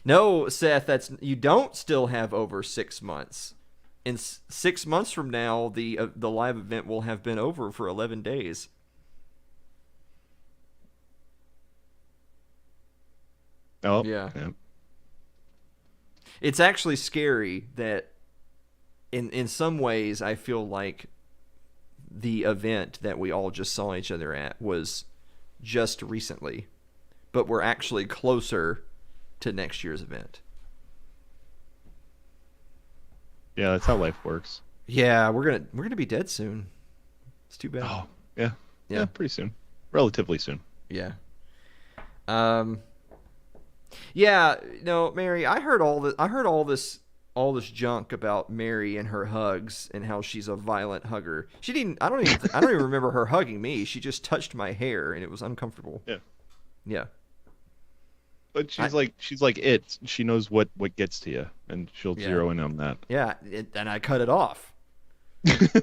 No, Seth. You don't still have over 6 months. In 6 months from now, the live event will have been over for 11 days. Oh. Yeah. It's actually scary that in some ways I feel like the event that we all just saw each other at was just recently, but we're actually closer to next year's event. Yeah, that's how life works. Yeah, we're gonna be dead soon. It's too bad. Oh, yeah. Yeah, pretty soon. Relatively soon. Yeah. Yeah, no, Mary, I heard all this junk about Mary and her hugs and how she's a violent hugger. I don't even remember her hugging me. She just touched my hair and it was uncomfortable. Yeah. Yeah. But she's like it. She knows what gets to you, and she'll zero in on that. Yeah, and I cut it off.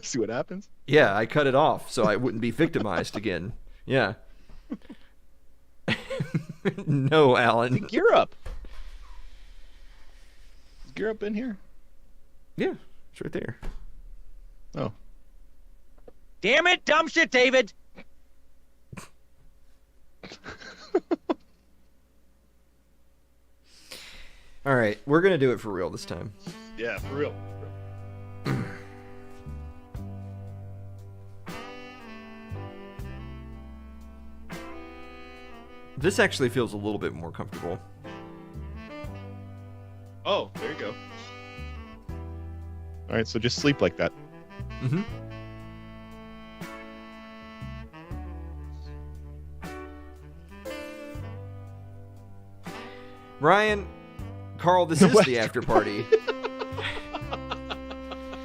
See what happens? Yeah, I cut it off so I wouldn't be victimized again. Yeah. No, Alan. Gear up. gear up in here? Yeah, it's right there. Oh. Damn it, dumb shit, David. All right, we're gonna do it for real this time. Yeah, for real. This actually feels a little bit more comfortable. Oh, there you go. All right, so just sleep like that. Mm-hmm. Ryan, Carl, this is the after party.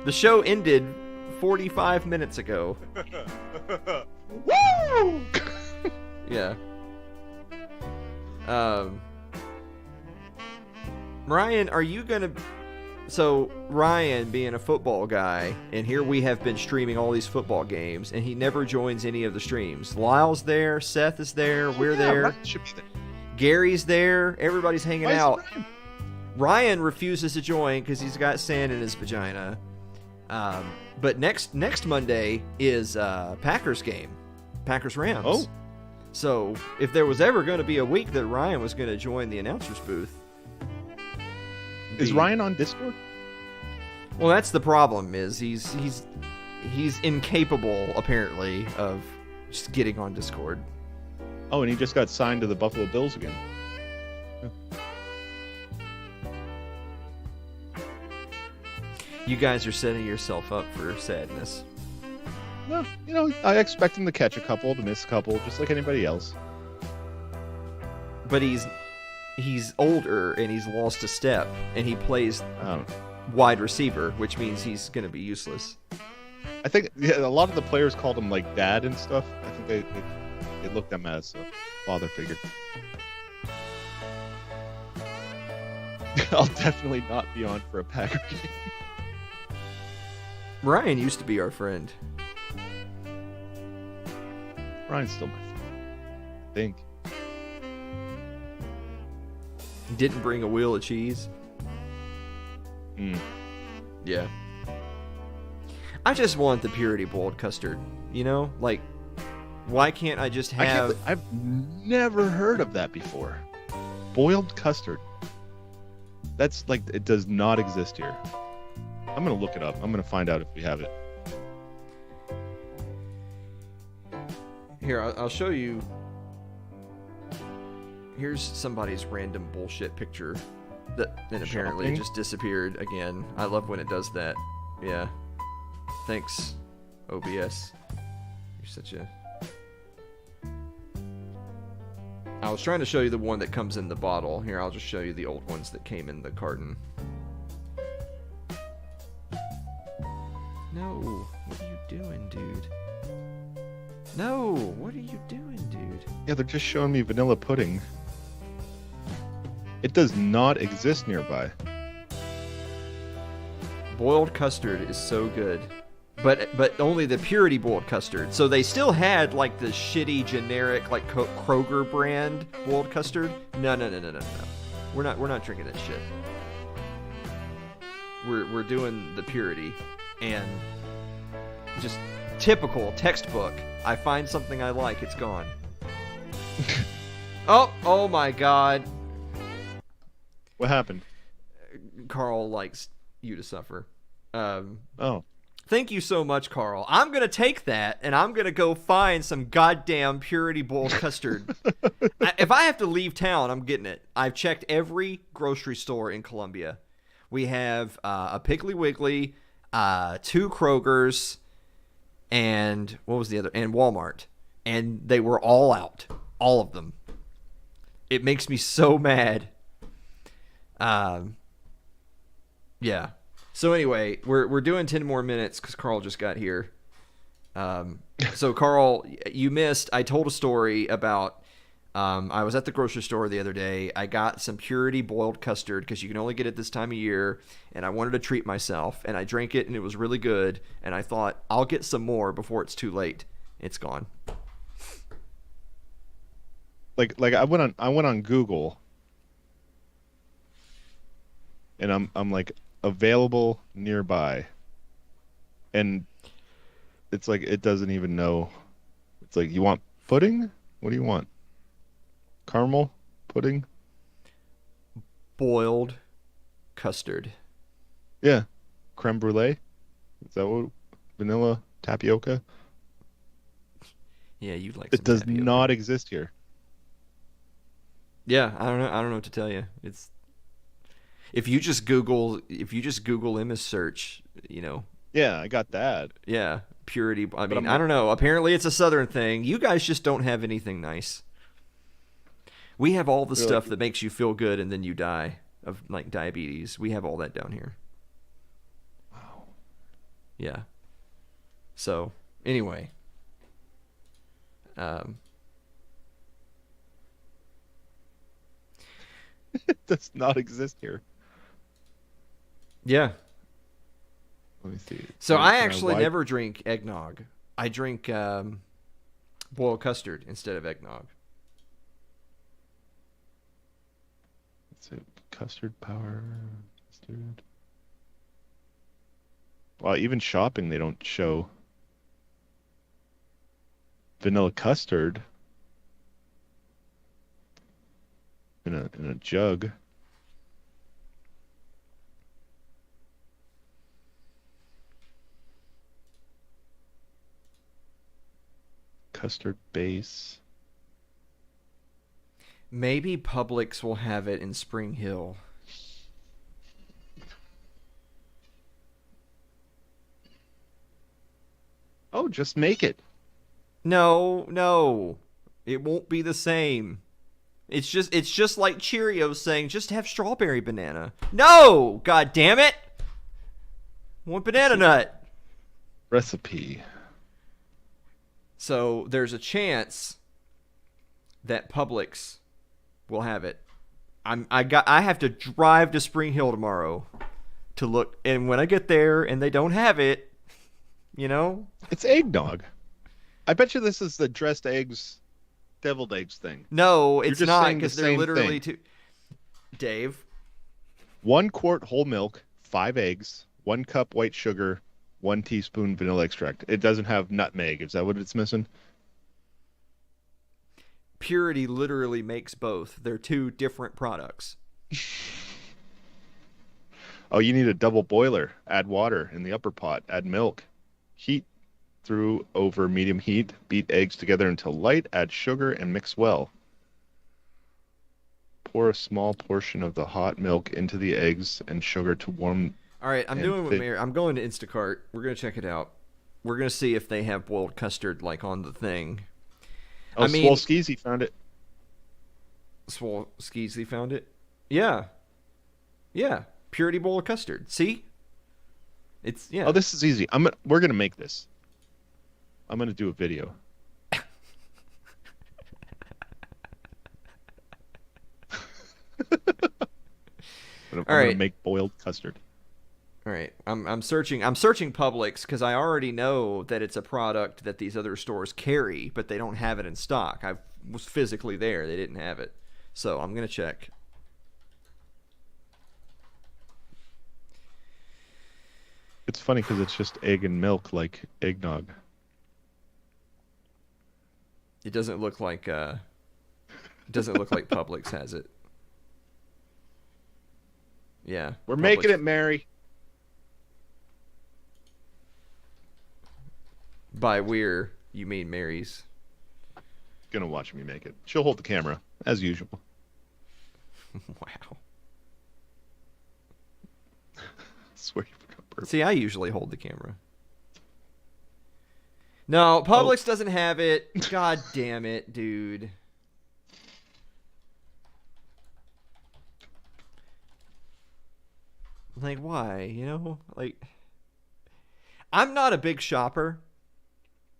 The show ended 45 minutes ago. Woo! Yeah. Ryan, are you gonna... So, Ryan being a football guy, and here we have been streaming all these football games, and he never joins any of the streams. Lyle's there, Seth is there, we're there. Ryan should be there. Gary's there, everybody's hanging Why is out. Ryan? Ryan refuses to join because he's got sand in his vagina. But next Monday is Packers game, Packers-Rams. Oh. So if there was ever going to be a week that Ryan was going to join the announcer's booth. Is Ryan on Discord? Well, that's the problem. Is he's incapable apparently of just getting on Discord. Oh, and he just got signed to the Buffalo Bills again. You guys are setting yourself up for sadness. No, you know, I expect him to catch a couple, to miss a couple, just like anybody else. But he's older and he's lost a step, and he plays I don't know. wide receiver, which means he's going to be useless. I think a lot of the players called him like dad and stuff. I think they looked at him as a father figure. I'll definitely not be on for a Packer game. Ryan used to be our friend. Ryan's still my friend. I think. He didn't bring a wheel of cheese. Yeah. I just want the purity boiled custard. You know, like, why can't I just have? I've never heard of that before. Boiled custard. That's like, it does not exist here. I'm gonna look it up. I'm gonna find out if we have it. Here, I'll show you. Here's somebody's random bullshit picture that then apparently Shopping? just disappeared again. I love when it does that. Yeah. Thanks, OBS. You're such a... I was trying to show you the one that comes in the bottle. Here, I'll just show you the old ones that came in the carton. No, what are you doing, dude? No, what are you doing, dude? Yeah, they're just showing me vanilla pudding. It does not exist nearby. Boiled custard is so good. But only the purity boiled custard. So they still had like the shitty generic like Kroger brand boiled custard. No. We're not drinking that shit. We're doing the purity, and just typical textbook. I find something I like, it's gone. Oh my God. What happened? Carl likes you to suffer. Oh. Thank you so much, Carl. I'm going to take that, and I'm going to go find some goddamn purity boiled custard. If I have to leave town, I'm getting it. I've checked every grocery store in Columbia. We have a Piggly Wiggly, 2 Krogers, and what was the other? And Walmart. And they were all out. All of them. It makes me so mad. Yeah. So anyway, we're doing 10 more minutes because Carl just got here. So Carl, you missed. I told a story about I was at the grocery store the other day. I got some purity boiled custard because you can only get it this time of year, and I wanted to treat myself. And I drank it, and it was really good. And I thought I'll get some more before it's too late. It's gone. Like I went on Google. and I'm like available nearby, and it's like it doesn't even know. It's like, you want pudding? What do you want? Caramel pudding? Boiled custard. Yeah. Creme brulee? Is that what? Vanilla tapioca? Yeah, you'd like It some does tapioca. not exist here. Yeah, I don't know what to tell you. It's if you just Google image search, Yeah, I got that. yeah, purity. I mean, I'm I don't know. Apparently, it's a Southern thing. You guys just don't have anything nice. We have all the Really? stuff that makes you feel good and then you die of like diabetes. We have all that down here. Wow. Yeah. So anyway, It does not exist here. yeah. Let me see. So Can I actually wipe- never drink eggnog. I drink boiled custard instead of eggnog. What's it? Custard power. Custard. Well, even shopping, they don't show vanilla custard in a jug. Custard base. Maybe Publix will have it in Spring Hill. Oh, just make it. No. It won't be the same. It's just like Cheerios saying just have strawberry banana. No! God damn it! I want banana nut. Recipe. So there's a chance that Publix will have it. I have to drive to Spring Hill tomorrow to look, and when I get there and they don't have it, It's eggnog. I bet you this is the dressed eggs, deviled eggs thing. no, You're it's just not saying the because they're same literally thing. too. Dave, 1 quart whole milk, 5 eggs, 1 cup white sugar, 1 teaspoon vanilla extract. It doesn't have nutmeg. Is that what it's missing? Purity literally makes both. They're two different products. Oh, you need a double boiler. Add water in the upper pot. Add milk. Heat through over medium heat. Beat eggs together until light. Add sugar and mix well. Pour a small portion of the hot milk into the eggs and sugar to warm. All right, I'm And doing what thick. Mary. I'm going to Instacart. We're gonna check it out. We're gonna see if they have boiled custard like on the thing. Oh, I mean- Swole Skeezy found it. Swole Skeezy found it. Yeah. Purity bowl of custard. See? It's yeah. Oh, this is easy. We're gonna make this. I'm gonna do a video. I'm All right. gonna make boiled custard. All right, I'm searching Publix because I already know that it's a product that these other stores carry, but they don't have it in stock. I was physically there; they didn't have it, so I'm gonna check. It's funny because it's just egg and milk, like eggnog. It doesn't look like Publix has it. Yeah, We're Publix. making it, Mary. By we're, you mean Mary's. Gonna watch me make it. She'll hold the camera as usual. Wow. Swear you forgot burp. See, I usually hold the camera. No, Publix doesn't have it. God damn it, dude. Like, why? Like, I'm not a big shopper.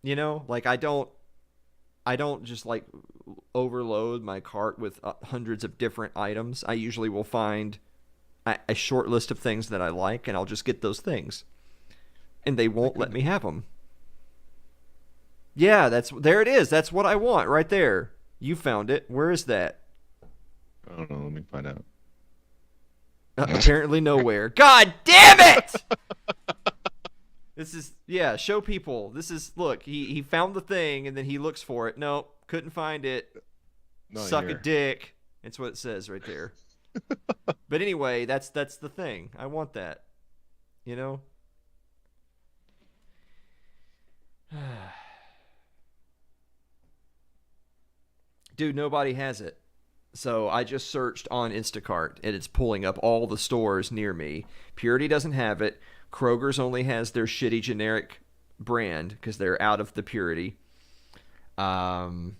Like I don't just like overload my cart with hundreds of different items. I usually will find a short list of things that I like, and I'll just get those things. And they won't let me have them. Yeah, there it is. That's what I want right there. You found it. Where is that? I don't know. Let me find out. Apparently nowhere. God damn it! This is, show people. This is, look, he found the thing and then he looks for it. Nope, couldn't find it. Not Suck here. a dick. That's what it says right there. But anyway, that's the thing. I want that. You know? Dude, nobody has it. So I just searched on Instacart, and it's pulling up all the stores near me. Purity doesn't have it. Kroger's only has their shitty generic brand because they're out of the Purity. Food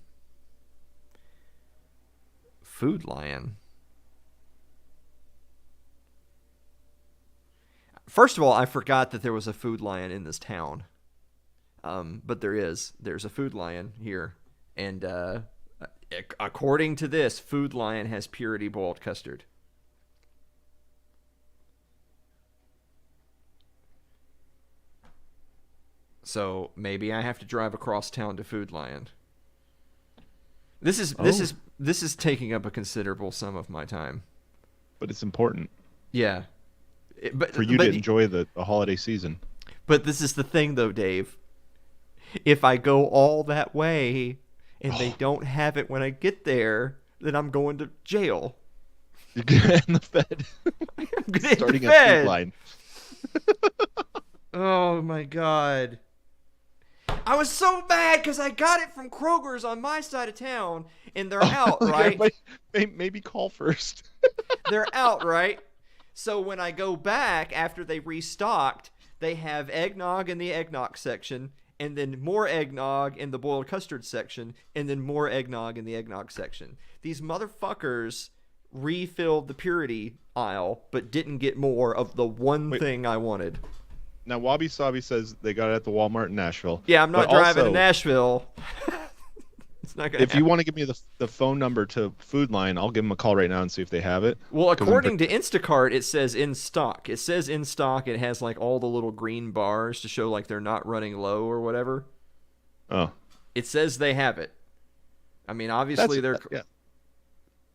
Lion. First of all, I forgot that there was a Food Lion in this town. But there is. There's a Food Lion here. And according to this, Food Lion has Purity boiled custard. So maybe I have to drive across town to Food Lion. This is taking up a considerable sum of my time. But it's important. Yeah. For you to enjoy the holiday season. But this is the thing, though, Dave. If I go all that way and they don't have it when I get there, then I'm going to jail. You're gonna end the Fed. I'm gonna Starting hit the Fed. a food line. Oh my god. I was so mad because I got it from Kroger's on my side of town, and they're out, right? Maybe call first. They're out, right? So when I go back after they restocked, they have eggnog in the eggnog section, and then more eggnog in the boiled custard section, and then more eggnog in the eggnog section. These motherfuckers refilled the Purity aisle, but didn't get more of the one thing I wanted. Now, Wabi Sabi says they got it at the Walmart in Nashville. Yeah, I'm not But driving also, to Nashville. It's not gonna If you want to give me the phone number to Food Line, I'll give them a call right now and see if they have it. Well, according to Instacart, it says in stock. It says in stock. It has like all the little green bars to show like they're not running low or whatever. Oh. It says they have it. I mean, obviously they're. Yeah.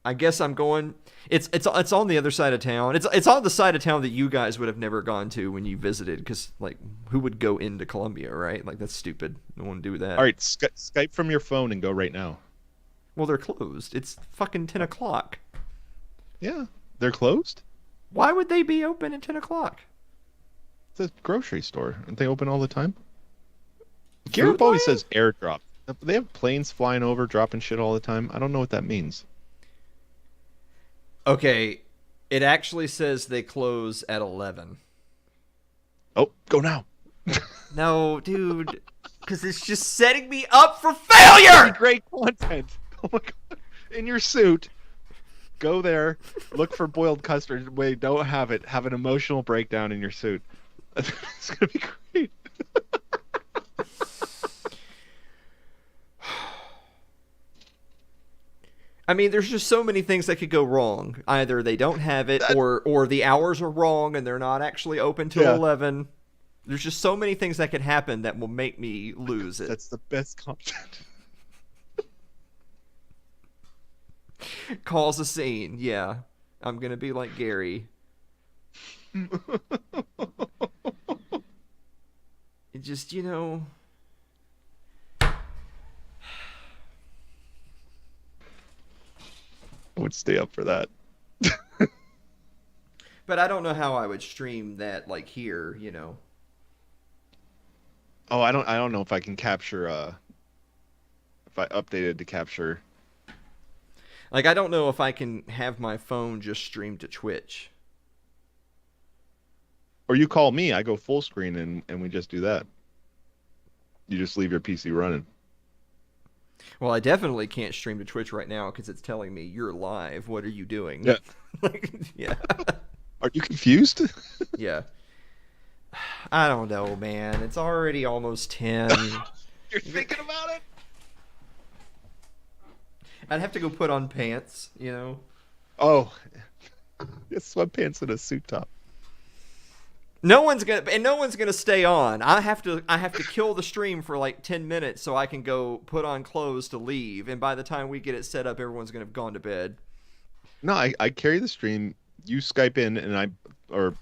I guess I'm going. It's on the other side of town. It's on the side of town that you guys would have never gone to when you visited, because like who would go into Columbia, right? Like that's stupid. No one would do that. All right, Skype from your phone and go right now. Well, they're closed. It's fucking 10 o'clock. Yeah, they're closed. Why would they be open at 10 o'clock? It's a grocery store. Aren't they open all the time? Garrett always says airdrop. They have planes flying over, dropping shit all the time. I don't know what that means. Okay, it actually says they close at 11. Oh, go now. No, dude, because it's just setting me up for failure! Great content. Oh my god. In your suit, go there, look for boiled custard. Wait, don't have it. Have an emotional breakdown in your suit. It's going to be great. I mean, there's just so many things that could go wrong. Either they don't have it, or the hours are wrong and they're not actually open till 11. There's just so many things that could happen that will make me lose it. That's the best content. Cause a scene, yeah. I'm gonna be like Gary. It just, you know... I would stay up for that. But I don't know how I would stream that, like, here, you know. Oh, I don't know if I can capture if I updated to capture. Like, I don't know if I can have my phone just stream to Twitch. Or you call me, I go full screen and we just do that. You just leave your PC running. Well, I definitely can't stream to Twitch right now because it's telling me you're live. What are you doing? Yeah. Yeah. Are you confused? Yeah. I don't know, man. It's already almost 10. You're thinking about it? I'd have to go put on pants, you know? Oh. It's sweatpants and a suit top. No one's gonna stay on. I have to kill the stream for like 10 minutes so I can go put on clothes to leave. And by the time we get it set up, everyone's gonna have gone to bed. No, I carry the stream you Skype in and I or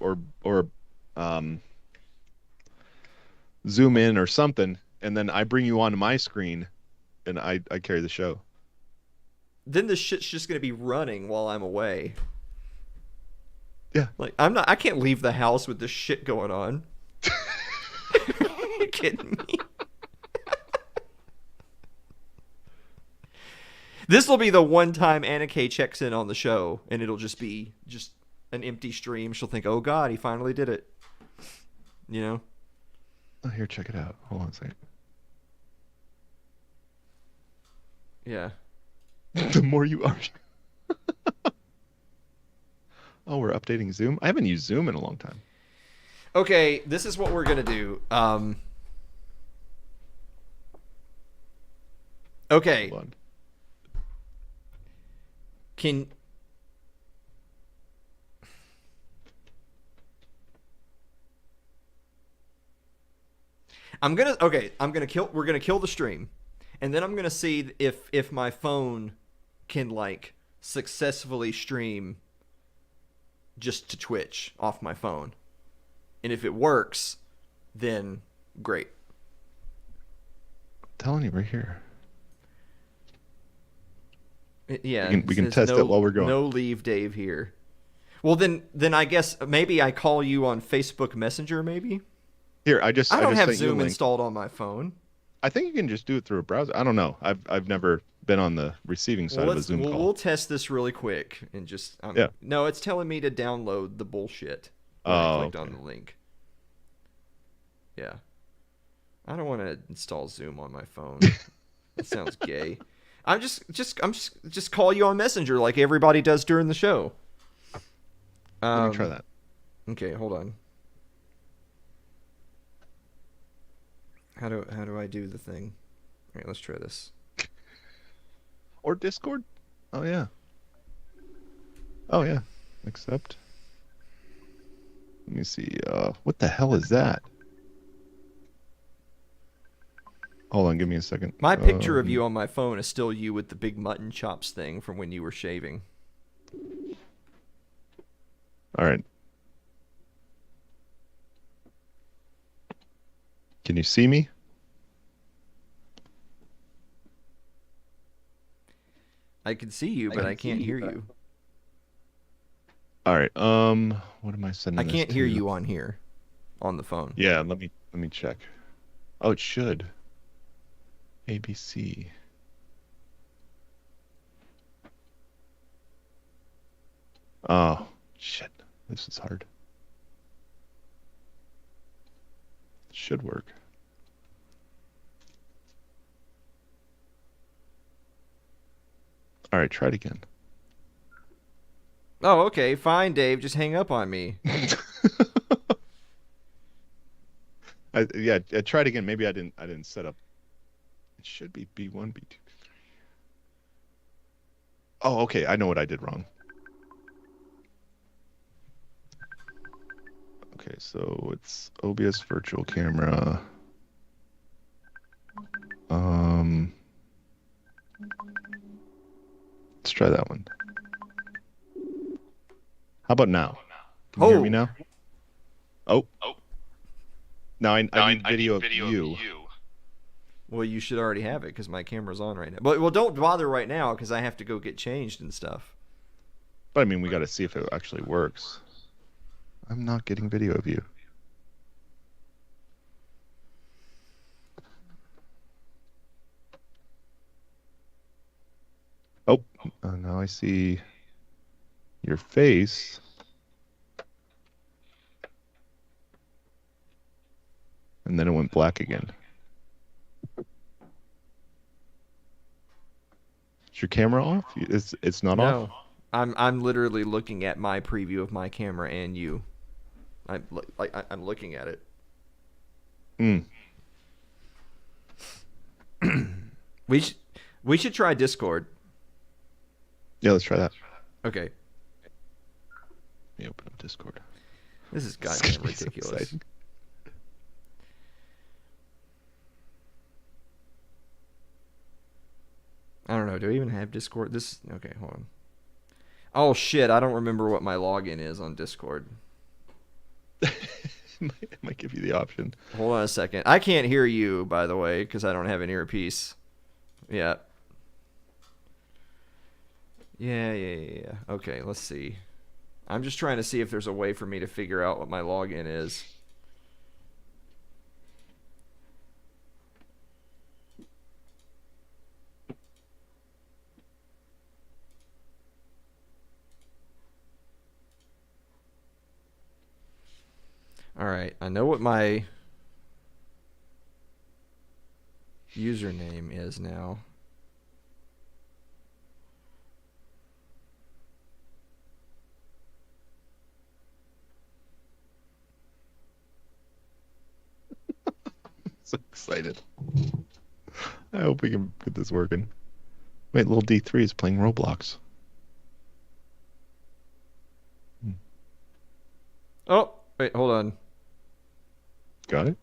Zoom in or something, and then I bring you onto my screen, and I carry the show. Then the shit's just gonna be running while I'm away. Yeah. Like I can't leave the house with this shit going on. Are you kidding me? This will be the one time Anna Kay checks in on the show, and it'll just be just an empty stream. She'll think, "Oh God, he finally did it." You know? Oh, here, check it out. Hold on a second. Yeah. The more you are. Oh, we're updating Zoom? I haven't used Zoom in a long time. Okay, this is what we're gonna do. Okay. Hold on. We're gonna kill the stream, and then I'm gonna see if my phone can like successfully stream just to Twitch off my phone, and if it works, then great. I'm telling you, right here. Yeah, we can test it while we're going. No leave Dave here. Well, then I guess maybe I call you on Facebook Messenger. Maybe. Here, I don't have sent you a Zoom link. installed on my phone. I think you can just do it through a browser. I don't know. I've never been on the receiving side of a Zoom call. We'll test this really quick and just. Yeah. No, it's telling me to download the bullshit. When I clicked on the link. Yeah. I don't want to install Zoom on my phone. That sounds gay. I'm just call you on Messenger like everybody does during the show. Let me try that. Okay, hold on. How do I do the thing? All right, let's try this. Or Discord? Oh yeah. Oh yeah. Accept. Let me see. What the hell is that? Hold on, give me a second. My picture of you on my phone is still you with the big mutton chops thing from when you were shaving. All right. Can you see me? I can see you, but I can't hear you. All right. What am I sending? I this can't hear to? you on here, on the phone. Yeah, let me check. Oh, it should. ABC. Oh, shit. This is hard. Should work. All right, try it again. Oh, okay, fine, Dave. Just hang up on me. I tried again. Maybe I didn't set up. It should be B1, B2, B3. Oh, okay. I know what I did wrong. Okay, so it's OBS virtual camera. Let's try that one. How about now? Can you hear me now? Oh. Now I need video of you. Well, you should already have it because my camera's on right now. But well, don't bother right now because I have to go get changed and stuff. But I mean, we got to see if it actually works. I'm not getting video of you. Oh, now I see your face. And then it went black again. Is your camera off? It's not off? No, I'm literally looking at my preview of my camera and you. I'm looking at it. We should try Discord. Yeah, let's try that. Okay. Let me open up Discord. This is goddamn ridiculous. So I don't know. Do I even have Discord? Okay, hold on. Oh shit, I don't remember what my login is on Discord. It might give you the option. Hold on a second. I can't hear you, by the way, because I don't have an earpiece. Yeah. Yeah. Okay, let's see. I'm just trying to see if there's a way for me to figure out what my login is. All right, I know what my username is now. So excited. I hope we can get this working. Wait, little D3 is playing Roblox. Oh, wait, hold on. Got it?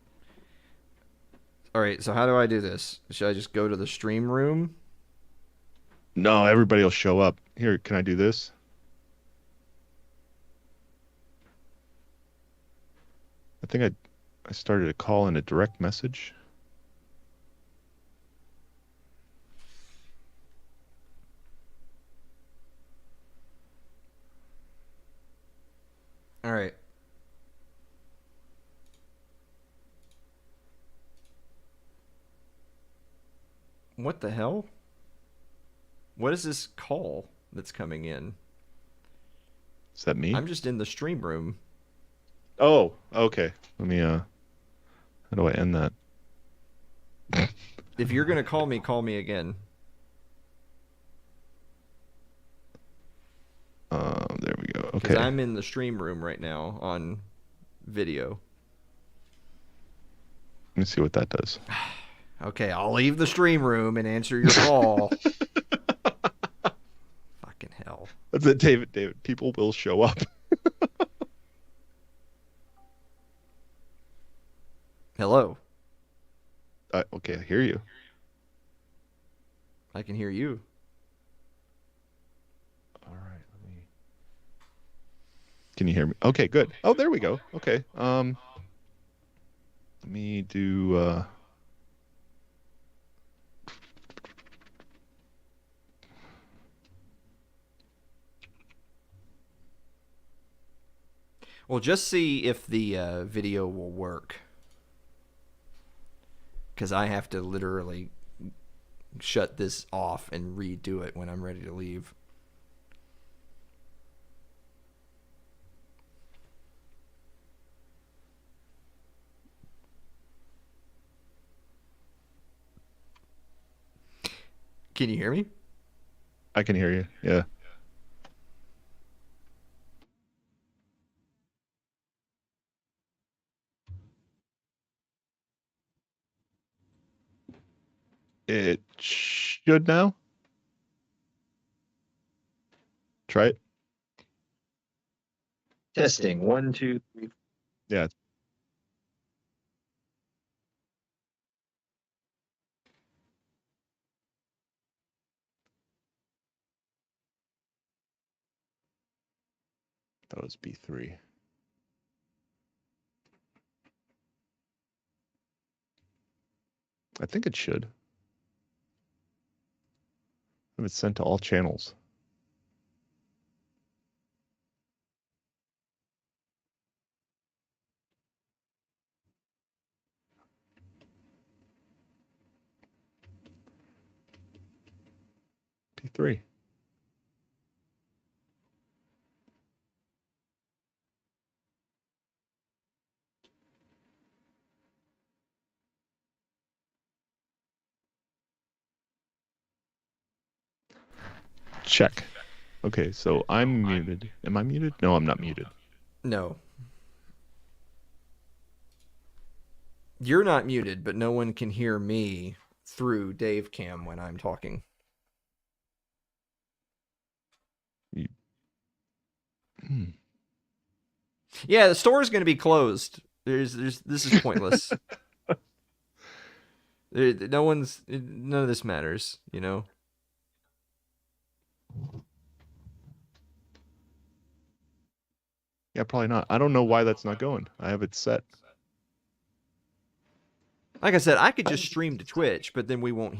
All right, so how do I do this? Should I just go to the stream room? No, everybody will show up. Here, can I do this? I think I started a call in a direct message. All right. What the hell? What is this call that's coming in? Is that me? I'm just in the stream room. Oh, okay. Let me, how do I end that? If you're going to call me again. There we go. Okay. Because I'm in the stream room right now on video. Let me see what that does. Okay, I'll leave the stream room and answer your call. Fucking hell. That's it, David. People will show up. Hello. Okay, I hear you. I can hear you. All right, let me. Can you hear me? Okay, good. Oh, there we go. Okay. Let me do. Well, just see if the video will work. Because I have to literally shut this off and redo it when I'm ready to leave. Can you hear me? I can hear you. Yeah. It should now. Try it. Testing. 1, 2, 3. Yeah. That was B3. I think it should. If it's sent to all channels. P3. Check. Okay, so I'm muted. Am I muted? No, I'm not muted. No. You're not muted, but no one can hear me through Dave Cam when I'm talking. Yeah, the store is going to be closed. This is pointless. None of this matters, you know. Yeah, probably not. I don't know why that's not going. I have it set. Like I said, I could just stream to Twitch, but then we won't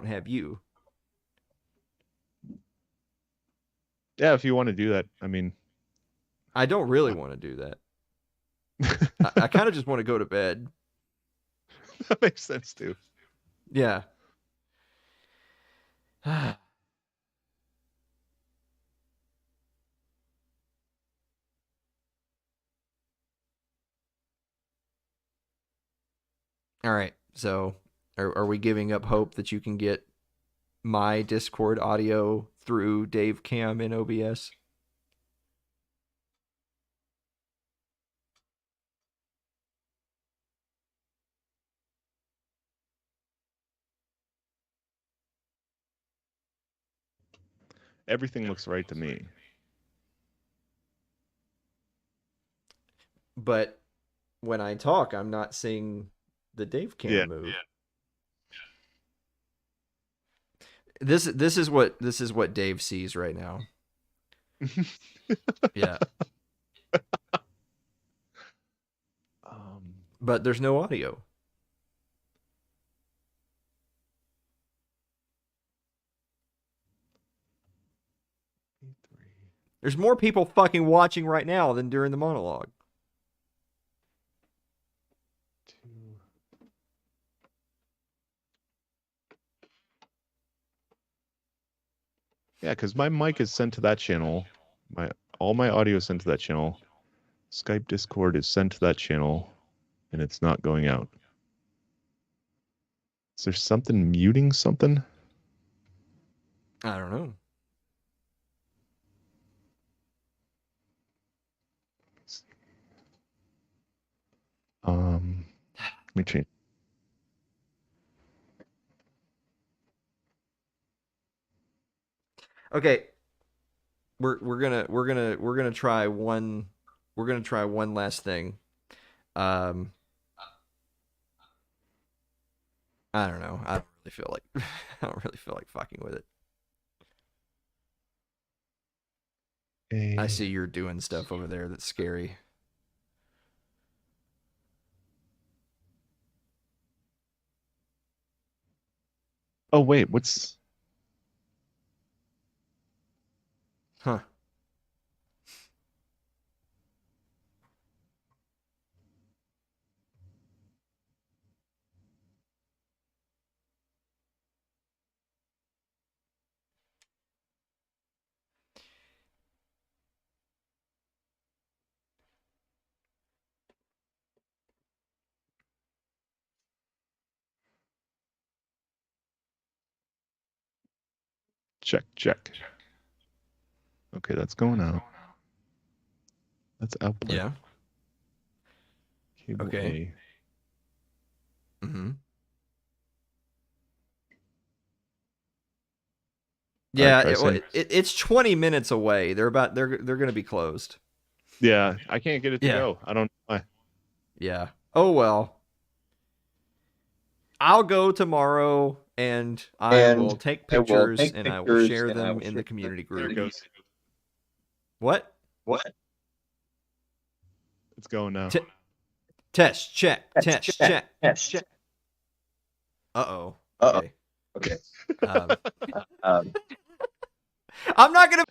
have you. Yeah, if you want to do that, I mean, I don't really want to do that. I kind of just want to go to bed. that makes sense too. Yeah. All right. So, are we giving up hope that you can get my Discord audio through Dave Cam in OBS? Everything looks right to me. But when I talk, I'm not seeing the Dave Cam move. Yeah. This is what Dave sees right now. Yeah. But there's no audio. There's more people fucking watching right now than during the monologue. Yeah, because my mic is sent to that channel. All my audio is sent to that channel. Skype Discord is sent to that channel, and it's not going out. Is there something muting something? I don't know. Let me change. Okay. We're gonna try one last thing. I don't know. I don't really feel like fucking with it. I see you're doing stuff over there that's scary. Oh wait, what's? Huh. Check. Okay, that's going out. That's output. Yeah. Cable okay. A. Mm-hmm. Yeah, right, it's 20 minutes away. They're going to be closed. Yeah, I can't get it to go. I don't know why. Yeah. Oh well. I'll go tomorrow and I will take pictures and I will share them in the community group. There it goes. What? It's going now. Test check. Uh-oh. Okay. I'm not gonna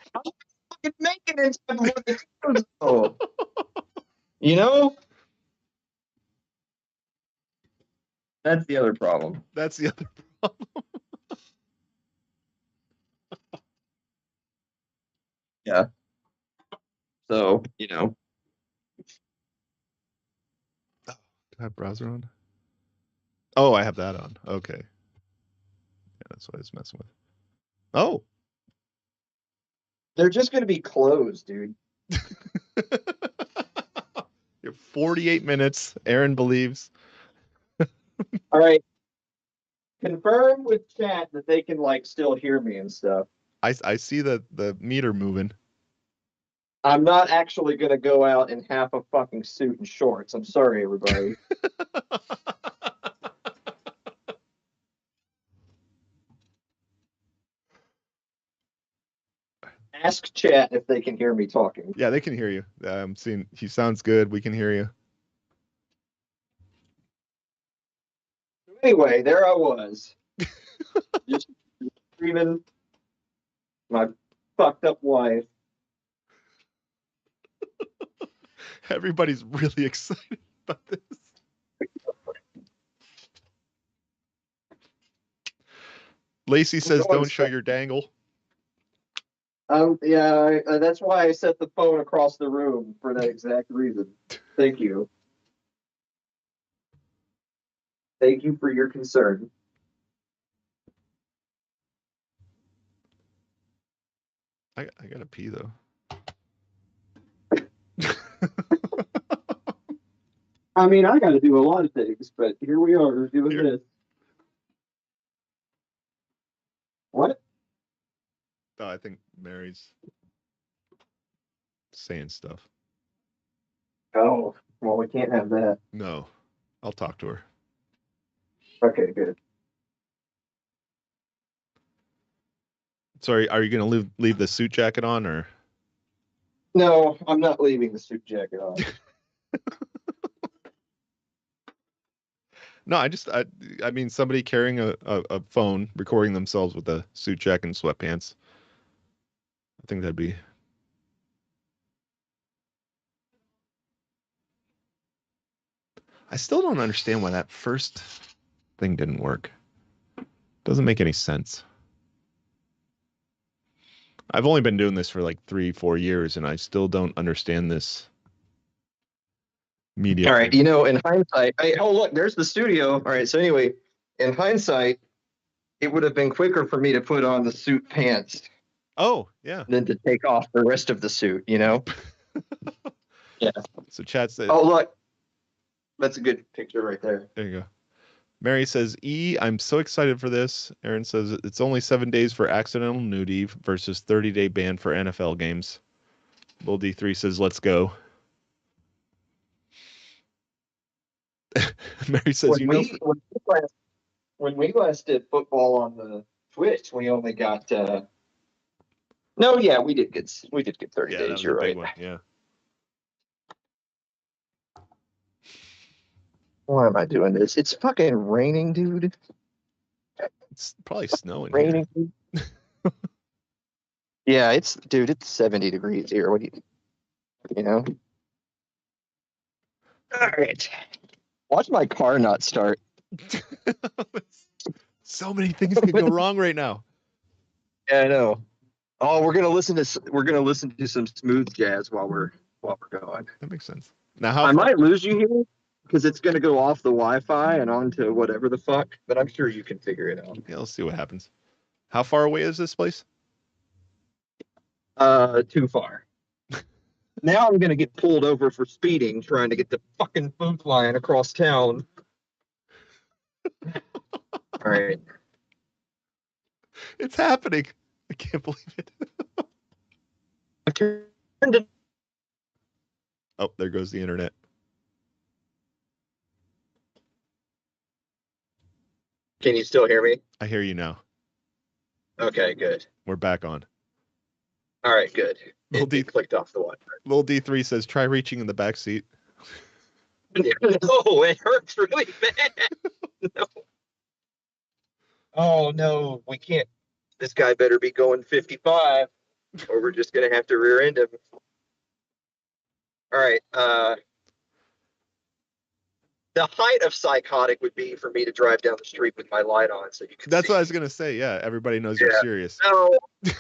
make it in. You know? That's the other problem. Yeah. So, Do I have browser on? Oh, I have that on. Okay. Yeah, that's what I was messing with. Oh. They're just going to be closed, dude. You're 48 minutes. Aaron believes. All right. Confirm with chat that they can still hear me and stuff. I see the meter moving. I'm not actually going to go out in half a fucking suit and shorts. I'm sorry, everybody. Ask chat if they can hear me talking. Yeah, they can hear you. I'm seeing he sounds good. We can hear you. Anyway, there I was. Just screaming my fucked up wife. Everybody's really excited about this. Lacey says, "Don't show your dangle." Yeah, that's why I set the phone across the room for that exact reason. Thank you. Thank you for your concern. I gotta pee though. I mean, I got to do a lot of things, but here we are doing this. What? Oh, I think Mary's saying stuff. Oh, well, we can't have that. No, I'll talk to her. Okay, good. Sorry, are you gonna leave the suit jacket on or? No, I'm not leaving the suit jacket on. No, I mean somebody carrying a phone, recording themselves with a suit jacket and sweatpants. I think that'd be. I still don't understand why that first thing didn't work. Doesn't make any sense. I've only been doing this for like 3-4 years, and I still don't understand this media. All right, you know, in hindsight, oh look, there's the studio. All right, so anyway, in hindsight, it would have been quicker for me to put on the suit pants. Oh, yeah. Than to take off the rest of the suit, you know? Yeah. So chat says. Oh look, that's a good picture right there. There you go. Mary says, I'm so excited for this. Aaron says it's only 7 days for accidental nudie versus 30-day ban for NFL games. Lil D3 says, let's go. Mary says, when we last did football on the Twitch, we only got no, yeah, we did good 30 days, you're right. One, yeah. Why am I doing this? It's fucking raining, dude. It's probably snowing. Raining. Yeah, it's 70 degrees here. What do you know? All right. Watch my car not start. So many things can go wrong right now. Yeah, I know. Oh, we're gonna listen to some smooth jazz while we're going. That makes sense. Now, I might lose you here because it's gonna go off the Wi-Fi and onto whatever the fuck, but I'm sure you can figure it out. Yeah, let's see what happens. How far away is this place? Too far. Now I'm gonna get pulled over for speeding, trying to get the fucking food line across town. All right. It's happening. I can't believe it. Oh, there goes the internet. Can you still hear me? I hear you now. Okay, good. We're back on. All right, good. It clicked off the one. Lil D3 says, try reaching in the back seat. No, it hurts really bad. No. Oh, no, we can't. This guy better be going 55, or we're just going to have to rear end him. All right. The height of psychotic would be for me to drive down the street with my light on so you can That's see. what I was going to say. Yeah, everybody knows you're serious. No. No,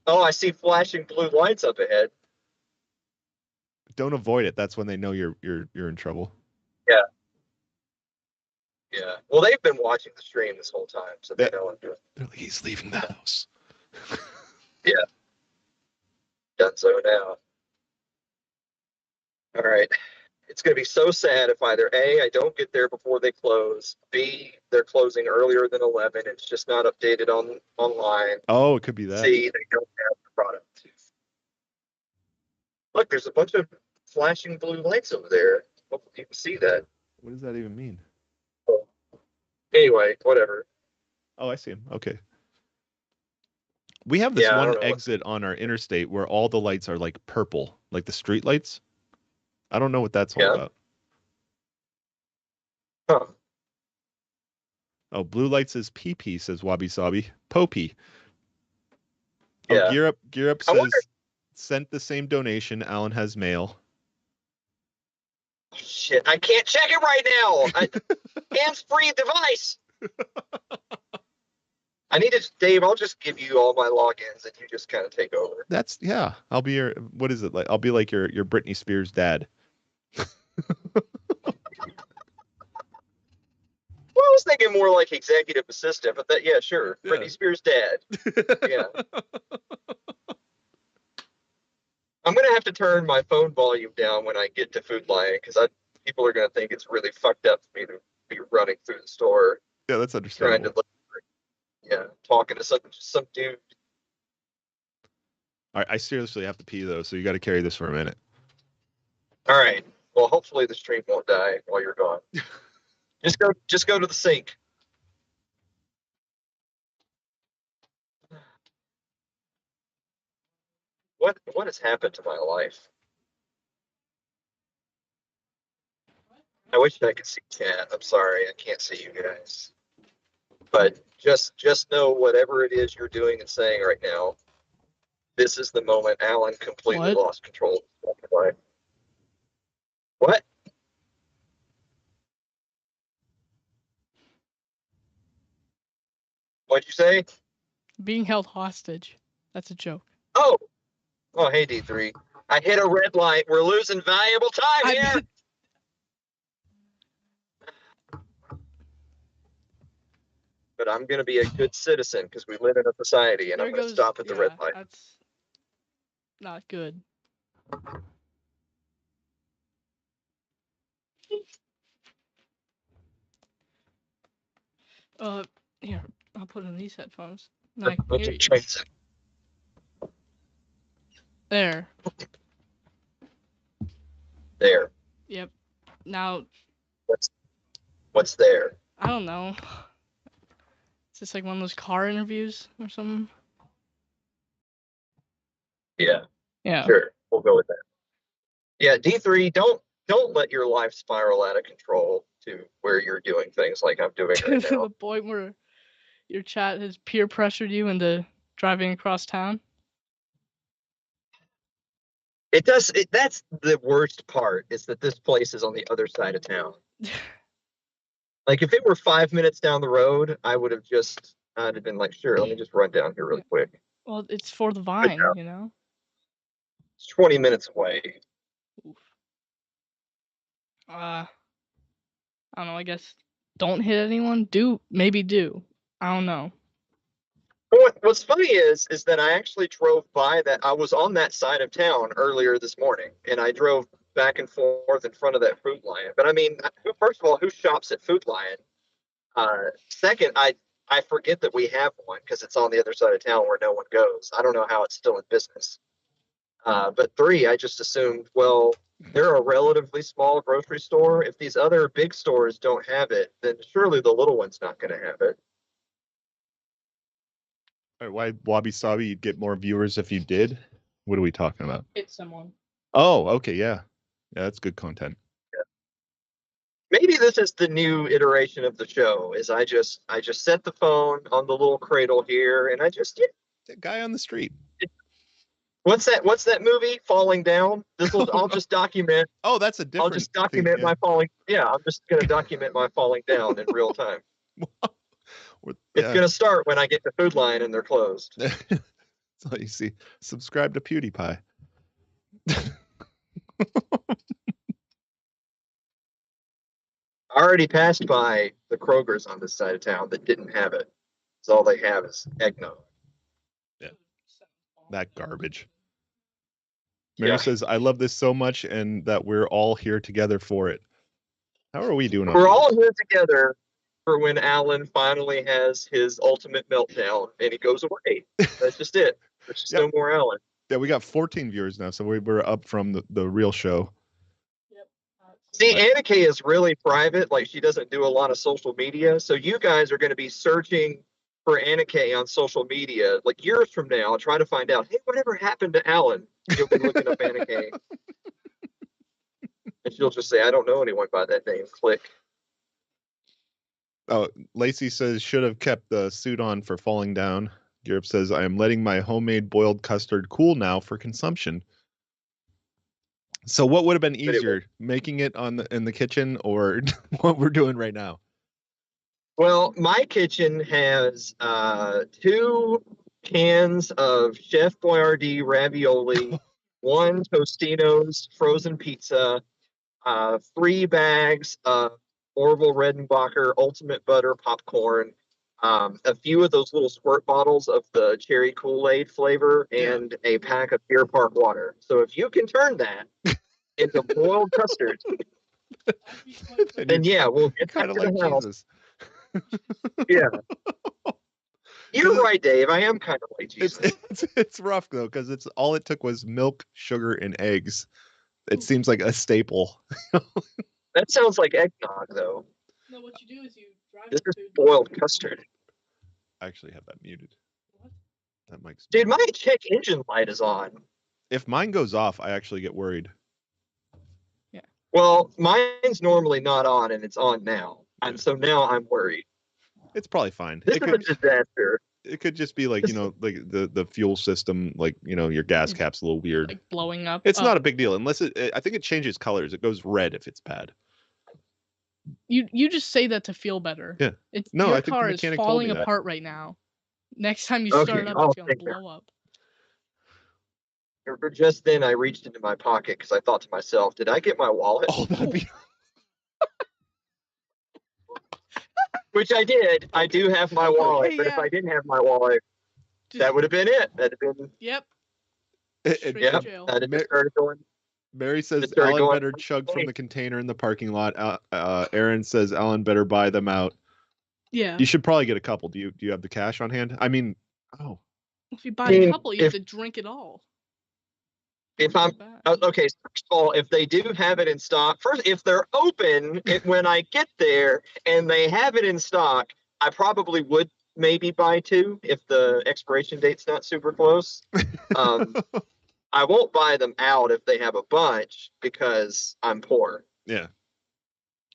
oh, I see flashing blue lights up ahead. Don't avoid it. That's when they know you're in trouble. Yeah. Yeah. Well, they've been watching the stream this whole time, so they know I'm doing. They're like, he's leaving the house. Yeah. Done so now. All right. It's going to be so sad if either A, I don't get there before they close, B, they're closing earlier than 11. It's just not updated online. Oh, it could be that. C, they don't have the product. Look, there's a bunch of flashing blue lights over there. Hopefully you can see that. What does that even mean? Anyway, whatever. Oh, I see him. Okay. We have this Yeah, I one don't know what- exit on our interstate where all the lights are like purple, like the street lights. I don't know what that's all Yeah. about. Huh. Oh, blue lights is pee, says Wabi Sabi. Popey. Oh, Yeah. Gear Up I says, wonder- sent the same donation. Alan has mail. Shit, I can't check it right now. Hands-free device. I need to, Dave. I'll just give you all my logins, and you just kind of take over. Yeah. I'll be your, what is it like? I'll be like your Britney Spears dad. Well, I was thinking more like executive assistant, but yeah, sure. Yeah. Britney Spears' dad. Yeah. I'm gonna have to turn my phone volume down when I get to Food Lion because people are gonna think it's really fucked up for me to be running through the store Yeah, that's trying understandable. to look. Yeah, talking to some dude. All right, I seriously have to pee though, so you got to carry this for a minute. All right. Well, hopefully the stream won't die while you're gone. Just go to the sink. What has happened to my life? I wish I could see chat. I'm sorry, I can't see you guys. But just know whatever it is you're doing and saying right now, this is the moment Alan completely lost control of his life. What? What'd you say? Being held hostage. That's a joke. Oh, hey D3. I hit a red light. We're losing valuable time here. But I'm going to be a good citizen because we live in a society, and I'm going to stop at the red light. That's not good. Here, I'll put in these headphones. Like, there. There. Yep. Now. What's there? I don't know. Is this like one of those car interviews or something? Yeah. Yeah. Sure. We'll go with that. Yeah, D3, don't let your life spiral out of control to where you're doing things like I'm doing right To now. the point where your chat has peer pressured you into driving across town? It does. That's the worst part, is that this place is on the other side of town. Like, if it were 5 minutes down the road, I'd have been like, sure, let me just run down here really quick. Well, it's for the vine, you know? It's 20 minutes away. Oof. I don't know, I guess don't hit anyone? Maybe do. I don't know. What's funny is that I actually drove by that. I was on that side of town earlier this morning, and I drove back and forth in front of that Food Lion. But I mean, first of all, who shops at Food Lion? Second, I forget that we have one because it's on the other side of town where no one goes. I don't know how it's still in business. But three, I just assumed, well, they're a relatively small grocery store. If these other big stores don't have it, then surely the little one's not going to have it. All right, why Wabi Sabi? You'd get more viewers if you did? What are we talking about? Hit someone. Oh, okay, yeah. Yeah, that's good content. Yeah. Maybe this is the new iteration of the show, is I just set the phone on the little cradle here, and I just The guy on the street. What's that movie? Falling Down? I'll just document. Oh, that's a different I'll just document thing, my falling. Yeah, I'm just gonna document my falling down in real time. It's gonna start when I get to Food Lion and they're closed. That's all you see. Subscribe to PewDiePie. I already passed by the Kroger's on this side of town that didn't have it. So all they have is eggnog. Yeah. That garbage. Mary says, I love this so much and that we're all here together for it. How are we doing? We're all here together for when Alan finally has his ultimate meltdown and he goes away. That's just it. There's just no more Alan. Yeah, we got 14 viewers now, so we're up from the real show. See, Annika is really private. Like, she doesn't do a lot of social media. So you guys are going to be searching for Anna Kay on social media, like years from now, I'll try to find out, hey, whatever happened to Alan? You'll be looking up Anna Kay. And she'll just say, I don't know anyone by that name. Click. Oh, Lacey says should have kept the suit on for falling down. Europe says I am letting my homemade boiled custard cool now for consumption. So what would have been easier, making it in the kitchen or what we're doing right now? Well, my kitchen has 2 cans of Chef Boyardee ravioli, 1 Tostino's frozen pizza, 3 bags of Orville Redenbacher Ultimate Butter popcorn, a few of those little squirt bottles of the cherry Kool-Aid flavor, and a pack of Deer Park water. So if you can turn that into boiled custard, then yeah, we'll get kind back of to like the house. Jesus. Yeah. You're right, Dave. I am kind of like Jesus. It's rough though, because it's all it took was milk, sugar, and eggs. It seems like a staple. That sounds like eggnog, though. No, what you do is you drive This it is to boiled custard. I actually have that muted. That mic's Dude, my check engine light is on. If mine goes off, I actually get worried. Well, mine's normally not on, and it's on now. And so now I'm worried. It's probably fine. This is a disaster. It could just be like, like the fuel system, like, your gas cap's a little weird. Like blowing up. It's not a big deal unless I think it changes colors. It goes red if it's bad. You just say that to feel better. Yeah. Your I think car the is mechanic told falling me that. apart right now. Next time you start it up, it's gonna blow up. Just then, I reached into my pocket because I thought to myself, did I get my wallet? Oh, that'd be... Which I did. I do have my wallet, but if I didn't have my wallet, that would have been it. That'd have been. Yep. Yep. That'd have started going. Mary says Alan better chug from the container in the parking lot. Aaron says Alan better buy them out. Yeah. You should probably get a couple. Do you have the cash on hand? I mean, if you buy a couple, you have to drink it all. If I'm okay, first of all, if they do have it in stock, first, if they're open when I get there and they have it in stock, I probably would maybe buy 2 if the expiration date's not super close. I won't buy them out if they have a bunch because I'm poor. Yeah.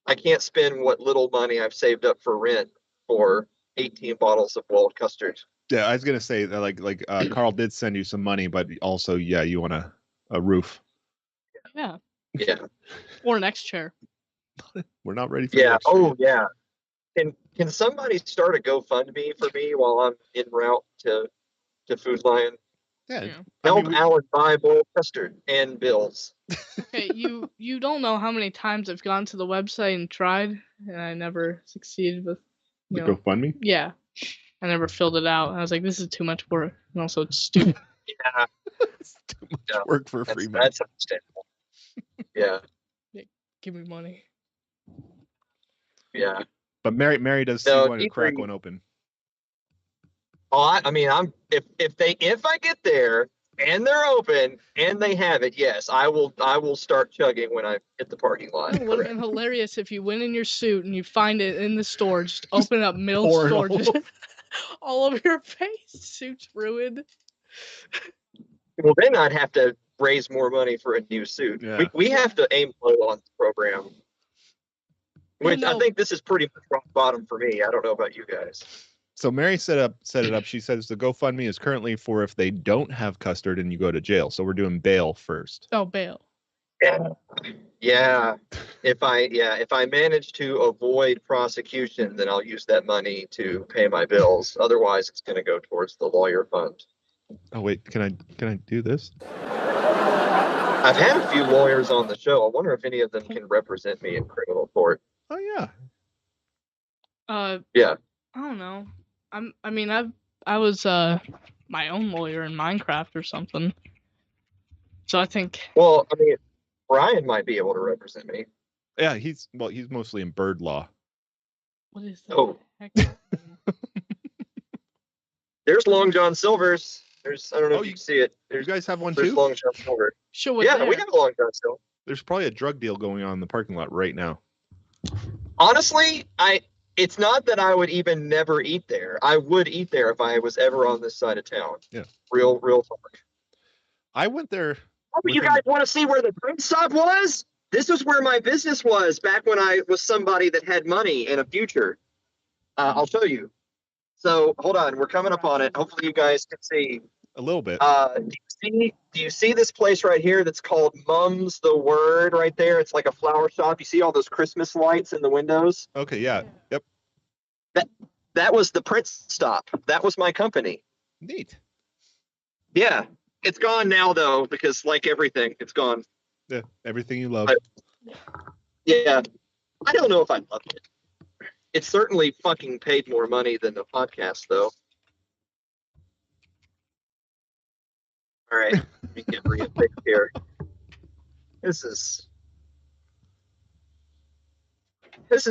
I can't spend what little money I've saved up for rent for 18 bottles of boiled custard. Yeah, I was gonna say that like Carl did send you some money, but also you want a roof. Yeah. Yeah. Or an X chair. We're not ready for that. Oh yeah. Can somebody start a GoFundMe for me while I'm en route to Food Lion? Yeah. Help Alan buy boiled custard and bills. Okay, you don't know how many times I've gone to the website and tried, and I never succeeded with the GoFundMe? Yeah. I never filled it out. I was like, this is too much work. And also it's stupid. Yeah. It's too much work for free money. That's understandable. Yeah. Give me money. Yeah. But Mary does see one and crack one open. Oh, I mean, if I get there and they're open and they have it, yes, I will start chugging when I hit the parking lot. It would have been hilarious if you went in your suit and you find it in the store, just open up middle store, just all over your face, suit's ruined. Well, then I'd have to raise more money for a new suit. Yeah. We have to aim low on the program. Which I think this is pretty much rock bottom for me. I don't know about you guys. So Mary set it up. She says the GoFundMe is currently for if they don't have custard and you go to jail. So we're doing bail first. Oh, bail. Yeah. If I manage to avoid prosecution, then I'll use that money to pay my bills. Otherwise, it's going to go towards the lawyer fund. Oh wait, can I do this? I've had a few lawyers on the show. I wonder if any of them can represent me in criminal court. Oh yeah. Yeah. I don't know. I was my own lawyer in Minecraft or something. So I think. Well, I mean, Brian might be able to represent me. Yeah, he's mostly in bird law. What is that? Oh. There's Long John Silver's. I don't know if you can see it. You guys have one there's too? Long John Silver. Sure. Yeah, we have Long John Silver. There's probably a drug deal going on in the parking lot right now. Honestly, It's not that I would even never eat there. I would eat there if I was ever on this side of town. Yeah. Real talk. I went there. Oh, you guys want to see where the print stop was? This was where my business was back when I was somebody that had money in a future. I'll show you. So hold on, we're coming up on it. Hopefully you guys can see. A little bit. Do you see this place right here that's called Mum's the Word right there? It's like a flower shop. You see all those Christmas lights in the windows? Okay, yeah. Yep. That was the print stop. That was my company. Neat. Yeah. It's gone now though, because like everything, it's gone. Yeah, everything you love. Yeah. I don't know if I loved it. It certainly fucking paid more money than the podcast though. All right, let me get real quick here. This is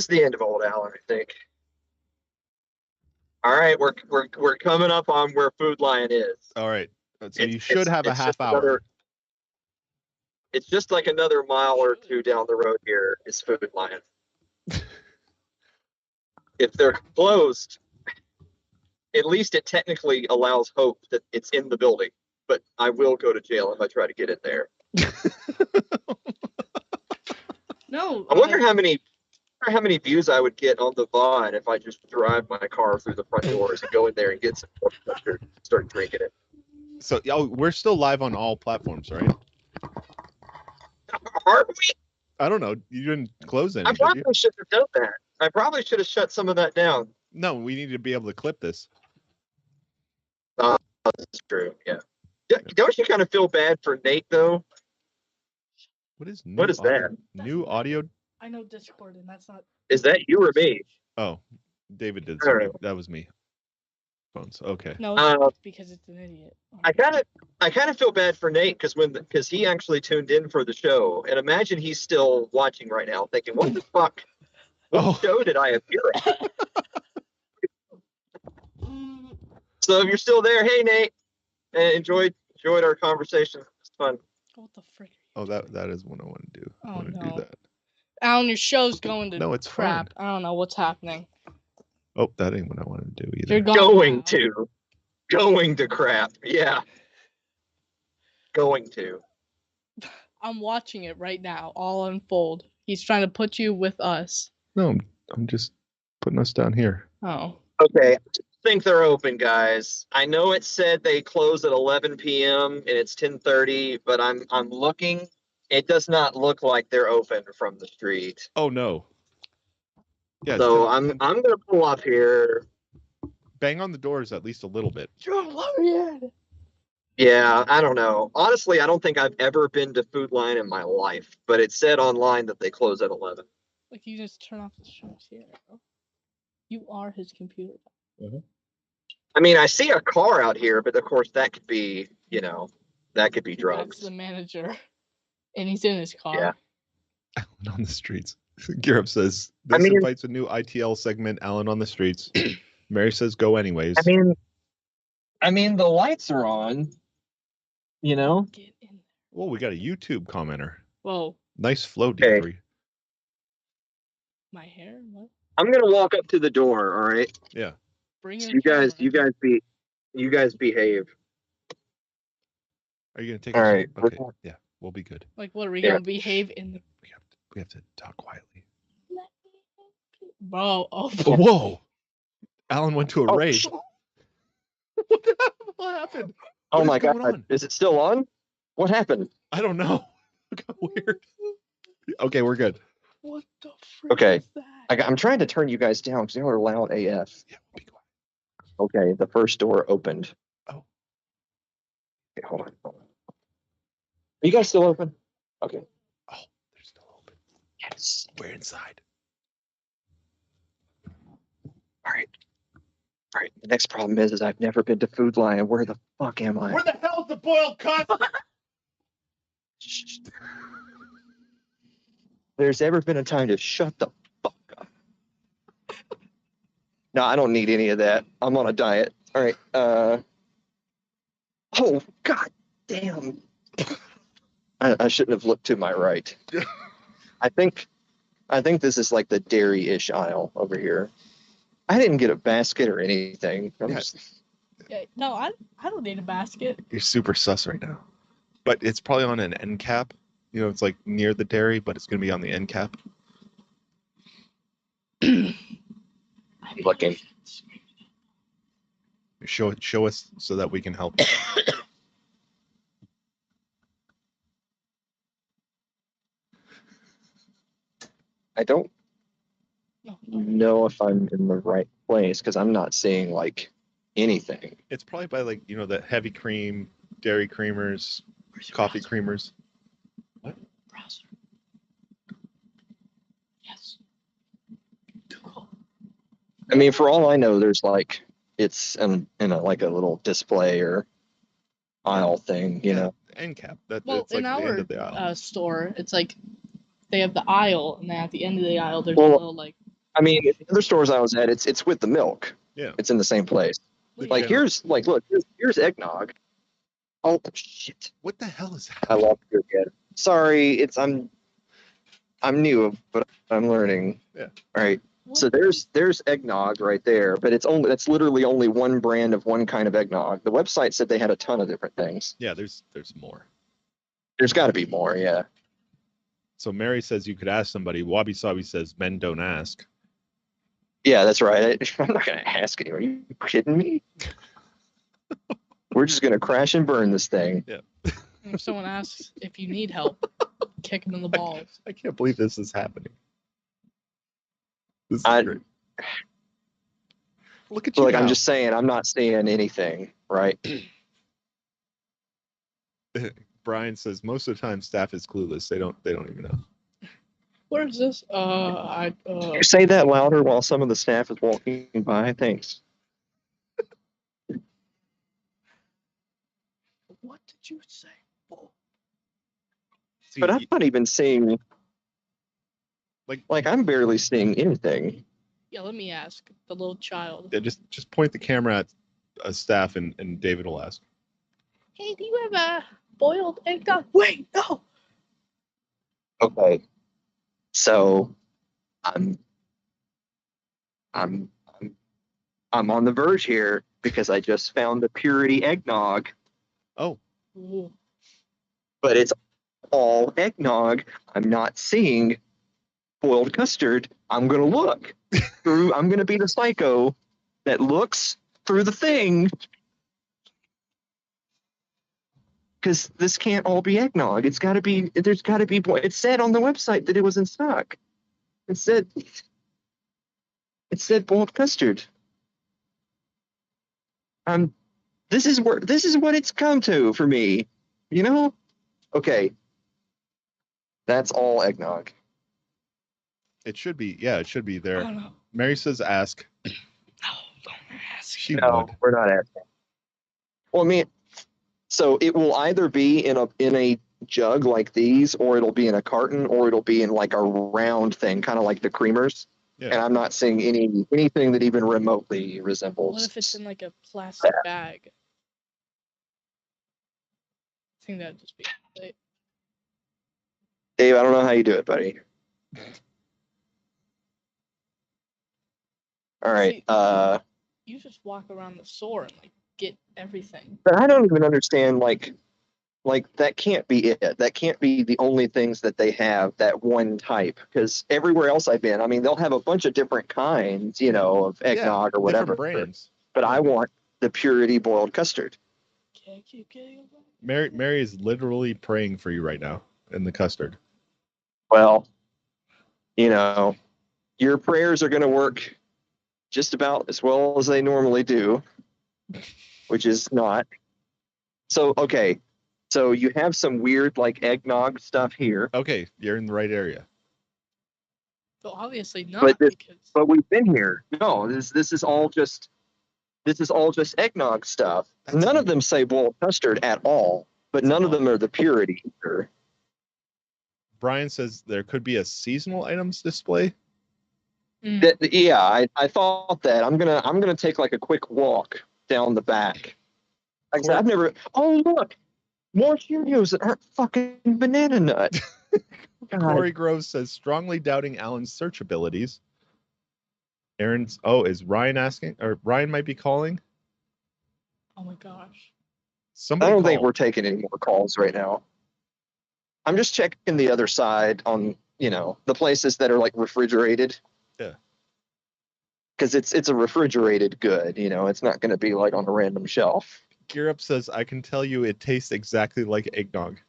the end of Old Allen, I think. All right, we're coming up on where Food Lion is. All right. So you should have a half hour. It's just like another mile or two down the road here is Food Lion. If they're closed, at least it technically allows hope that it's in the building. But I will go to jail if I try to get in there. No. I wonder how many views I would get on the VOD if I just drive my car through the front doors and go in there and get some water, start drinking it. So we're still live on all platforms, right? Are we? I don't know. You didn't close any. I probably should have done that. I probably should have shut some of that down. No, we need to be able to clip this. That's true. Yeah. Don't you kind of feel bad for Nate though? What is that? New audio? I know Discord, and that's not. Is that you or me? Oh, David did. All right. That was me. Phones. Okay. No, it's because it's an idiot. I kind of feel bad for Nate because he actually tuned in for the show, and imagine he's still watching right now, thinking, "What the fuck? What show did I appear at?" So if you're still there, hey Nate, enjoyed our conversation. It's fun. What the frick? Oh, that is what I want to do. I want to do that. Alan, your show's going to it's crap. fine. I don't know what's happening. Oh, that ain't what I want to do either. You're going to crap. Yeah. Going to. I'm watching it right now, all unfold. He's trying to put you with us. No, I'm just putting us down here. Oh. Okay. I think they're open, guys. I know it said they close at 11 p.m. and it's 10:30, but I'm looking. It does not look like they're open from the street. Oh no. Yeah. So I'm gonna pull up here. Bang on the doors at least a little bit. Yeah, I don't know. Honestly, I don't think I've ever been to Food Lion in my life, but it said online that they close at 11. Like you just turn off the show here. You are his computer. Mm-hmm. I mean, I see a car out here, but of course that could be, that could be drugs. That's the manager, and he's in his car. Yeah. Alan on the streets. Gareb says this invites a new ITL segment. Alan on the streets. Mary says go anyways. I mean the lights are on. Get in. Well, we got a YouTube commenter. Whoa. Nice flow, D3. My hair? What? I'm gonna walk up to the door. All right. Yeah. Bring so you guys behave. Are you gonna take? All right. Okay. Yeah, we'll be good. Like, what are we gonna behave in the? We have to talk quietly. Bro. Oh. Whoa. Alan went to a rage. What happened? Oh my God! Is it still on? What happened? I don't know. It got weird. Okay, we're good. What the frick Okay. is that? I'm trying to turn you guys down because you are loud AF. Yeah, we'll be quiet. Okay, the first door opened. Oh. Okay, hold on. Are you guys still open? Okay. Oh, they're still open. Yes. We're inside. All right. The next problem is I've never been to Food Lion. Where the fuck am I? Where the hell's the boiled cut? There's ever been a time to shut the fuck up. No, I don't need any of that. I'm on a diet. All right. Oh, God damn. I shouldn't have looked to my right. I think this is like the dairy-ish aisle over here. I didn't get a basket or anything. Yeah, no, I don't need a basket. You're super sus right now. But it's probably on an end cap. You know, it's like near the dairy, but it's going to be on the end cap. I'm looking. Show us so that we can help. I don't know if I'm in the right place because I'm not seeing like anything. It's probably by like, you know, the heavy cream, dairy creamers, coffee creamers. What? Browser. Yes. Google. I mean, for all I know, there's like it's in like a little display or aisle thing, you know. End cap. That's Well, like in the end our of the aisle. store, it's like they have the aisle, and then at the end of the aisle, there's Well, a little like. I mean, the other stores I was at, it's with the milk. Yeah. It's in the same place. Like here's like look, here's eggnog. Oh shit! What the hell is that? I lost you again. Sorry, I'm new, but I'm learning. Yeah. All right. So there's eggnog right there, but that's literally only one brand of one kind of eggnog. The website said they had a ton of different things. Yeah, there's more. There's got to be more, yeah. So Mary says you could ask somebody. Wabi Sabi says men don't ask. Yeah, that's right. I'm not gonna ask anyone. Are you kidding me? We're just gonna crash and burn this thing. Yeah. If someone asks if you need help, kick them in the balls. I can't believe this is happening. This is great. Look at you. Like now. I'm just saying, I'm not seeing anything, right? Brian says most of the time staff is clueless. They don't even know. Where is this? Can you say that louder while some of the staff is walking by? Thanks. What did you say? See, but I'm not even seeing. Like I'm barely seeing anything. Yeah, let me ask the little child. Yeah, just point the camera at a staff and David will ask. Hey, do you have a boiled eggnog? Wait, no. Okay. So I'm on the verge here because I just found the purity eggnog. Oh. Ooh. But it's all eggnog. I'm not seeing boiled custard. I'm gonna look through. I'm gonna be the psycho that looks through the thing. Because this can't all be eggnog. It's got to be. There's got to be. It said on the website that it was in stock. It said boiled custard. This is what it's come to for me. You know. Okay. That's all eggnog. It should be. Yeah, it should be there. I don't know. Mary says ask. No, don't ask. She No, would. we're not asking. Well, I mean, so it will either be in a jug like these, or it'll be in a carton, or it'll be in like a round thing, kind of like the creamers. Yeah. And I'm not seeing anything that even remotely resembles. What if it's in like a plastic bag? I think that'd just be. Dave, I don't know how you do it, buddy. All right. You just walk around the store and like get everything. But I don't even understand like that can't be it. That can't be the only things that they have, that one type. Because everywhere else I've been, I mean, they'll have a bunch of different kinds, you know, of eggnog or whatever. Brands. But I want the purity boiled custard. Can't keep getting away. Mary is literally praying for you right now in the custard. Well, you know, your prayers are going to work just about as well as they normally do, which is not. So, okay. So you have some weird like eggnog stuff here. Okay, you're in the right area. Well, obviously not. But we've been here. No, this is all just eggnog stuff. None of them say boiled custard at all, but none of them are the purity either. Brian says there could be a seasonal items display. Yeah, I thought that. I'm gonna take like a quick walk down the back. I've never. Oh look, more Cheerios that aren't fucking banana nut. Corey Grove says strongly doubting Alan's search abilities. Aaron's. Oh, is Ryan asking? Or Ryan might be calling. Oh my gosh. Somebody. I don't think call. we're taking any more calls right now. I'm just checking the other side on, the places that are like refrigerated. Yeah. Because it's a refrigerated good, it's not going to be like on a random shelf. Gear Up says, I can tell you it tastes exactly like eggnog.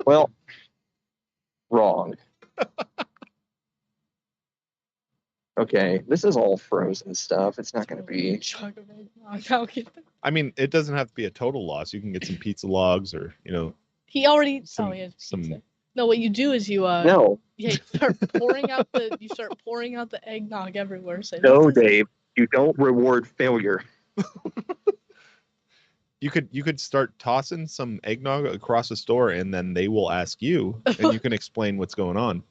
Well, wrong. Okay, this is all frozen stuff. It's not going to be. Chug of eggnog. I'll get that. I mean, it doesn't have to be a total loss. You can get some pizza logs or, He already. Some- he has some- pizza. No, what you do is you No, yeah, you start pouring out the eggnog everywhere. Say, no, "This is-" Dave. You don't reward failure. You could start tossing some eggnog across the store, and then they will ask you, and you can explain what's going on.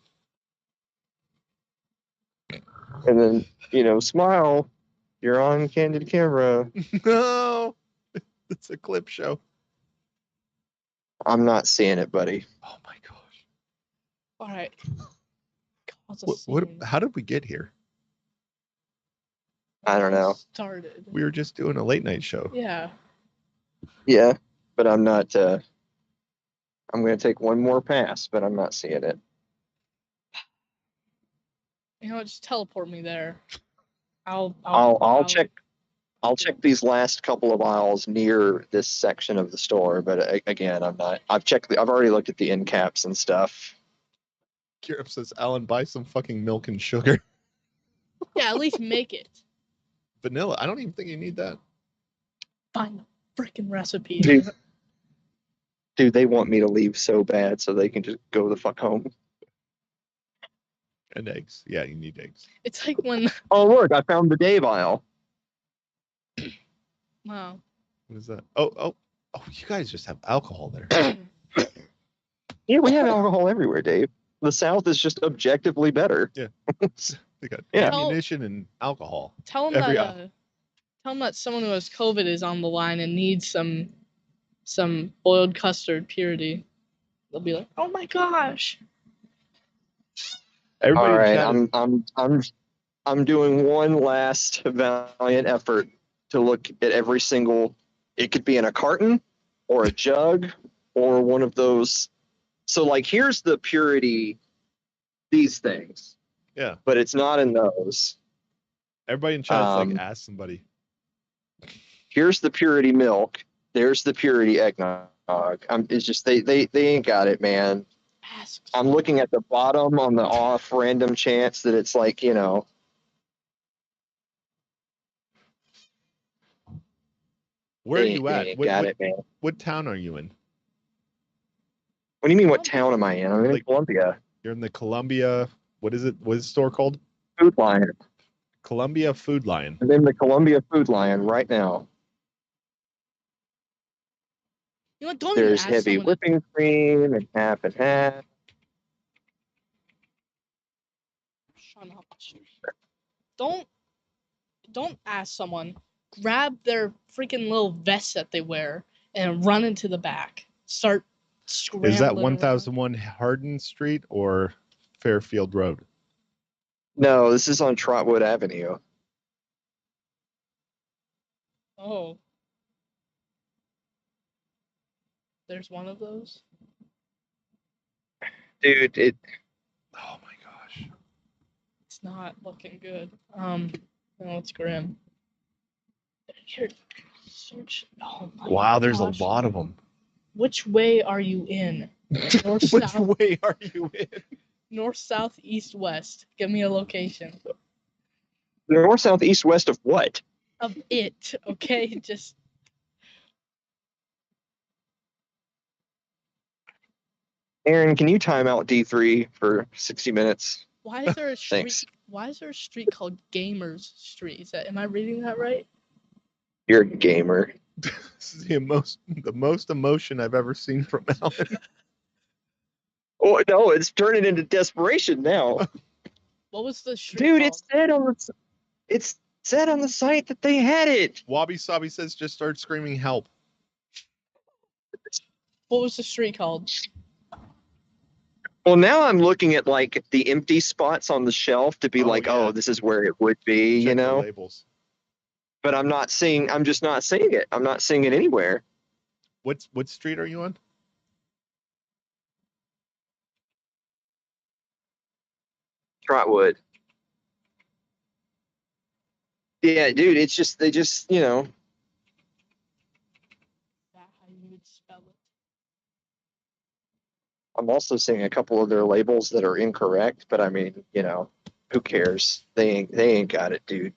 And then, smile. You're on candid camera. No, it's a clip show. I'm not seeing it, buddy. Oh my gosh. All right. Cause a What? scene. How did we get here? I don't know. Started. We were just doing a late night show. Yeah. Yeah, but I'm not. I'm going to take one more pass, but I'm not seeing it. You know what? Just teleport me there. I'll check. I'll check these last couple of aisles near this section of the store, but again, I'm not. I've already looked at the end caps and stuff. Kira says, Alan, buy some fucking milk and sugar. Yeah, at least make it. Vanilla. I don't even think you need that. Find the freaking recipe. Dude, they want me to leave so bad so they can just go the fuck home. And eggs. Yeah, you need eggs. It's like when. Oh, look, I found the Dave aisle. Wow. What is that? Oh, you guys just have alcohol there. Yeah, we have alcohol everywhere, Dave. The South is just objectively better. Yeah. They got Yeah. ammunition and alcohol. Tell them Every that someone who has COVID is on the line and needs some boiled custard purity. They'll be like, "Oh my gosh!" Everybody All right, in chat I'm doing one last valiant effort to look at every single. It could be in a carton, or a jug, or one of those. So, like, here's the purity. These things. Yeah. But it's not in those. Everybody in chat is like, ask somebody. Here's the purity milk. There's the purity eggnog. It's just they ain't got it, man. I'm looking at the bottom on the off random chance that it's like, Where are you at? it, man. What town are you in? What do you mean? What town am I in? I'm in Like- Columbia. You're in the Columbia. What is it? What is the store called? Food Lion. Columbia Food Lion. I'm in the Columbia Food Lion right now. You know what? Don't even There's ask heavy someone. whipping cream and half. Shut up. Don't ask someone. Grab their freaking little vest that they wear and run into the back. Start scrambling. Is that around. 1001 Hardin Street or Fairfield Road? No, this is on Trotwood Avenue. Oh. There's one of those. Dude, Oh my gosh. It's not looking good. No, it's grim. Here, search. Oh my Wow, there's gosh. a lot of them. Which way are you in? North, Which south, way are you in? north, south, east, west. Give me a location north, south, east, west of what? of it. Okay, just Aaron, can you time out D3 for 60 minutes? why is there a street? Thanks. Why is there a street called Gamers Street? Am I reading that right? You're a gamer. This is the most emotion I've ever seen from Alan. Oh no, it's turning into desperation now. What was the street Dude, called? it said on the site that they had it. Wabi Sabi says just start screaming help. What was the street called? Well, now I'm looking at like the empty spots on the shelf to be Oh, like, yeah. oh, this is where it would be, Check you the know. labels. But I'm just not seeing it. I'm not seeing it anywhere. What street are you on? Trotwood. Yeah, dude, it's just they just, you know. Is that how you would spell it? I'm also seeing a couple of their labels that are incorrect, but I mean, you know, who cares? They ain't got it, dude.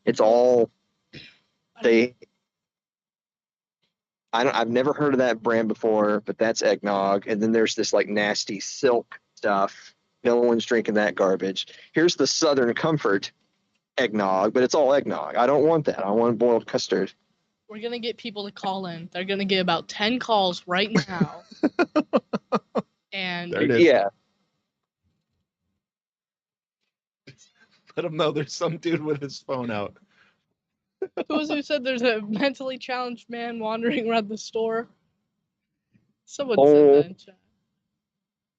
It's all they. I've never heard of that brand before, but that's eggnog. And then there's this like nasty silk stuff. No one's drinking that garbage. Here's the Southern Comfort eggnog, but it's all eggnog. I don't want that. I want boiled custard. We're gonna get people to call in. They're gonna get about 10 calls right now. And There it is. Yeah. Let them know there's some dude with his phone out. who said there's a mentally challenged man wandering around the store? Someone said Oh. that in chat.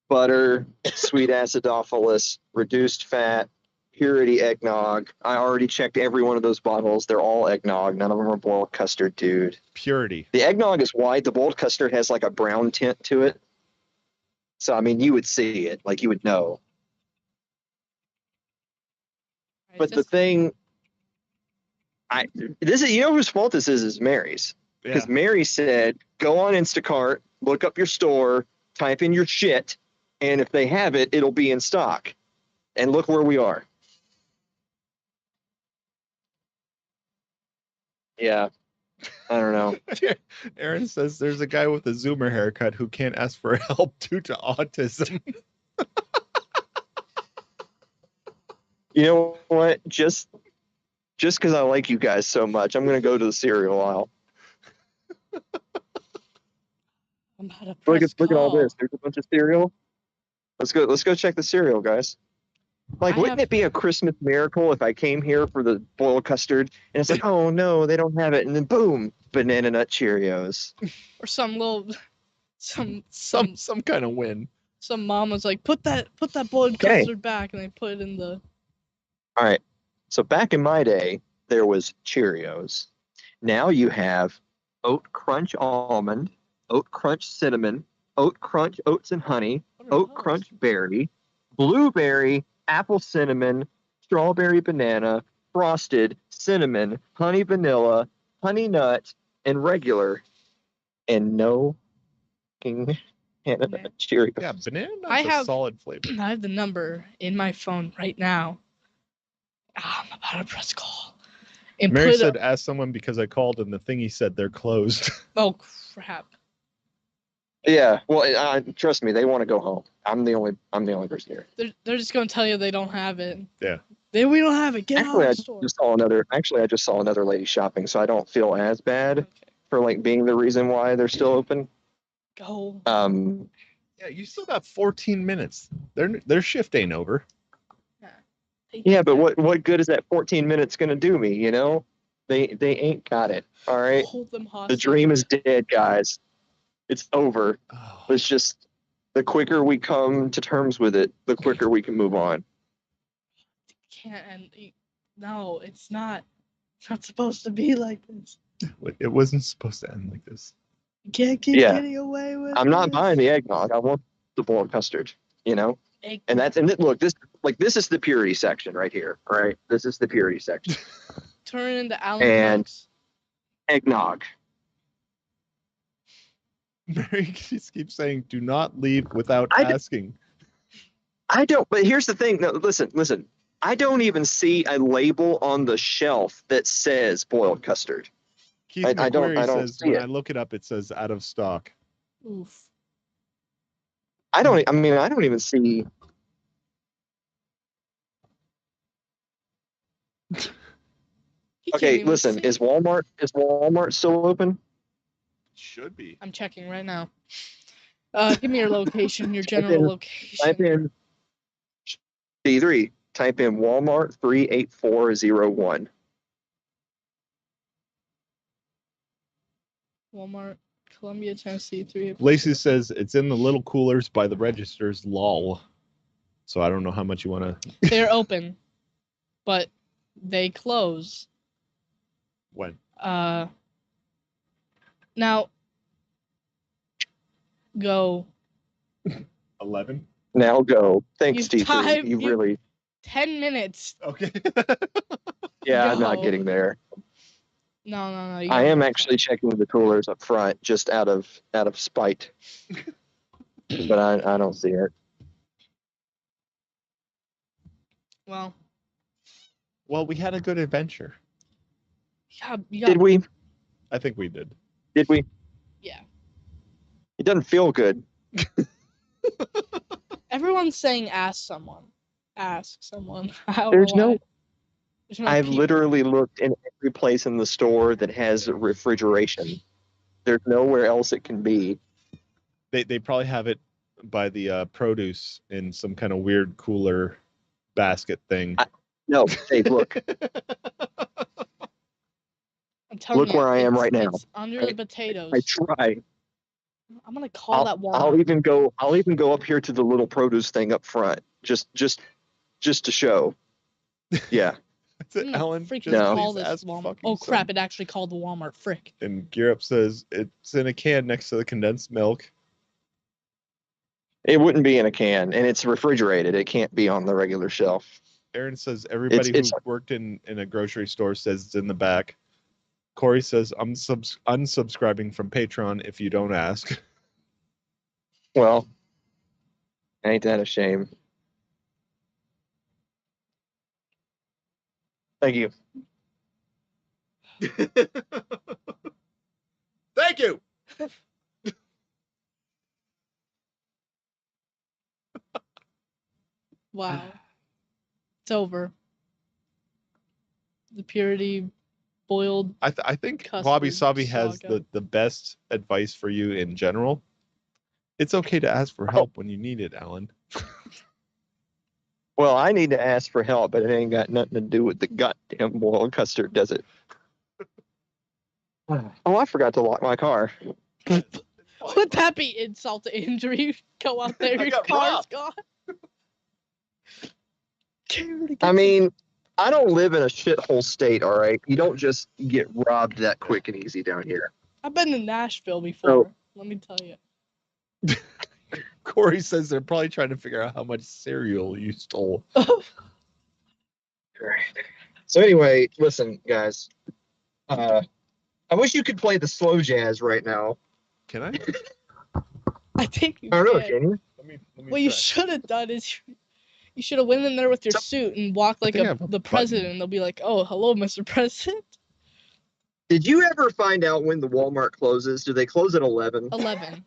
Butter, sweet acidophilus, reduced fat, purity eggnog. I already checked every one of those bottles. They're all eggnog. None of them are boiled custard, dude. Purity. The eggnog is white. The boiled custard has like a brown tint to it. So, I mean, you would see it. Like, you would know. But the thing, you know whose fault this is Mary's. Because Yeah. Mary said, go on Instacart, look up your store, type in your shit, and if they have it, it'll be in stock. And look where we are. Yeah. I don't know. Aaron says there's a guy with a Zoomer haircut who can't ask for help due to autism. You know what? Just because I like you guys so much, I'm going to go to the cereal aisle. I'm about to Look press at all call. this. There's a bunch of cereal. Let's go check the cereal, guys. Like, wouldn't it be a Christmas miracle if I came here for the boiled custard and it's like, oh no, they don't have it, and then boom, banana nut Cheerios. Or some little some kind of win. Some mom was like, put that boiled Okay. custard back, and they put it in the. All right. So back in my day, there was Cheerios. Now you have Oat Crunch Almond, Oat Crunch Cinnamon, Oat Crunch Oats and Honey, Oat Crunch Berry, Blueberry, Apple Cinnamon, Strawberry Banana, Frosted, Cinnamon, Honey Vanilla, Honey Nut, and regular. And no fucking banana nut Cheerios. Yeah, banana nut's I a have solid flavor. I have the number in my phone right now. I'm about to press call. And Mary put said, ask someone because I called and the thing he said they're closed. Oh crap! Yeah, well, trust me, they want to go home. I'm the only person here. They're just gonna tell you they don't have it. Yeah. We don't have it. Get out of the store. I just saw another lady shopping, so I don't feel as bad for like being the reason why they're still open. Go. Yeah, you still got 14 minutes. Their shift ain't over. Yeah, but what good is that 14 minutes gonna do me? You know, they ain't got it. All right. Hold them The hostage. dream is dead, guys. It's over. Oh. It's just the quicker we come to terms with it, the quicker we can move on. Can't end. No, it's not. It's not supposed to be like this. It wasn't supposed to end like this. You can't keep getting away with it. I'm not buying the eggnog. I want the boiled custard. You know. Look, this is the purity section right here. All right, this is the purity section. Turn into Alan And Cox. eggnog. Mary just keeps saying, "Do not leave without asking." I don't. But here's the thing. No, listen. I don't even see a label on the shelf that says boiled custard. Keith I don't says see when it. I look it up, it says out of stock. Oof. I don't even see. Okay, listen. Is Walmart still open? Should be. I'm checking right now. Give me your location, your general location. Type in D3. Type in Walmart 38401. Walmart Columbia, Tennessee, 3. Lacey says it's in the little coolers by the registers. Lol. So I don't know how much you want to. They're open, but they close. When? Now. Go. 11. Now go. Thanks, You've teacher. timed- You you- really. 10 minutes. Okay. Yeah, I'm not Go. getting there. No. I am actually checking the coolers up front, just out of spite. But I don't see it. Well, Well, we had a good adventure. yeah, Did we? I think we did. Did we? Yeah. It doesn't feel good. Everyone's saying ask someone. Ask someone. I don't There's know no. why. There's no I've people. literally looked in every place in the store that has refrigeration. There's nowhere else it can be. They probably have it by the produce in some kind of weird cooler basket thing. No, Dave, look. I'm telling Look you, where I am it's- right now. It's under the potatoes. I try. I'm gonna call that Walmart. I'll even go up here to the little produce thing up front, just to show. Yeah. That's it, I'm gonna Alan. freaking No. call please this ask Walmart. fucking Oh crap! some- It actually called the Walmart. Frick. And Gear Up says it's in a can next to the condensed milk. It wouldn't be in a can, and it's refrigerated. It can't be on the regular shelf. Aaron says everybody It's- who worked in a grocery store says it's in the back. Corey says I'm unsubscribing from Patreon if you don't ask. Well, ain't that a shame? Thank you. Thank you. Wow. It's over. The purity boiled. I think Wabi Custard Sabi has saga. the best advice for you in general. It's okay to ask for help when you need it, Alan. Well, I need to ask for help, but it ain't got nothing to do with the goddamn boiled custard, does it? Oh, I forgot to lock my car. Would that be insult to injury? Go out there, I your got car's robbed. gone. I mean, I don't live in a shithole state, all right? You don't just get robbed that quick and easy down here. I've been to Nashville before. Let me tell you. Corey says they're probably trying to figure out how much cereal you stole. So anyway, listen, guys. I wish you could play the slow jazz right now. Can I? I think you I don't know, can. can you? Let me What you try. should have done is you should have went in there with your suit and walked like think I have a the president, and they'll be like, "Oh, hello, Mr. President." Did you ever find out when the Walmart closes? Do they close at 11? 11.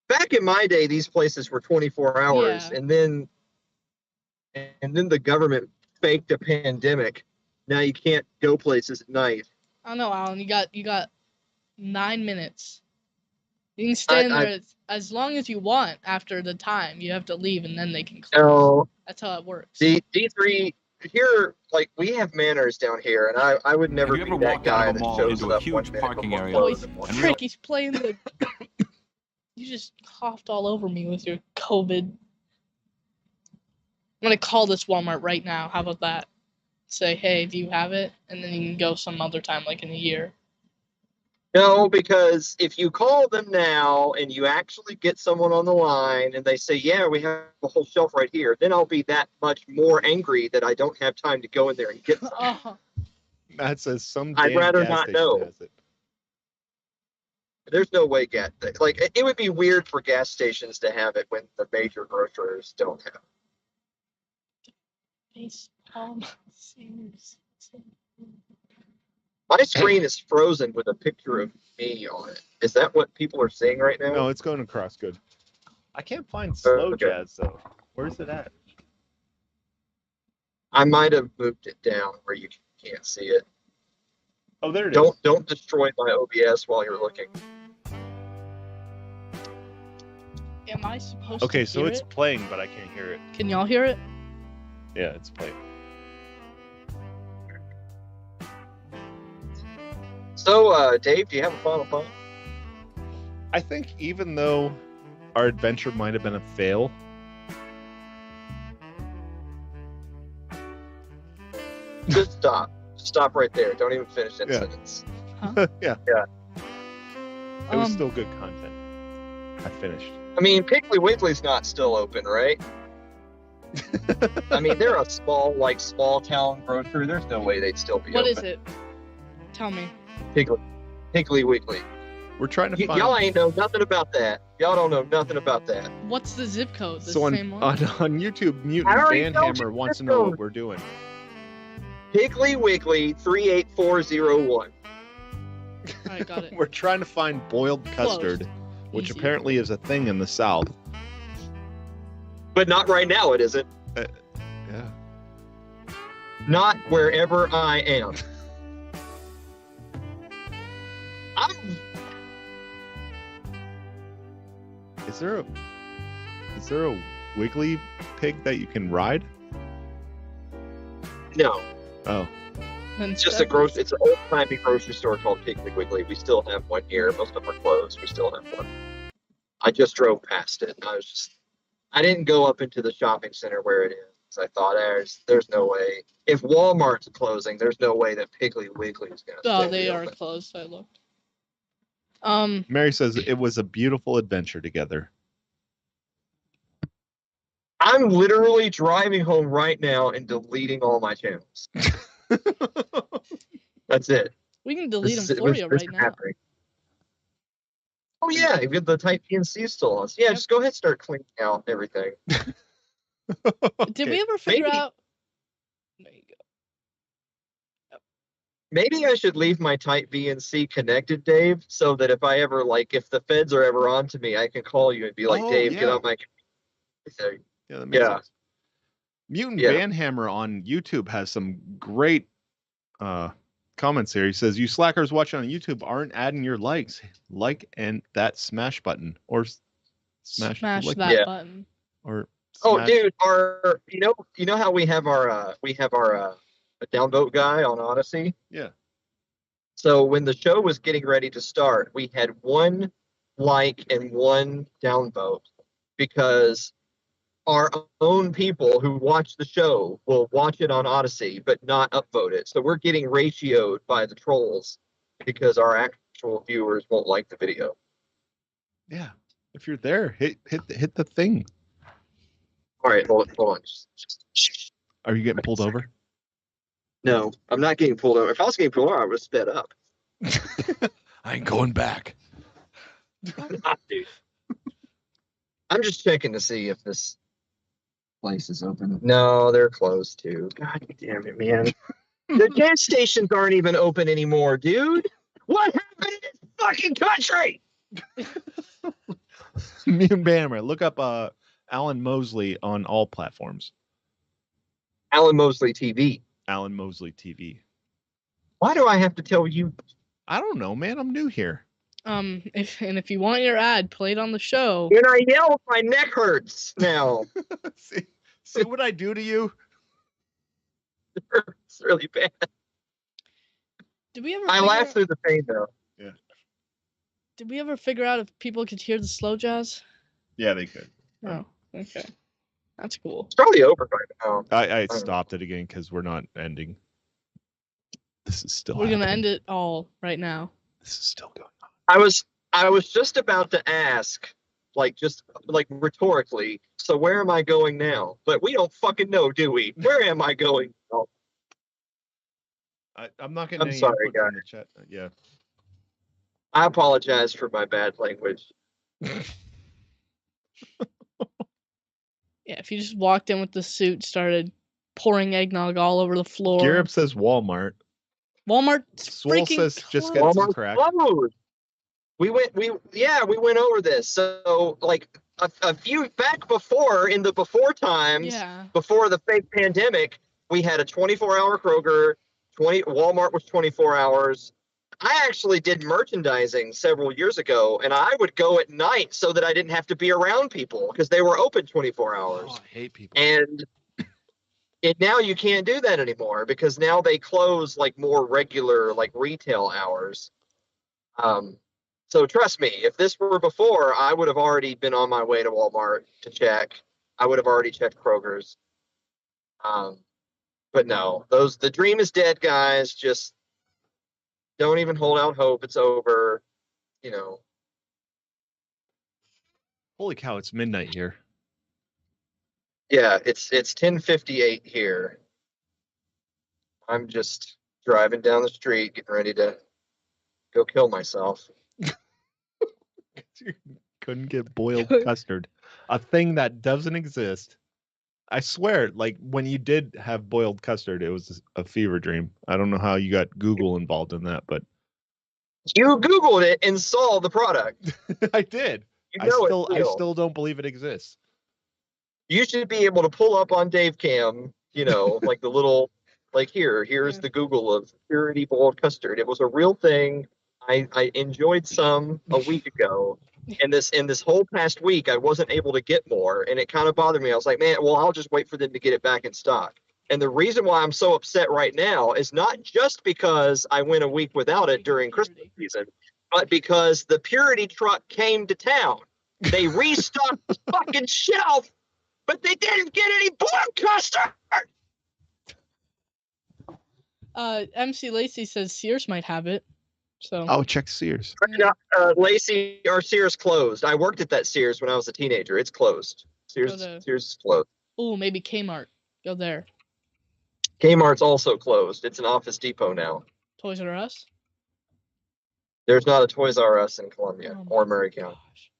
Back in my day, these places were 24 hours, Yeah. and then the government faked a pandemic. Now you can't go places at night. I don't know, Alan. You got 9 minutes. You can stay in there as long as you want after the time. You have to leave, and then they can close. No, That's how it works. D3 here, like, we have manners down here, and I would never Have you be ever that walked out guy of a that mall shows into a up huge 1 minute parking before area Oh, close he's in the morning. frick. He's playing the. You just coughed all over me with your COVID. I'm gonna call this Walmart right now. How about that? Say, hey, do you have it? And then you can go some other time, like in a year. No, because if you call them now and you actually get someone on the line and they say, yeah, we have a whole shelf right here, then I'll be that much more angry that I don't have time to go in there and get some. Oh, Matt says some I'd damn rather gas not station know. has it. There's no way like it would be weird for gas stations to have it when the major grocers don't have it. face palm. Sears. My screen is frozen with a picture of me on it. Is that what people are seeing right now? No, it's going across good. I can't find slow Okay. jazz though. Where's it at? I might have moved it down where you can't see it. Oh, there it is. Don't destroy my OBS while you're looking. Am I supposed Okay, to so hear it's it? playing, but I can't hear it. Can y'all hear it? Yeah, it's playing. So, Dave, do you have a final thought? I think even though our adventure might have been a fail, Just stop. Stop right there. Don't even finish that Yeah. sentence. yeah, Yeah. it was still good content. I finished. I mean, Piggly Wiggly's not still open, right? I mean, they're a small town grocery. There's no way they'd still be What open. is it? Tell me. Piggly Wiggly. We're trying to find. Y'all ain't know nothing about that. Y'all don't know nothing about that. What's the zip code? The So on same one? on YouTube, I Mutant already told Bandhammer you wants to this know one. what we're doing. Piggly Wiggly 38401. Alright, got it. We're trying to find boiled custard, which Easy. apparently is a thing in the South. But not right now, it isn't. Yeah. Not wherever I am. Is there a wiggly pig that you can ride? No. Oh. It's just it's an old-timey grocery store called Piggly Wiggly. We still have one here. Most of them are closed. We still have one. I just drove past it. And I didn't go up into the shopping center where it is. I thought there's no way. If Walmart's closing, there's no way that Piggly Wiggly is going to Oh, they are closed. I looked. Mary says it was a beautiful adventure together. I'm literally driving home right now and deleting all my channels. That's it. We can delete them for you right now. Happening. Oh yeah, you get the Type PNC still on. Yeah, just go ahead and start cleaning out everything. Did we ever figure out? There you go. Maybe I should leave my Type B and C connected, Dave, so that if I ever if the feds are ever on to me, I can call you and be like, Dave, get on my computer. Yeah, that makes sense. Mutant Bandhammer on YouTube has some great comments here. He says, "You slackers watching on YouTube aren't adding your likes. Like and that smash button or smash like that button." Or dude, you know how we have our downvote guy on Odyssey? Yeah. So when the show was getting ready to start, we had 1 like and 1 downvote because our own people who watch the show will watch it on Odyssey but not upvote it. So we're getting ratioed by the trolls because our actual viewers won't like the video. Yeah. If you're there, hit the thing. All right, hold on. Are you getting pulled over? No, I'm not getting pulled over. If I was getting pulled over, I would have sped up. I ain't going back. Dude. I'm just checking to see if this place is open. No, they're closed too. God damn it, man. The gas stations aren't even open anymore, dude. What happened in this fucking country? Mutant Bandhammer. Look up Alan Mosley on all platforms. Alan Mosley TV. Alan Mosley TV. Why do I have to tell you? I don't know, man. I'm new here. If you want your ad played on the show, When I yell, my neck hurts now. See what I do to you? It hurts really bad. did we ever? I laugh through the pain though. Yeah. Did we ever figure out if people could hear the slow jazz? Yeah, they could. Oh, okay, that's cool. It's probably over by now. I stopped it again because we're not ending. This is still. We're gonna happening. end it all right now. This is still going on. I was just about to ask, just rhetorically, so where am I going now? But we don't fucking know, do we? Where am I going now? I'm not getting I'm any sorry, input from the chat. Yeah. I apologize for my bad language. Yeah, if you just walked in with the suit, started pouring eggnog all over the floor. Garrett says Walmart. Walmart Swole freaking says just get closed. some crack. Closed. We went over this. So a few back before in the before times, before the fake pandemic, we had a 24-hour Kroger. Walmart was 24 hours. I actually did merchandising several years ago, and I would go at night so that I didn't have to be around people because they were open 24 hours. Oh, I hate people. And now you can't do that anymore because now they close more regular retail hours. So trust me, if this were before, I would have already been on my way to Walmart to check. I would have already checked Kroger's. But no, the dream is dead, guys. Just don't even hold out hope. It's over. You know. Holy cow! It's midnight here. Yeah, it's 10:58 here. I'm just driving down the street, getting ready to go kill myself. Couldn't get boiled custard, a thing that doesn't exist. I swear, like when you did have boiled custard, it was a fever dream. I don't know how you got Google involved in that, but You Googled it and saw the product. I did. You know I still don't believe it exists. You should be able to pull up on Dave Cam, like the little, like here's the Google of purity boiled custard. It was a real thing. I enjoyed some a week ago. And in this whole past week, I wasn't able to get more. And it kind of bothered me. I was like, man, well, I'll just wait for them to get it back in stock. And the reason why I'm so upset right now is not just because I went a week without it during Christmas season, but because the purity truck came to town. They restocked the fucking shelf, but they didn't get any boiled custard. MC Lacey says Sears might have it. So oh, check Sears. Lacey, our Sears closed. I worked at that Sears when I was a teenager. It's closed. Sears is closed. Oh, maybe Kmart. Go there. Kmart's also closed. It's an Office Depot now. Toys R Us? There's not a Toys R Us in Columbia or Murray County. Gosh.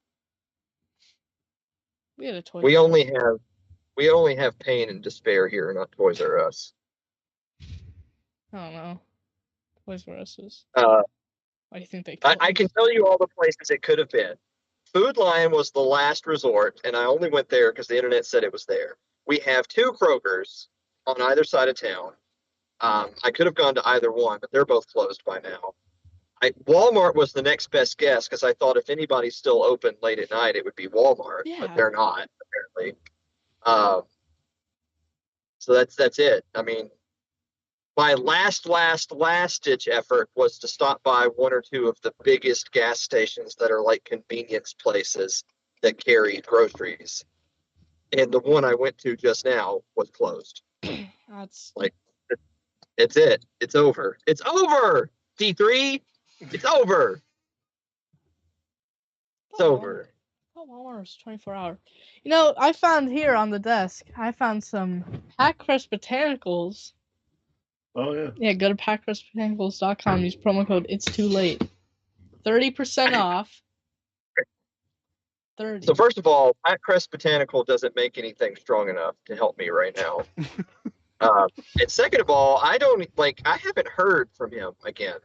We had a Toys We only have pain and despair here, not Toys R Us. I don't know. Toys R Us is. Why do you think they? I can tell you all the places it could have been. Food Lion was the last resort, and I only went there because the internet said it was there. We have 2 Krogers on either side of town. I could have gone to either one, but they're both closed by now. Walmart was the next best guess because I thought if anybody's still open late at night, it would be Walmart, but they're not apparently. So that's it. I mean, my last ditch effort was to stop by 1 or 2 of the biggest gas stations that are like convenience places that carry groceries. And the one I went to just now was closed. That's like, it's it. It's over. It's over. T3. It's over. It's over. Oh, Walmart's 24 hour. I found here on the desk. I found some Packcrest Botanicals. Oh yeah. Yeah, go to packcrestbotanicals.com. Use promo code It's Too Late. 30% off. 30. So first of all, Packcrest Botanical doesn't make anything strong enough to help me right now. And second of all, I haven't heard from him again.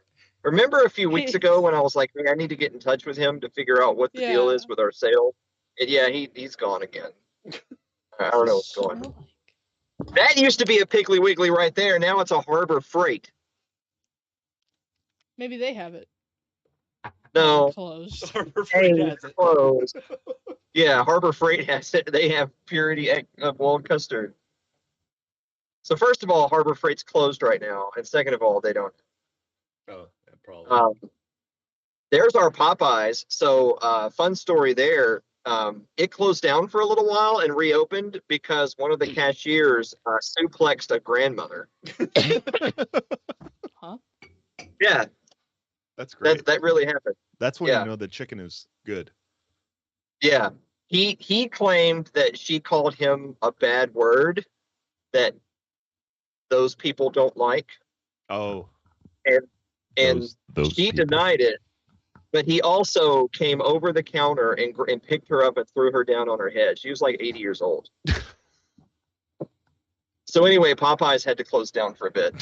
Remember a few weeks ago when I was like, man, I need to get in touch with him to figure out what the deal is with our sale? And yeah, he's gone again. I don't know what's going on. That used to be a Piggly Wiggly right there. Now it's a Harbor Freight. Maybe they have it. No. Closed. Harbor Freight has it. Closed. Yeah, Harbor Freight has it. They have purity of boiled custard. So first of all, Harbor Freight's closed right now, and second of all, they don't. Oh, yeah, probably. There's our Popeyes. So fun story there. It closed down for a little while and reopened because one of the cashiers suplexed a grandmother. Huh? Yeah. That's great. That really happened. That's when you know the chicken is good. Yeah. He claimed that she called him a bad word that those people don't like. Oh. And those she people. denied it. But he also came over the counter and picked her up and threw her down on her head. She was like 80 years old. So anyway, Popeyes had to close down for a bit.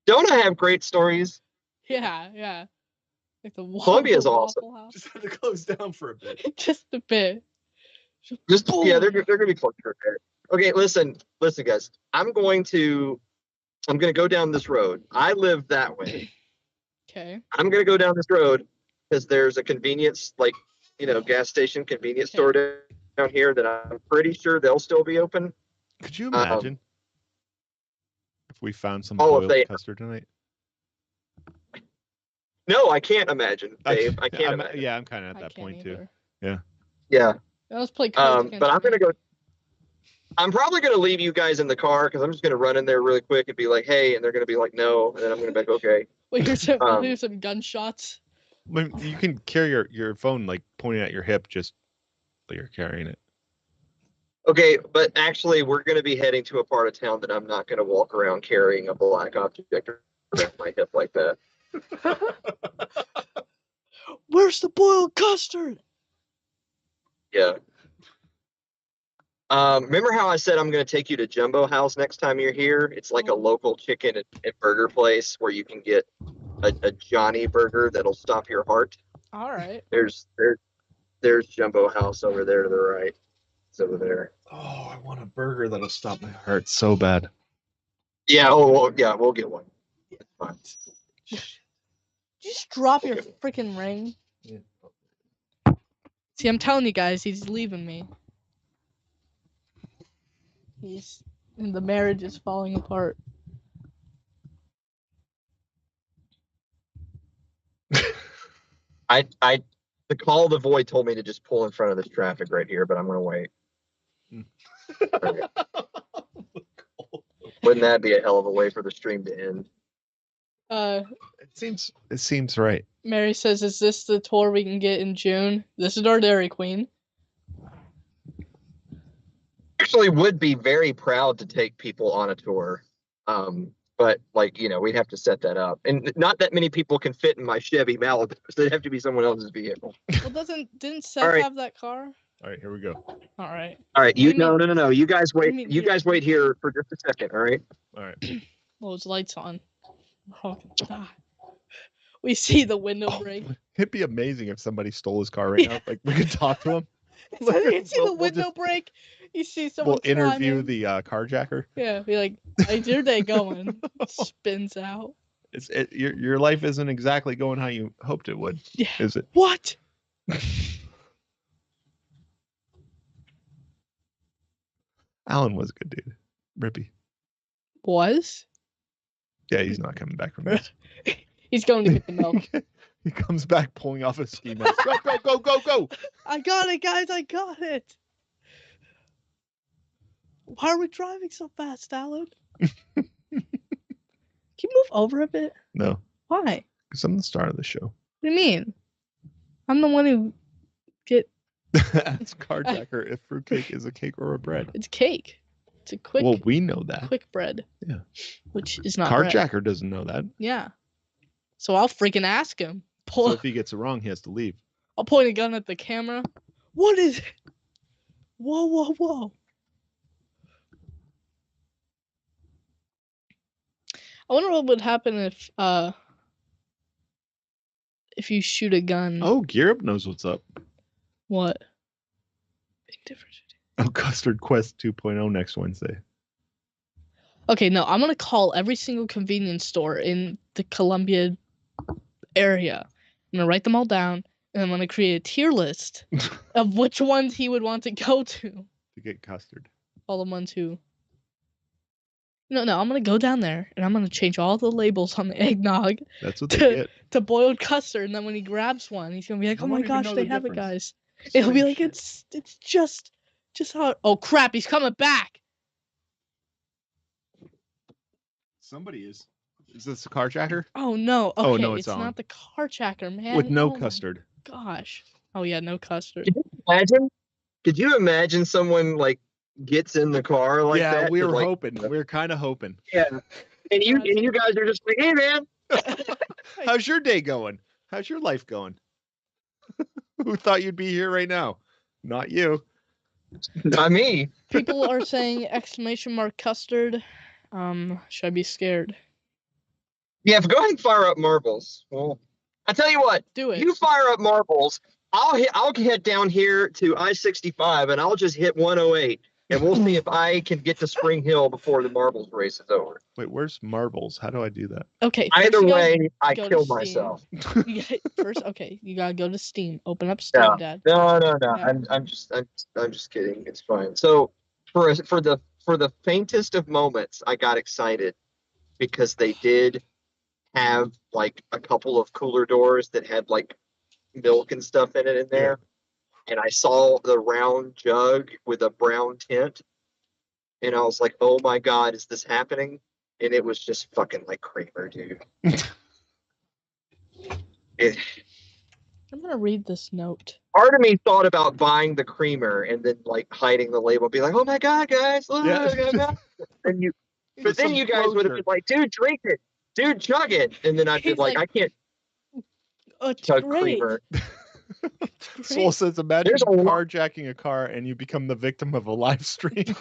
Don't I have great stories? Yeah. Like the Columbia's awesome. House. Just had to close down for a bit. Just a bit. Yeah, they're gonna be close for a bit. Okay, listen, guys. I'm gonna go down this road. I live that way. Okay. I'm gonna go down this road because there's a convenience, gas station convenience store down here that I'm pretty sure they'll still be open. Could you imagine if we found some if boiled they- custard tonight? No, I can't imagine, Dave. I can't imagine. Yeah, I'm kind of at that point too. Yeah. Now let's play cards But I'm gonna go. I'm probably gonna leave you guys in the car because I'm just gonna run in there really quick and be like, "Hey," and they're gonna be like, "No," and then I'm gonna be like, "Okay." Wait, here's some gunshots. You can carry your phone like pointing at your hip, just like you're carrying it. Okay, but actually, we're gonna be heading to a part of town that I'm not gonna walk around carrying a black object around my hip like that. Where's the boiled custard? Yeah. Remember how I said I'm going to take you to Jumbo House next time you're here? It's like a local chicken and burger place where you can get a Johnny burger that'll stop your heart. All right. There's Jumbo House over there to the right. It's over there. Oh, I want a burger that'll stop my heart so bad. Yeah. Oh, well, yeah. We'll get one. It's fine. Just drop your freaking ring. Yeah. See, I'm telling you guys, he's leaving me. And the marriage is falling apart. The call of the void told me to just pull in front of this traffic right here, but I'm gonna wait. Okay. Wouldn't that be a hell of a way for the stream to end? It seems right. Mary says, "Is this the tour we can get in June? This is our Dairy Queen." Actually would be very proud to take people on a tour. But like, we'd have to set that up. And not that many people can fit in my Chevy Malibu, so it'd have to be someone else's vehicle. Well, didn't Seth have that car? All right, here we go. All right. All right, no. You guys wait. You guys wait here for just a second, all right? All right. Well, his lights on. Oh, God. We see the window break. It'd be amazing if somebody stole his car right now. Like we could talk to him. You see the window break? You see someone. We'll interview the carjacker. Yeah, be like, "How's your day going?" Spins out. Your life isn't exactly going how you hoped it would. Yeah. Is it? What? Alan was a good dude. Rippy. Was? Yeah, he's not coming back from this. He's going to get the milk. He comes back pulling off a ski mask. Go! I got it, guys. I got it. Why are we driving so fast, Alan? Can you move over a bit? No. Why? Because I'm the star of the show. What do you mean? I'm the one who get. Ask carjacker if fruitcake is a cake or a bread. It's cake. It's a quick. Well, we know that. Quick bread. Yeah. Which is not bread. Carjacker doesn't know that. Yeah. So I'll freaking ask him. So if he gets it wrong, he has to leave. I'll point a gun at the camera. What is it? Whoa. I wonder what would happen if you shoot a gun. Oh, Gear Up knows what's up. What? Big difference. Oh, Custard Quest 2.0 next Wednesday. Okay, no, I'm gonna call every single convenience store in the Columbia area. I'm gonna write them all down, and I'm gonna create a tier list of which ones he would want to go to. To get custard. All the ones who. No, I'm gonna go down there, and I'm gonna change all the labels on the eggnog. That's what they get. To boiled custard, and then when he grabs one, he's gonna be like, "Oh my gosh, they have it, guys!" It'll be like it's just how. Oh crap, he's coming back. Somebody is. Is this a carjacker? Oh no. Okay, oh no, it's not the carjacker, man. With no custard. Gosh. Oh yeah, no custard. Could you imagine someone like gets in the car like that? Yeah, we were hoping. We were kind of hoping. Yeah. And you guys are just like, "Hey man, how's your day going? How's your life going?" Who thought you'd be here right now? Not you. Not me. People are saying !custard. Should I be scared? Yeah, go ahead and fire up marbles. Well, I tell you what. Do it. You fire up marbles. I'll head down here to I-65 and I'll just hit 108 and we'll see if I can get to Spring Hill before the marbles race is over. Wait, where's marbles? How do I do that? Okay. Either way, I kill myself. First, okay, you gotta go to Steam. Open up Steam, Dad. No. Yeah. I'm just kidding. It's fine. So for the faintest of moments, I got excited because they did have like a couple of cooler doors that had like milk and stuff in it in there. And I saw the round jug with a brown tint. And I was like, oh my God, is this happening? And it was just fucking like creamer, dude. I'm gonna read this note. Part of me thought about buying the creamer and then like hiding the label, be like, "Oh my God, guys!" Look, and you, but then you guys would have been like, "Dude, drink it, dude, chug it," and then I'd be like, "I can't chug creamer." Soul says, "Imagine carjacking a car and you become the victim of a live stream."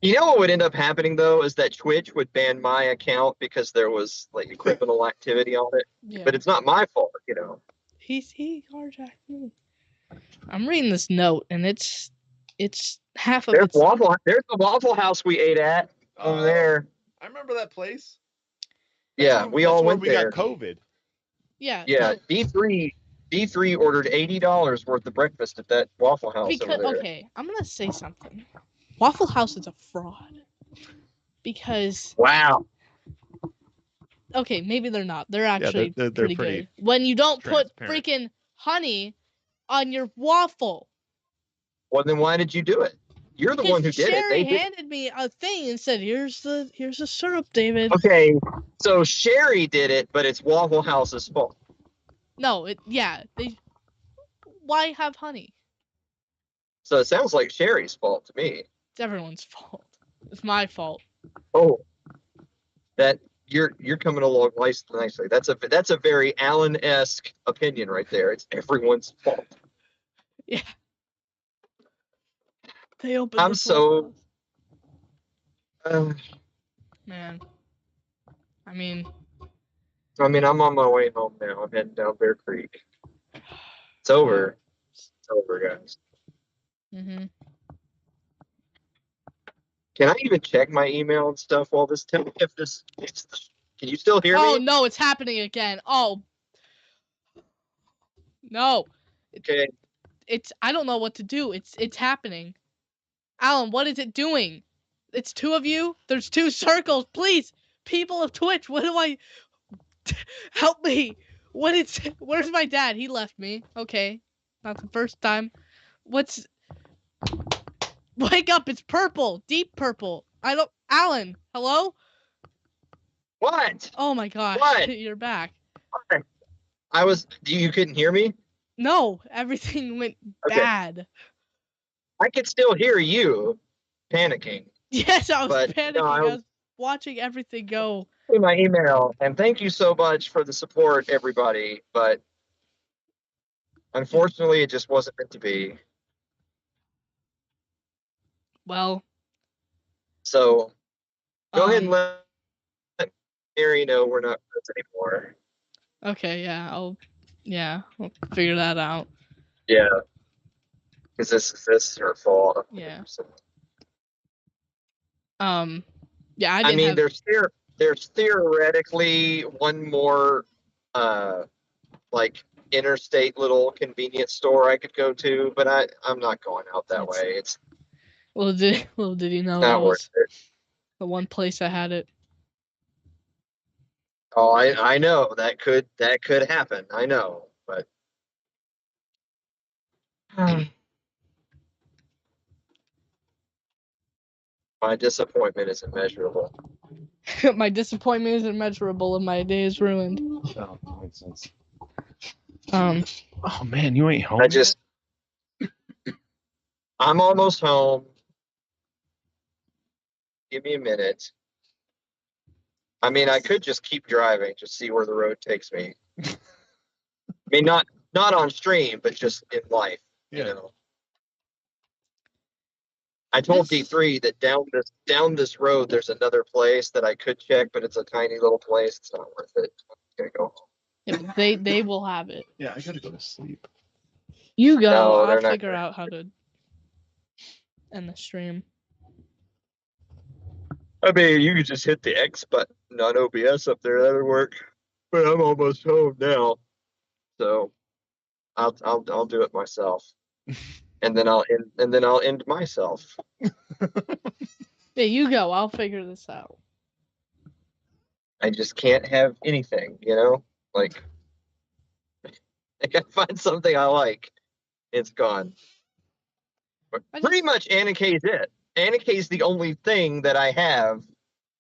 You know what would end up happening though is that Twitch would ban my account because there was like criminal activity on it. Yeah. But it's not my fault, you know. He carjacked me. I'm reading this note and it's half of There's it's There's the Waffle House we ate at over there. I remember that place. Yeah, we all went we there. Got COVID. Yeah. Yeah, D3 ordered $80 worth of breakfast at that Waffle House over there. Okay, I'm gonna say something. Waffle House is a fraud. Because wow. Okay, maybe they're not. They're actually they're pretty good. When you don't put transparent. freaking honey on your waffle. Well, then why did you do it? You're the one who did it. Sherry handed me a thing and said, "Here's the syrup, David." Okay, so Sherry did it, but it's Waffle House's fault. No, why have honey? So it sounds like Sherry's fault to me. It's everyone's fault. It's my fault. Oh, that you're coming along nicely. That's a very Alan-esque opinion right there. It's everyone's fault. Yeah. They opened. I'm so. Man. I mean, I'm on my way home now. I'm heading down Bear Creek. It's over. It's over, guys. Mhm. Can I even check my email and stuff while this? Tell me if this. Can you still hear me? Oh no, it's happening again. Oh. No. Okay. I don't know what to do. It's happening. Alan, what is it doing? It's two of you? There's two circles. Please, people of Twitch, what do I help me? Where's my dad? He left me. Okay. Not the first time. Wake up, it's purple. Deep purple. Alan, hello? What? Oh my gosh. What? You're back. You couldn't hear me? No, everything went bad. I could still hear you panicking. Yes, I was panicking. No, I was watching everything go. In my email, and thank you so much for the support, everybody. But unfortunately, it just wasn't meant to be. Well. So go ahead and let Mary know we're not friends anymore. Okay, yeah, I'll figure that out. Yeah. Because this is her fault. Yeah. 100%. Yeah, I mean, there's theoretically one more like interstate little convenience store I could go to, but I'm not going out that way. It's did you know not worth it. The one place I had it. Oh, I know that could happen. I know, but my disappointment is immeasurable. My disappointment is immeasurable and my day is ruined. Oh, that makes sense. Oh man, you ain't home. I'm almost home. Give me a minute. I mean, I could just keep driving, just see where the road takes me. I mean, not on stream, but just in life. Yeah. You know. I told D3 that down this road there's another place that I could check, but it's a tiny little place. It's not worth it. I'm gonna go home. Yeah, they will have it. Yeah, I gotta go to sleep. You go. No, I'll they're not figure out how to end the stream. I mean, you could just hit the X button on OBS up there. That'll work. But I'm almost home now, so I'll do it myself, and then I'll end myself. Yeah, you go. I'll figure this out. I just can't have anything, you know? Like, I gotta find something I like. It's gone. But pretty much Anna K is it. Anna K is the only thing that I have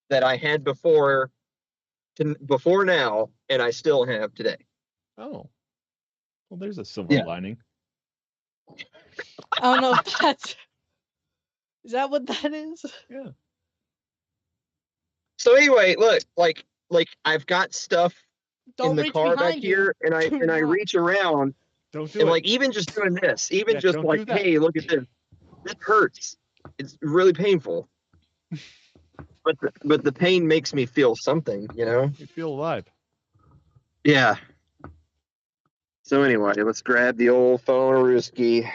that I had before now, and I still have today. Oh. Well, there's a silver lining. I don't know if that's. Is that what that is? Yeah. So anyway, look, like I've got stuff Don't in the reach car back behind you. here, and I not. reach around, Don't do and it. like even just doing this, even Yeah, just don't like, do that. hey, look at this. This hurts. It's really painful. But the pain makes me feel something, you know? You feel alive. Yeah. So anyway, let's grab the old phone Ruski.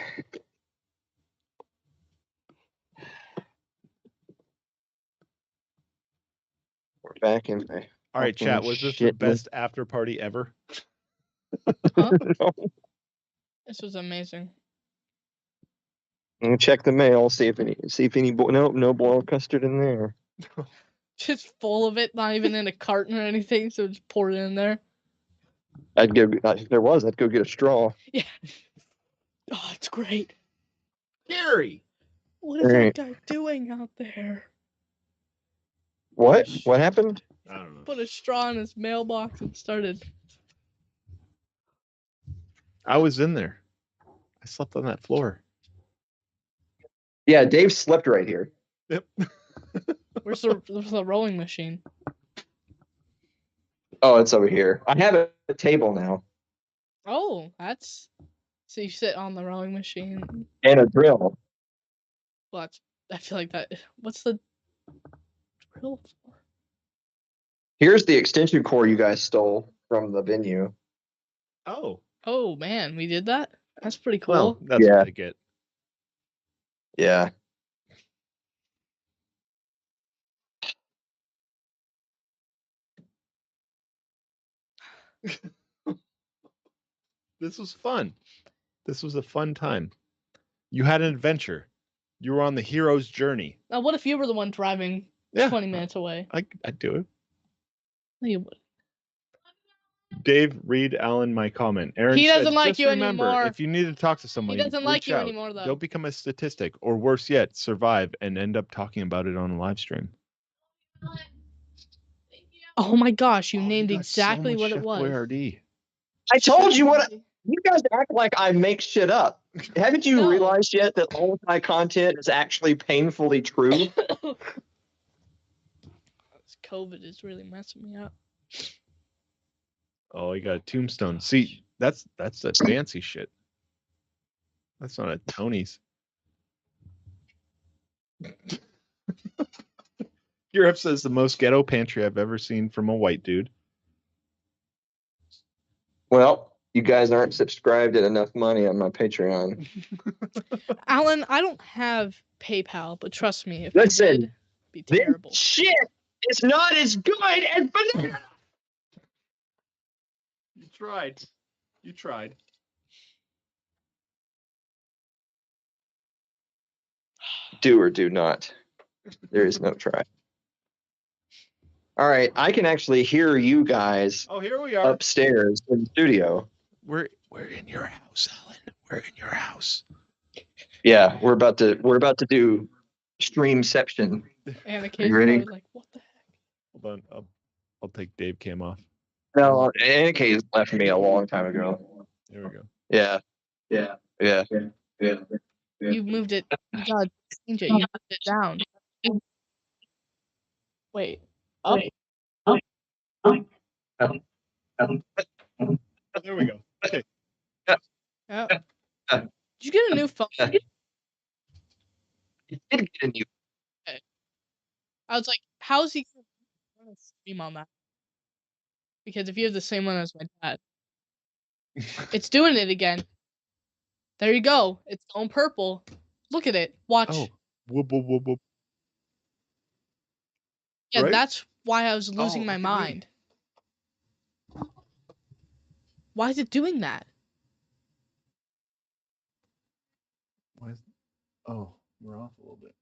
We're back in. All right, chat. Was this the best after party ever? Huh? This was amazing. I'm gonna check the mail, see if any no boiled custard in there. Just full of it, not even in a carton or anything, so just pour it in there. I'd go if there was, I'd go get a straw. Yeah. Oh, it's great. Gary! What is that guy doing out there? What? What happened? I don't know. Put a straw in his mailbox and started. I was in there. I slept on that floor. Yeah, Dave slept right here. Yep. Where's the rowing machine? Oh, it's over here. I have a table now. Oh, that's. So you sit on the rowing machine. And a drill. Well, I feel like that. What's the drill for? Here's the extension cord you guys stole from the venue. Oh. Oh man, we did that. That's pretty cool. Well, that's what I get. Yeah. This was fun. This was a fun time. You had an adventure. You were on the hero's journey. Now, what if you were the one driving 20 minutes away? I'd do it. No, you would. Dave, read Alan my comment. Aaron He doesn't said, like just you remember, anymore. if you need to talk to someone, He doesn't like reach you out. anymore, though. Don't become a statistic, or worse yet, survive and end up talking about it on a live stream. Oh my gosh, you named you got exactly so much what it Chef was. Boyardee. I told you what. You guys act like I make shit up. Haven't you realized yet that all of my content is actually painfully true? This COVID is really messing me up. Oh, you got a tombstone. See, that's a fancy shit. That's not a Tony's. Europe says the most ghetto pantry I've ever seen from a white dude. Well, you guys aren't subscribed at enough money on my Patreon. Alan, I don't have PayPal, but trust me, if Listen, you did, it'd be terrible. This shit is not as good as banana. You tried. You tried. Do or do not. There is no try. All right, I can actually hear you guys. Oh, here we are upstairs in the studio. We're in your house, Alan. We're in your house. Yeah, we're about to do streamception. And the Are kids you ready? are like, what the heck? Hold on, I'll take Dave cam off. No, Anna left me a long time ago. There we go. Yeah. You moved it. You gotta change it. You moved it down. Wait. Up. There we go. Okay. Oh. Did you get a new phone? It did get a new. I was like, how's he gonna stream on that? Because if you have the same one as my dad, it's doing it again. There you go. It's going purple. Look at it. Watch. Oh, whoop whoop whoop whoop. Yeah, Right? that's why I was losing my look at me. mind. Why is it doing that? Why is... Oh, we're off a little bit.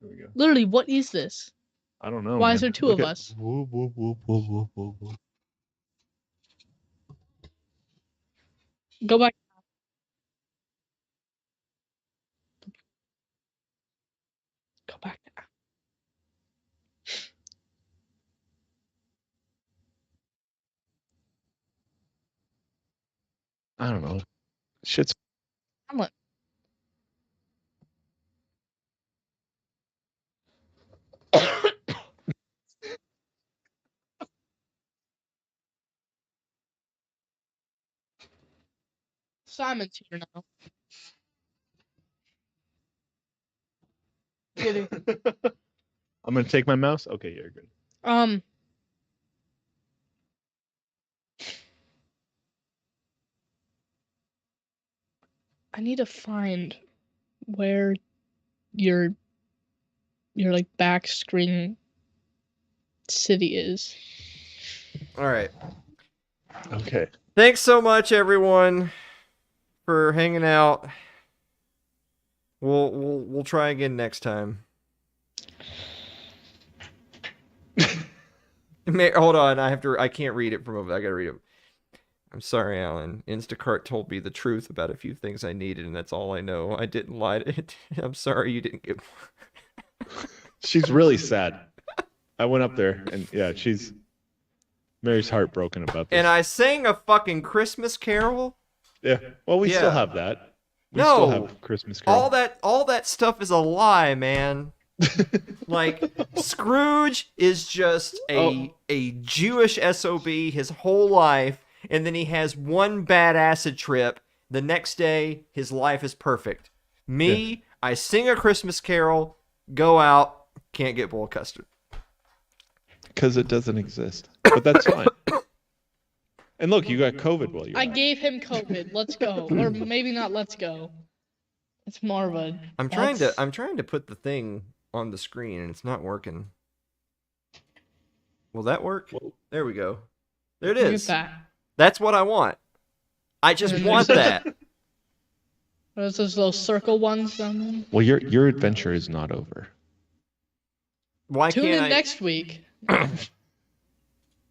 There we go. Literally, what is this? I don't know. Why man. is there two Look of at- us? Whoop, whoop, whoop, whoop, whoop, whoop, whoop. Go back. Go back. I don't know. Shit's Hamlet. Simon's here now. Kidding. I'm gonna take my mouse. Okay, you're good. I need to find where your like back screen city is. All right. Okay. Thanks so much, everyone, for hanging out. We'll try again next time. Hold on, I can't read it from over. I gotta read it. I'm sorry, Alan. Instacart told me the truth about a few things I needed, and that's all I know. I didn't lie to it. I'm sorry you didn't get more. She's really sad. I went up there and yeah, Mary's heartbroken about this. And I sang a fucking Christmas carol. Yeah. Well, we still Yeah. have that. We No. still have Christmas Carol. All that stuff is a lie, man. Like Scrooge is just a Jewish SOB his whole life, and then he has one bad acid trip. The next day, his life is perfect. Me, I sing a Christmas carol, go out, can't get boiled custard. Because it doesn't exist. But that's fine. And look, you got COVID while you were I out. gave him COVID. Let's go, or maybe not. Let's go. It's more of a. I'm trying to put the thing on the screen, and it's not working. Will that work? Whoa. There we go. There it Look at is. that. That's what I want. I just want that. There's those little circle ones down there. Well, your adventure is not over. Why Tune can't in I? next week.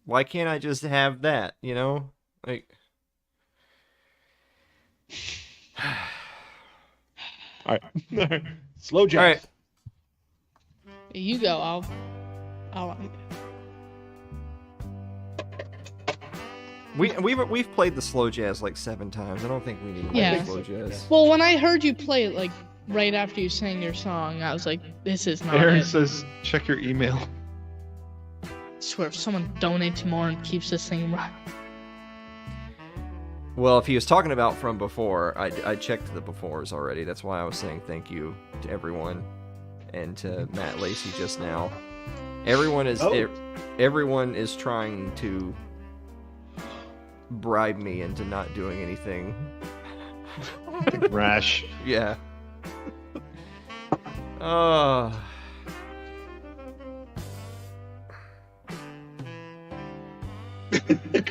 Why can't I just have that? You know, like. All right. Slow jazz. All right. You go. I'll. We've played the slow jazz like 7 times. I don't think we need to Yeah. play slow jazz. Well, when I heard you play it, like right after you sang your song, I was like, "This is not Aaron it." says, check your email. I swear, if someone donates more and keeps this thing right. Well, if he was talking about from before, I checked the befores already. That's why I was saying thank you to everyone and to Matt Lacey just now. Everyone is trying to bribe me into not doing anything Rash. Yeah.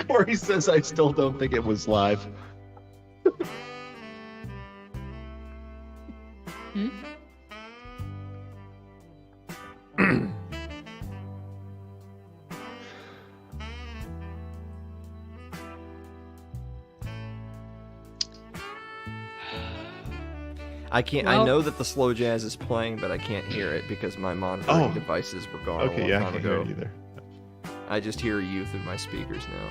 Corey says, I still don't think it was live. I can't. I know that the slow jazz is playing, but I can't hear it because my monitoring devices were gone a long I time can't hear ago. it either. I just hear you through my speakers now.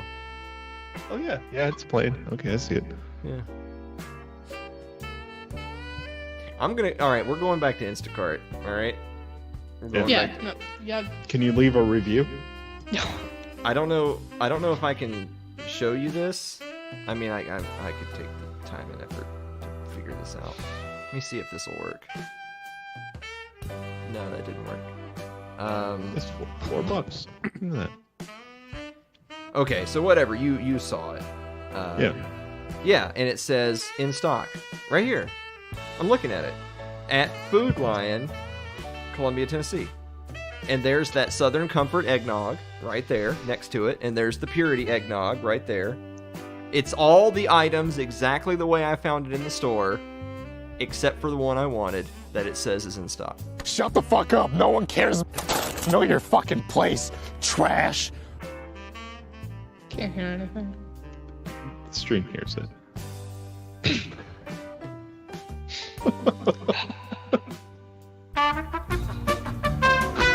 Oh yeah, it's playing. Okay, I see it. Yeah. I'm gonna. All right, we're going back to Instacart. All right. We're going back. No, yeah. Can you leave a review? I don't know. I don't know if I can show you this. I mean, I could take the time and effort to figure this out. Let me see if this will work. No, that didn't work. It's $4. Look at that. Okay, so whatever. You saw it. Yeah. Yeah, and it says in stock right here. I'm looking at it at Food Lion, Columbia, Tennessee. And there's that Southern Comfort eggnog right there next to it, and there's the Purity eggnog right there. It's all the items exactly the way I found it in the store, except for the one I wanted that it says is in stock. Shut the fuck up. No one cares. Know your fucking place, trash. Can't hear anything. The stream hears it. Oh.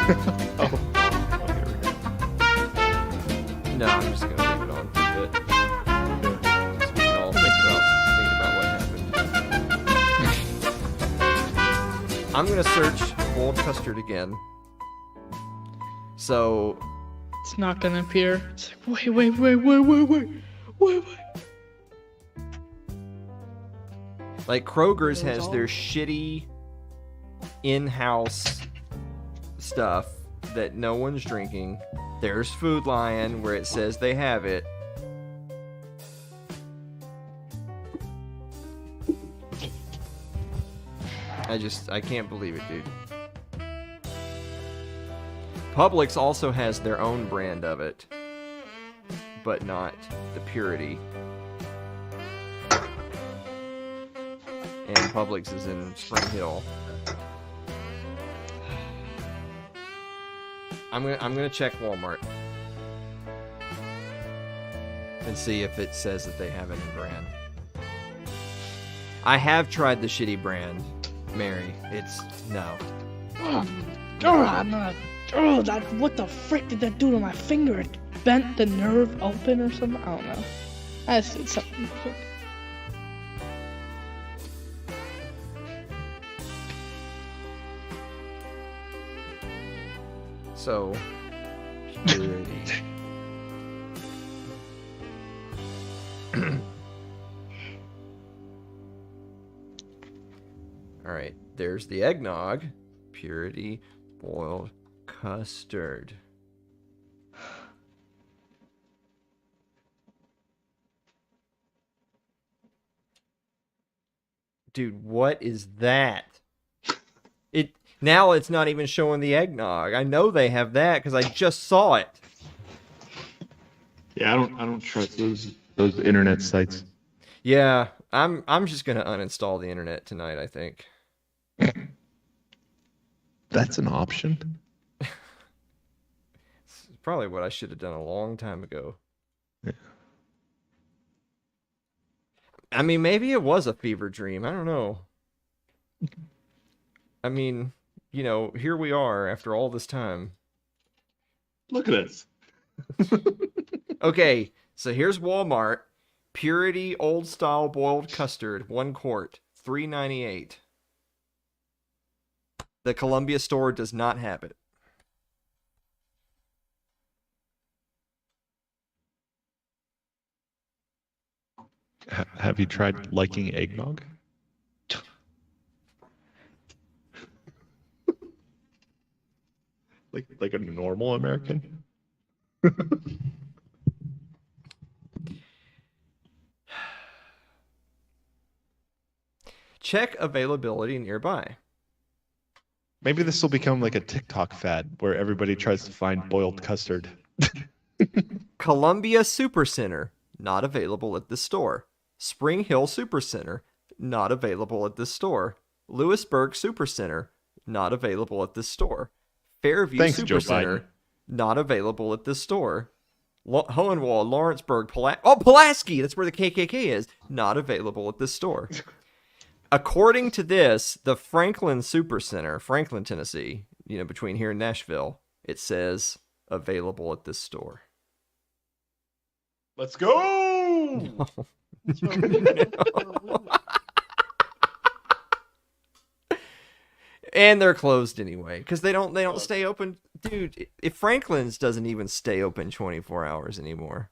Here we go. No, I'm just gonna leave it on for a bit. So we can all think about what happened. I'm gonna search boiled custard again. So It's not gonna appear. It's like, wait. like Kroger's has their shitty in-house stuff that no one's drinking. There's Food Lion where it says they have it. I can't believe it, dude. Publix also has their own brand of it, but not the Purity. And Publix is in Spring Hill. I'm gonna check Walmart and see if it says that they have any brand. I have tried the shitty brand, Mary. It's no. What the frick did that do to my finger? It bent the nerve open or something? I don't know. I see something. So, Purity. Alright, there's the eggnog. Purity boiled custard. Dude, what is that? Now it's not even showing the eggnog. I know they have that because I just saw it. Yeah, I don't trust those internet sites. Yeah, I'm just gonna uninstall the internet tonight, I think. That's an option. It's probably what I should have done a long time ago. Yeah. I mean, maybe it was a fever dream. I don't know. I mean, you know, here we are after all this time. Look at this. Okay, so here's Walmart. Purity old style boiled custard, 1 quart, $3.98. The Columbia store does not have it. Have you tried liking eggnog? like a normal American? Check availability nearby. Maybe this will become like a TikTok fad where everybody tries to find boiled custard. Columbia Supercenter, not available at this store. Spring Hill Supercenter, not available at this store. Lewisburg Supercenter, not available at this store. Fairview Thanks, Joe Supercenter, Biden. not available at this store. Hohenwald, Lawrenceburg, Pulaski, that's where the KKK is, not available at this store. According to this, the Franklin Supercenter, Franklin, Tennessee, you know, between here and Nashville, it says available at this store. Let's go! And they're closed anyway because they don't stay open, dude. If Franklin's doesn't even stay open 24 hours anymore.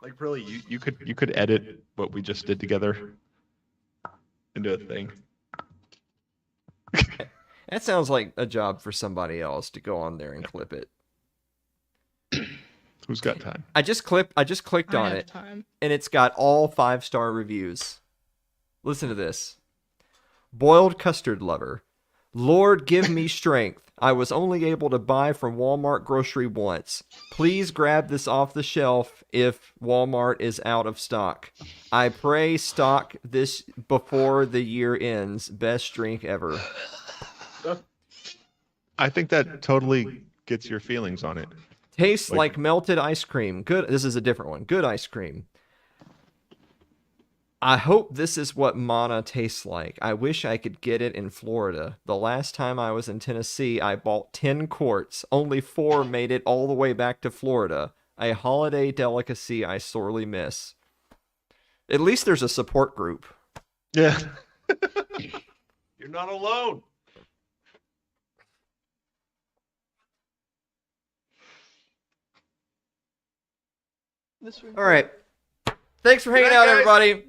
Like really, you could edit what we just did together into a thing. That sounds like a job for somebody else to go on there and clip it. Who's got time? I just clicked on it, time. and it's got all 5-star reviews. Listen to this. Boiled custard lover. Lord, give me strength. I was only able to buy from Walmart grocery once. Please grab this off the shelf if Walmart is out of stock. I pray stock this before the year ends. Best drink ever. I think that totally gets your feelings on it. Tastes like melted ice cream. Good. This is a different one. Good ice cream. I hope this is what Mana tastes like. I wish I could get it in Florida. The last time I was in Tennessee, I bought 10 quarts. Only 4 made it all the way back to Florida. A holiday delicacy I sorely miss. At least there's a support group. Yeah. You're not alone. All right. Thanks for hanging out, everybody.